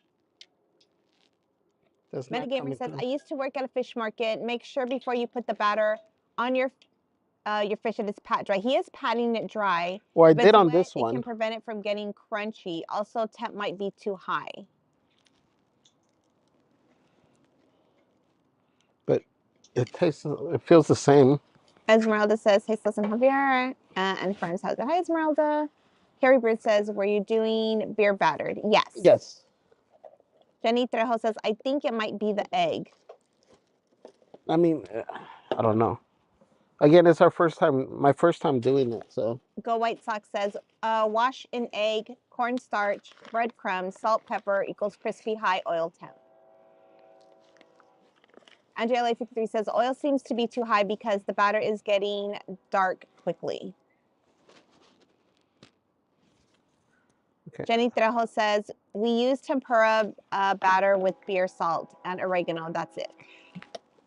that's not Metagamer coming says, through. I used to work at a fish market. Make sure before you put the batter on your fish that it's pat dry. He is patting it dry. Well, I If it's did on wet, this it can one. prevent it from getting crunchy. Also, temp might be too high. But it tastes, it feels the same. Esmeralda says, hey, Sis and Javier and friends. How's it? Hi, Esmeralda. Carrie Bird says, were you doing beer battered? Yes. Yes. Jenny Trejo says, I think it might be the egg. I mean, I don't know. Again, it's my first time doing it. So Go White Sox says, wash in egg, cornstarch, breadcrumbs, salt, pepper equals crispy, high oil temp. Andrea LA53 says, oil seems to be too high because the batter is getting dark quickly. okay. Jenny Trejo says, we use tempura batter with beer salt and oregano. That's it.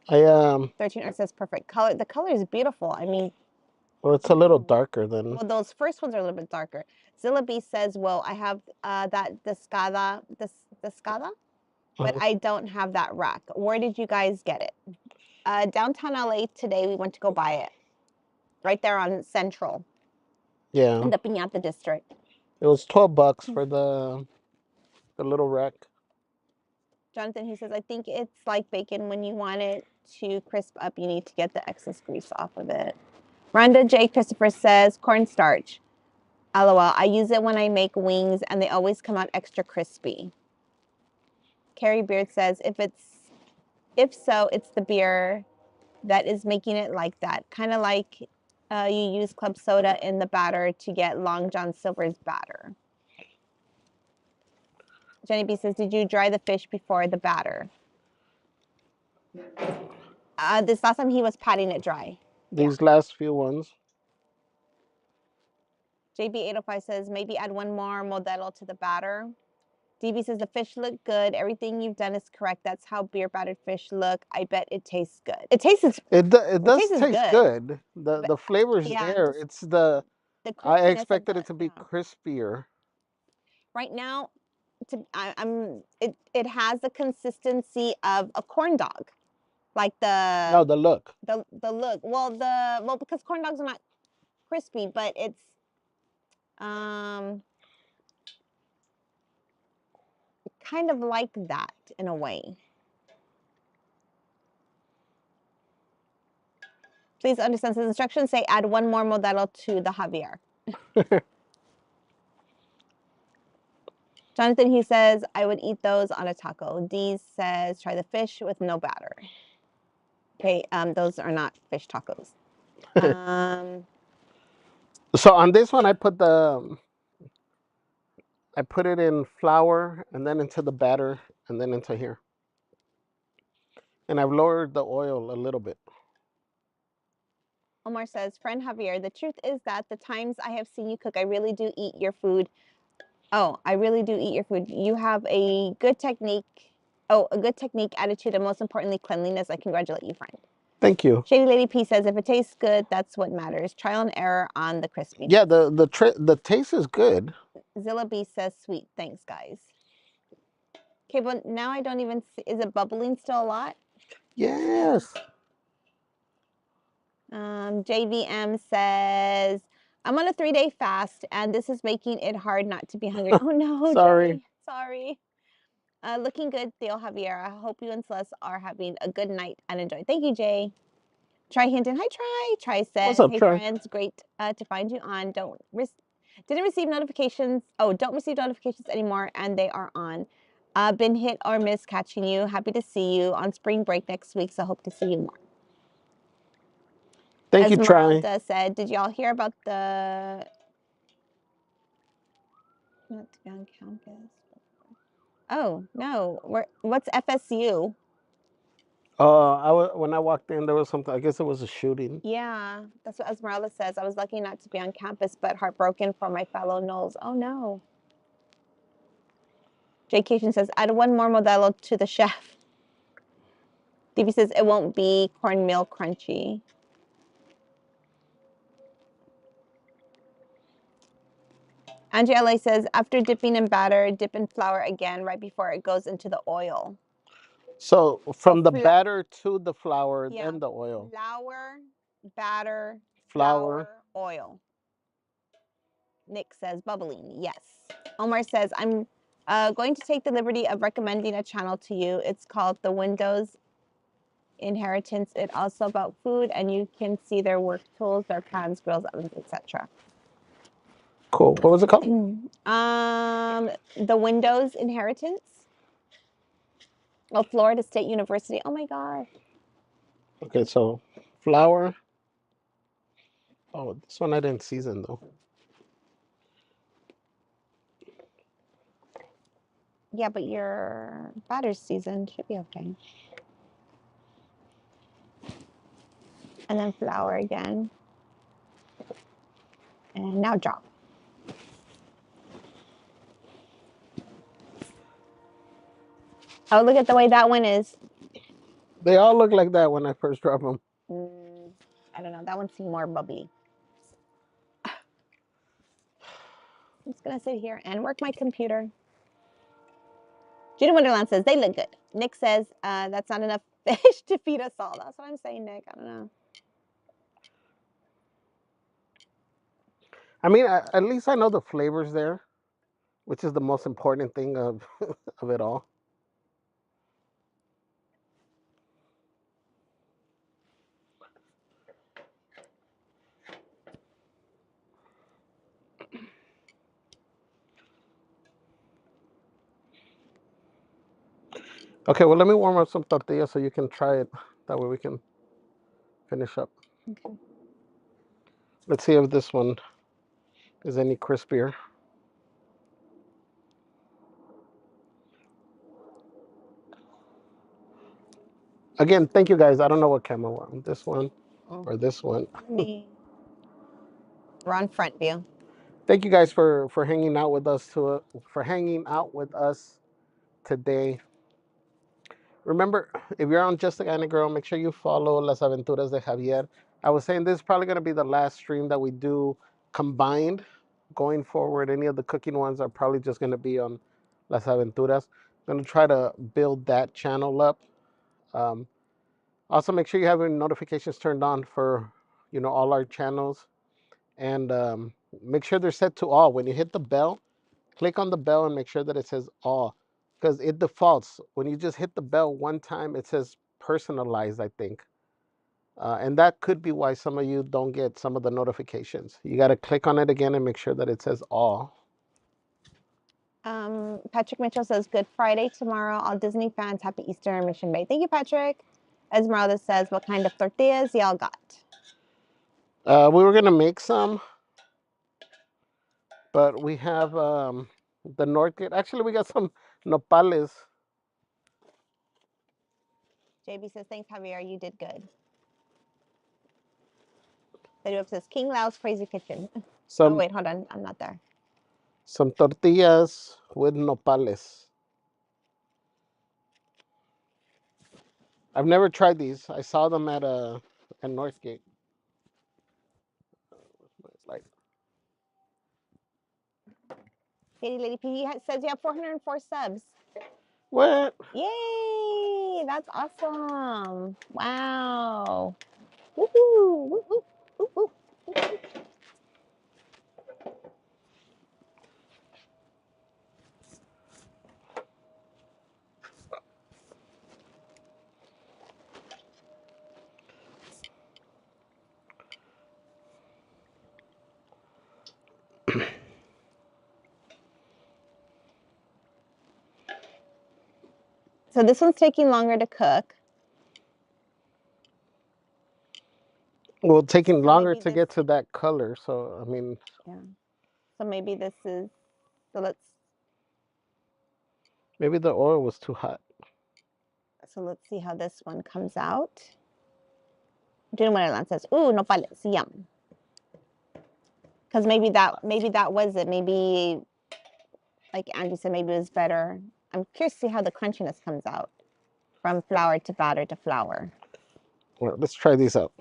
13 Earth says, perfect. Color. The color is beautiful. I mean, well, it's a little darker than. well, those first ones are a little bit darker. Zilla B says, well, I have that discada, but I don't have that rack. Where did you guys get it? Downtown LA today, we went to go buy it. Right there on Central. Yeah. In the Piñata district. It was $12 for the little rack. Jonathan, he says, I think it's like bacon. When you want it to crisp up, you need to get the excess grease off of it. Rhonda J. Christopher says, cornstarch. LOL. I use it when I make wings, and they always come out extra crispy. Carrie Beard says, if so, it's the beer that is making it like that. Kind of like you use club soda in the batter to get Long John Silver's batter. Jenny B says, did you dry the fish before the batter? This last time he was patting it dry. These last few ones. JB805 says, maybe add one more Modelo to the batter. DB says, the fish look good. Everything you've done is correct. That's how beer battered fish look. I bet it tastes good. It tastes. It does tastes taste good. The flavor's yeah, there. It's the I crispiness expected of it to be crispier. Right now, it has the consistency of a corn dog, like No, the look. the look. Well, because corn dogs are not crispy, but it's kind of like that in a way. Please understand, the instructions say add one more Modelo to the Javier. Jonathan, he says, I would eat those on a taco. D says, try the fish with no batter. Okay, those are not fish tacos. So on this one, I put it in flour and then into the batter and then into here. And I've lowered the oil a little bit. Omar says, friend Javier, the truth is that the times I have seen you cook, I really do eat your food. Oh, I really do eat your food. You have a good technique. Oh, a good technique, attitude, and most importantly, cleanliness. I congratulate you, friend. Thank you. Shady Lady P says, if it tastes good, that's what matters. Trial and error on the crispiness. Yeah, the taste is good. Zilla B says, sweet. Thanks, guys. Okay, but now I don't even see. Is it bubbling still a lot? Yes. JVM says, I'm on a 3-day fast, and this is making it hard not to be hungry. Oh, no, Sorry. Jay. Sorry. Looking good, Theo Javier. I hope you and Celeste are having a good night and enjoy. Thank you, Jay. Try Hinton. Hi, Try. Try says, What's up, hey, Try? friends. Great to find you on. Didn't receive notifications. Oh, don't receive notifications anymore, and they are on. Been hit or miss catching you. Happy to see you on spring break next week, so hope to see you more. Thank you, Try. Esmeralda said, did y'all hear about the... Not to be on campus. Oh, no. What's FSU? When I walked in, there was something. I guess it was a shooting. Yeah, that's what Esmeralda says. I was lucky not to be on campus, but heartbroken for my fellow Knowles. Oh, no. Jay Cation says, add one more Modelo to the chef. DB says, it won't be cornmeal crunchy. Andrea LA says, after dipping in batter, dip in flour again right before it goes into the oil. So from the batter to the flour, Yeah, then the oil. Flour, batter, Flour, oil. Nick says, bubbling. Yes. Omar says, I'm going to take the liberty of recommending a channel to you. It's called The Windows Inheritance. It's also about food, and you can see their work tools, their pans, grills, ovens, etc. Cool. What was it called? The Windows Inheritance. Oh, Florida State University. Oh my gosh. Okay, so flour. Oh, this one I didn't season though. Yeah, but your batter's seasoned. Should be okay. And then flour again. And now drop. Oh, look at the way that one is. They all look like that when I first drop them. I don't know. That one seemed more bubbly. I'm just going to sit here and work my computer. Judah Wonderland says, they look good. Nick says, that's not enough fish to feed us all. That's what I'm saying, Nick. I don't know. I mean, at least I know the flavors there, which is the most important thing of of it all. Okay, well, let me warm up some tortillas so you can try it. That way we can finish up. Okay. Let's see if this one is any crispier. Again, thank you guys. I don't know what camera we're on. This one or this one. We're on front view. Thank you guys for hanging out with us today. Remember, if you're on Just a Guy and a Girl, make sure you follow Las Aventuras de Javier. I was saying this is probably going to be the last stream that we do combined. Going forward, any of the cooking ones are probably just going to be on Las Aventuras. I'm going to try to build that channel up. Also, make sure you have your notifications turned on for all our channels, and make sure they're set to all. When you hit the bell, click on the bell and make sure that it says all, because it defaults. When you just hit the bell one time, it says personalized, I think. And that could be why some of you don't get some of the notifications. You got to click on it again and make sure that it says all. Patrick Mitchell says, Good Friday tomorrow. All Disney fans, happy Easter in Mission Bay. Thank you, Patrick. Esmeralda says, what kind of tortillas y'all got? We were going to make some, but we have the North Gate. Actually, we got some nopales. JB says, thanks, Javier. You did good. That says, King Lao's Crazy Kitchen. Oh, wait, hold on. I'm not there. Some tortillas with nopales. I've never tried these. I saw them at Northgate. Like, Katie Lady P says you have 404 subs. what? Yay! That's awesome. Wow. Woohoo! Woo-hoo! Woo-hoo! So this one's taking longer to cook. Well, taking longer to get to that color. So, I mean. Yeah. So maybe this is, so let's. Maybe the oil was too hot. So let's see how this one comes out. June Wonderland says, ooh, nopales, yum. Because maybe that was it. Maybe, like Angie said, maybe it was better. I'm curious to see how the crunchiness comes out from flour to batter to flour. Well, let's try these out.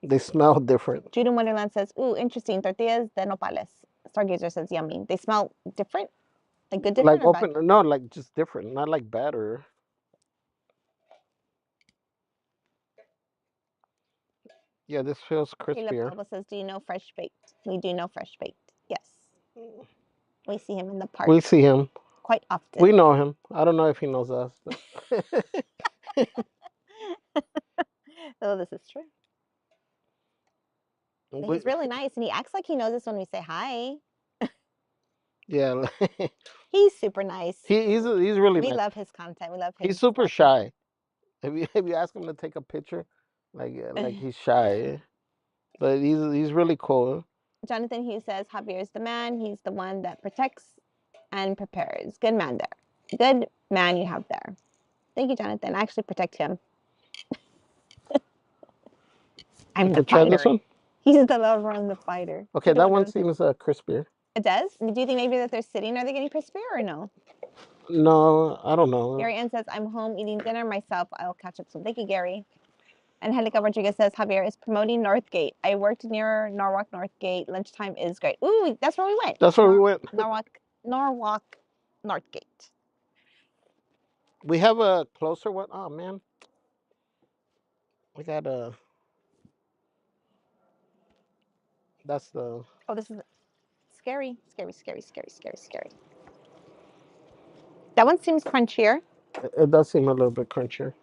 They smell different. Judah Wonderland says, ooh, interesting. Tortillas de nopales. Stargazer says, yummy. They smell different? Like good different like or open, bad? No, like just different. Not like batter. Yeah, this feels crispier. Caleb Alba says, do you know Fresh Baked? We do know Fresh Baked. Yes. We see him in the park. We see him quite often. We know him. I don't know if he knows us. Oh, this is true. But he's really nice, and he acts like he knows us when we say hi. Yeah. He's super nice. He's really nice. We love his content. We love his He's super shy. If you ask him to take a picture, like he's shy, but he's really cool. Jonathan Hughes says Javier is the man. He's the one that protects and prepares. Good man there. Good man you have there. Thank you, Jonathan. I actually protect him. I'm the Try this fighter. one. He's the lover and the fighter. Okay, that one seems crispier. It does? Do you think maybe that they're sitting? Are they getting crispier or no? No, I don't know. Gary Ann says, I'm home eating dinner myself. I'll catch up soon. Thank you, Gary. Angelica Rodriguez says, Javier is promoting Northgate. I worked near Norwalk Northgate. Lunchtime is great. Ooh, that's where we went. That's where we went. Norwalk Northgate. We have a closer one. Oh, man. We got a... That's the... Oh, this is scary, scary, scary, scary, scary, scary. That one seems crunchier. It does seem a little bit crunchier.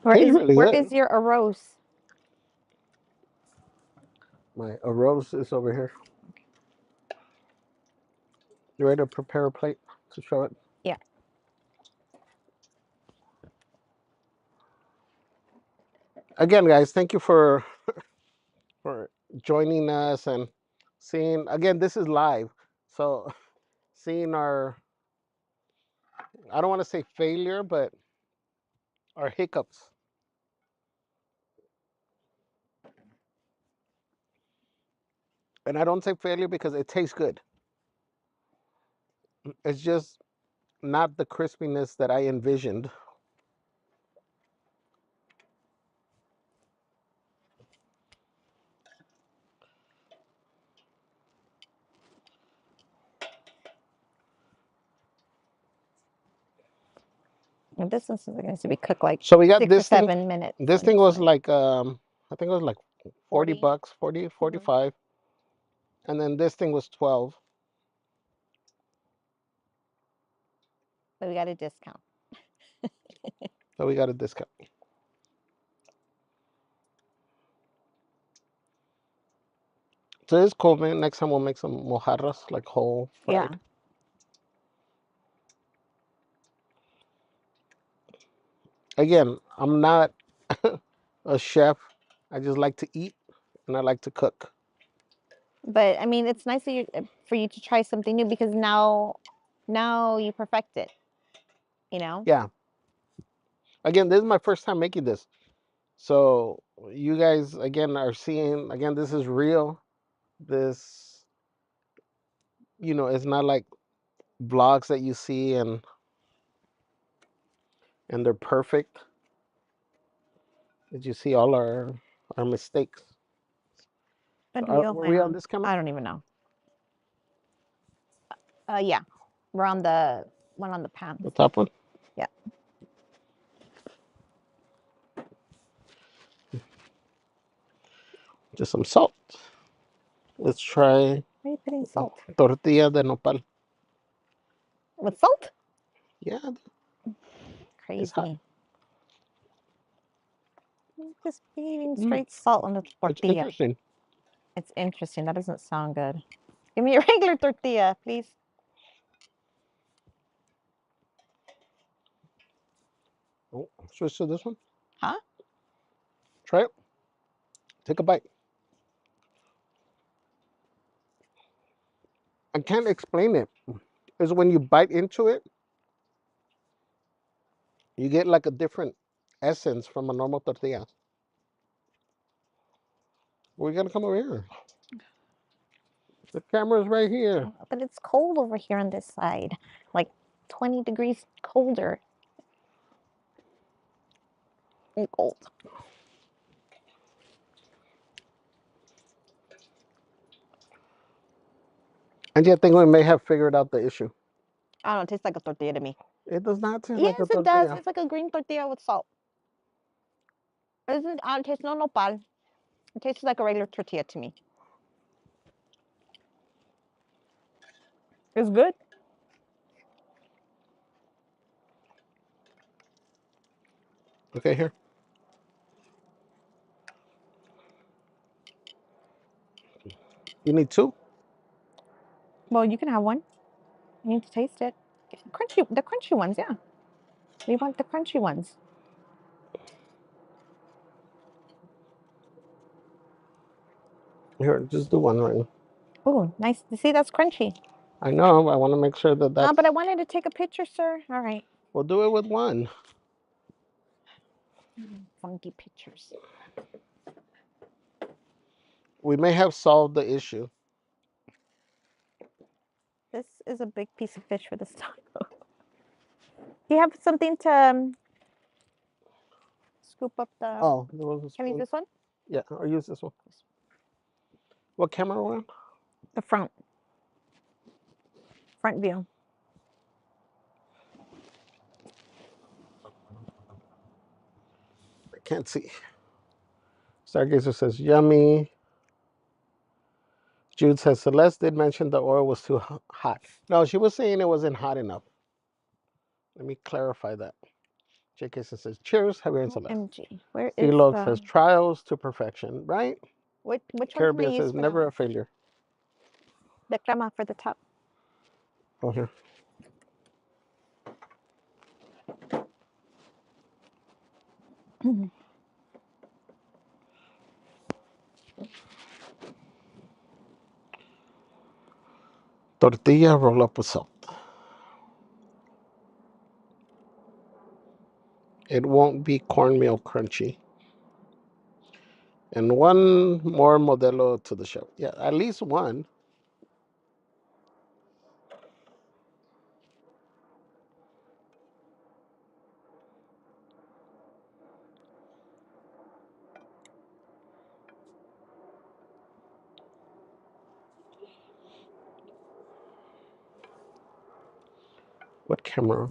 Where is your arroz? My arroz is over here. You ready to prepare a plate to show it? Yeah. Again, guys, thank you for joining us and seeing. Again, this is live, so seeing our, I don't want to say failure, but our hiccups. And I don't say failure because it tastes good. It's just not the crispiness that I envisioned. This is going to be cooked like So we got 6 this or thing. 7 minutes. This thing was like I think it was like 40 40. bucks, 40, 45. And then this thing was 12. But we got a discount. So we got a discount. So it's cool, man. Next time we'll make some mojarras, like whole fried. Yeah. Again, I'm not a chef. I just like to eat and I like to cook. But I mean, it's nice for you to try something new because now you perfect it. You know? Yeah. Again, this is my first time making this. So you guys again are seeing, again, this is real. This, it's not like vlogs that you see and they're perfect. Did you see all our mistakes? Were we on this camera? I don't even know. Yeah. We're on the one on the pan. The top one? Yeah. Just some salt. Let's try. Why are you putting salt? Tortilla de nopal. With salt? Yeah. Crazy. Just eating straight salt on the tortilla. It's interesting. It's interesting. That doesn't sound good. Give me a regular tortilla, please. Oh, switch to this one. Huh? Try it. Take a bite. I can't explain it. It's when you bite into it, you get like a different essence from a normal tortilla. We're gonna come over here. The camera's right here. But it's cold over here on this side. Like 20 degrees colder. Cold. And I think we may have figured out the issue. I don't know. It tastes like a tortilla to me. It does not taste Yes, like a it tortilla. does. It's like a green tortilla with salt. It tastes no nopal. It tastes like a regular tortilla to me. It's good. Okay, here. You need two? Well, you can have one. You need to taste it. The crunchy ones, yeah. We want the crunchy ones. Here, just do one right now. Oh, nice. You see, that's crunchy. I know. I want to make sure that that's. But I wanted to take a picture, sir. All right. We'll do it with one. Funky pictures. We may have solved the issue. This is a big piece of fish for this taco. Do you have something to scoop up the? Oh, there was a spoon. Can I use this one? Yeah, or use this one. What camera are we on? The front view. I can't see. Stargazer says yummy. Jude says Celeste did mention the oil was too hot. No, she was saying it wasn't hot enough. Let me clarify that. JK says cheers, Javier and Celeste. OMG. Where is Philo the? says trials to perfection, right? Which one can I Caribbean use says for never that? a failure. The crema for the top. Oh, here. Tortilla roll up with salt. It won't be cornmeal crunchy. And one more Modelo to the show. Yeah, at least one. What camera?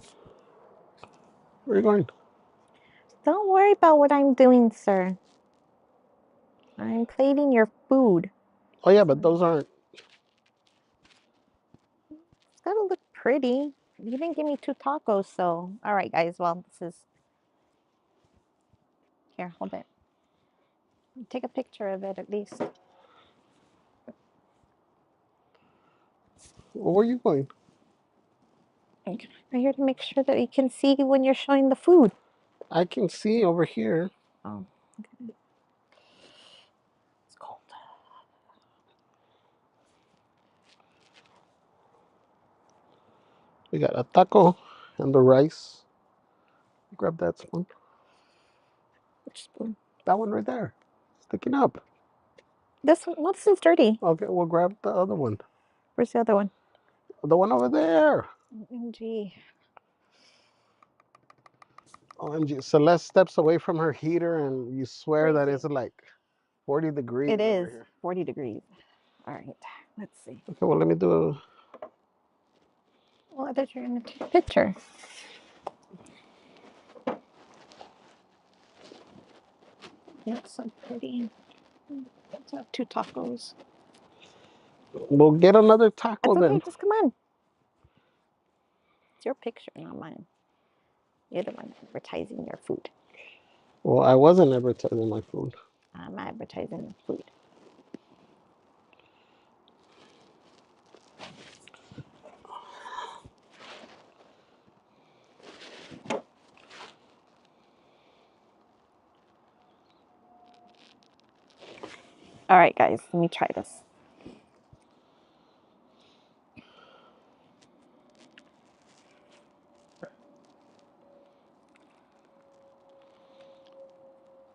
Where are you going? Don't worry about what I'm doing, sir. I'm plating your food. Oh, yeah, but those aren't. It's gotta look pretty. You didn't give me 2 tacos, so all right, guys. Well, this is here. Hold it. Take a picture of it at least. Well, where are you going? I'm here to make sure that you can see when you're showing the food. I can see over here. Oh, okay. It's cold. We got a taco and the rice. Grab that spoon. Which spoon? That one right there. Sticking up. This one. Well, this is dirty. Okay, we'll grab the other one. Where's the other one? The one over there. OMG. OMG. Celeste steps away from her heater and you swear that it's Crazy. like 40 degrees It over is here. 40 degrees. All right, let's see. Okay, well, let me do a... Well, I thought you were going to take a picture. That's so pretty. Let's have 2 tacos. We'll get another taco It's okay, then. just come on. It's your picture, not mine. You're the one advertising your food. Well, I wasn't advertising my food. I'm advertising the food. All right, guys, let me try this.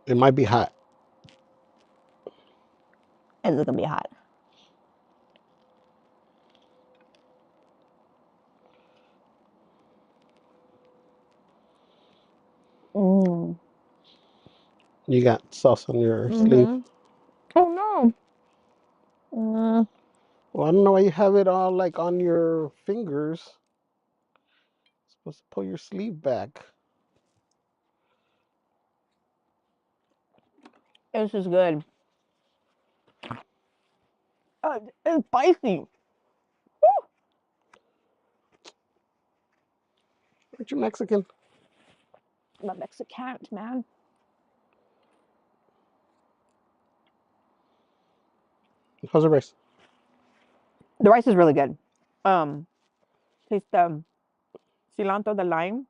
It might be hot. Is it gonna be hot? Mm. You got sauce on your sleeve. Oh no. Well, I don't know why you have it all like on your fingers. Supposed to pull your sleeve back. This is good. It's spicy. Aren't you Mexican? I'm a Mexican, man. How's the rice? The rice is really good. Taste the cilantro, the lime,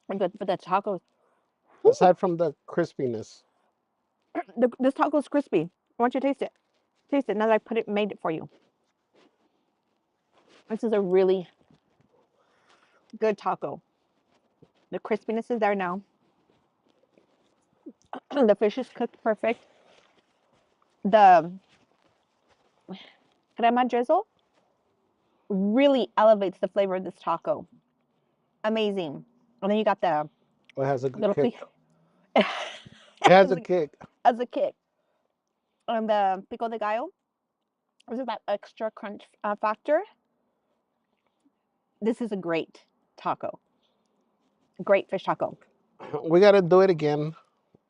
and good. But the tacos, Aside from the crispiness. this taco is crispy. I want you to taste it. Taste it. Now that I made it for you. This is a really good taco. The crispiness is there now. The fish is cooked perfect. The crema drizzle really elevates the flavor of this taco. Amazing. And then you got the It has a good little kick. it It has a kick. as a kick. And the pico de gallo, this is that extra crunch factor. This is a great taco. Great fish taco. We got to do it again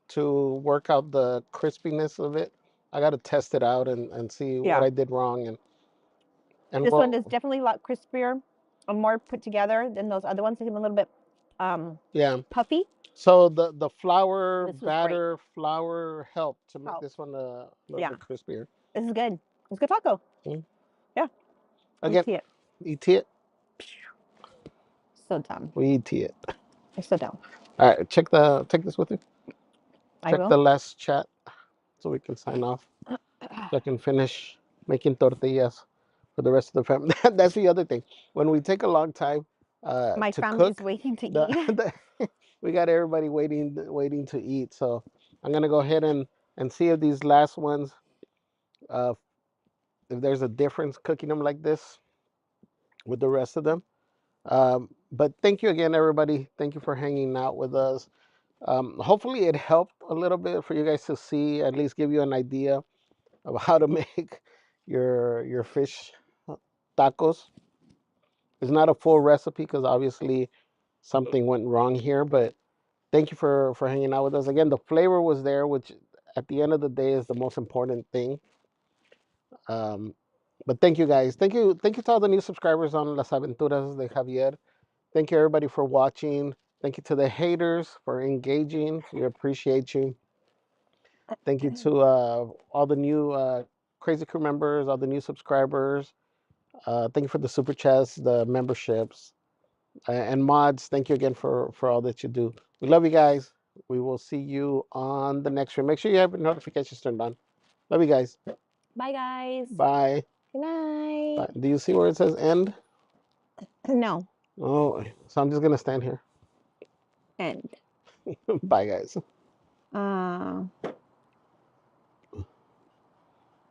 to work out the crispiness of it. I got to test it out and see what I did wrong. And this one is definitely a lot crispier and more put together than those other ones. They seem a little bit puffy. So the flour batter flour helped to make this one a little bit crispier. This is good. It's a good taco. Yeah. Again, ET it. So dumb. We ET it. You're so dumb. All right, take this with you. Check the last chat so we can sign off. So I can finish making tortillas for the rest of the family. That's the other thing. When we take a long time my to family cook, is waiting to eat. We got everybody waiting to eat. So I'm gonna go ahead and see if these last ones, if there's a difference cooking them like this with the rest of them. But thank you again, everybody. Thank you for hanging out with us. Hopefully it helped a little bit for you guys to see, at least give you an idea of how to make your fish tacos. It's not a full recipe because obviously something went wrong here, but thank you for hanging out with us. Again, the flavor was there, which at the end of the day is the most important thing. But thank you guys. Thank you to all the new subscribers on Las Aventuras de Javier. Thank you everybody for watching. Thank you to the haters for engaging. We appreciate you. Thank you to all the new Crazy Crew members, all the new subscribers. Thank you for the super chats, the memberships, and mods. Thank you again for all that you do. We love you guys. We will see you on the next stream. Make sure you have notifications turned on. Love you guys. Bye, guys. Bye. Good night. Bye. Do you see where it says end? No. Oh, so I'm just gonna stand here. End. Bye, guys.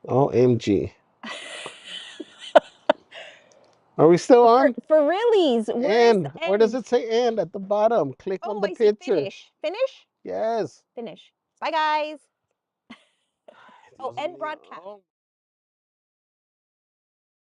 OMG. Are we still on? For reallys. End. Where does it say end at the bottom? Click on the picture. Finish. Finish? Yes. Finish. Bye, guys. End broadcast.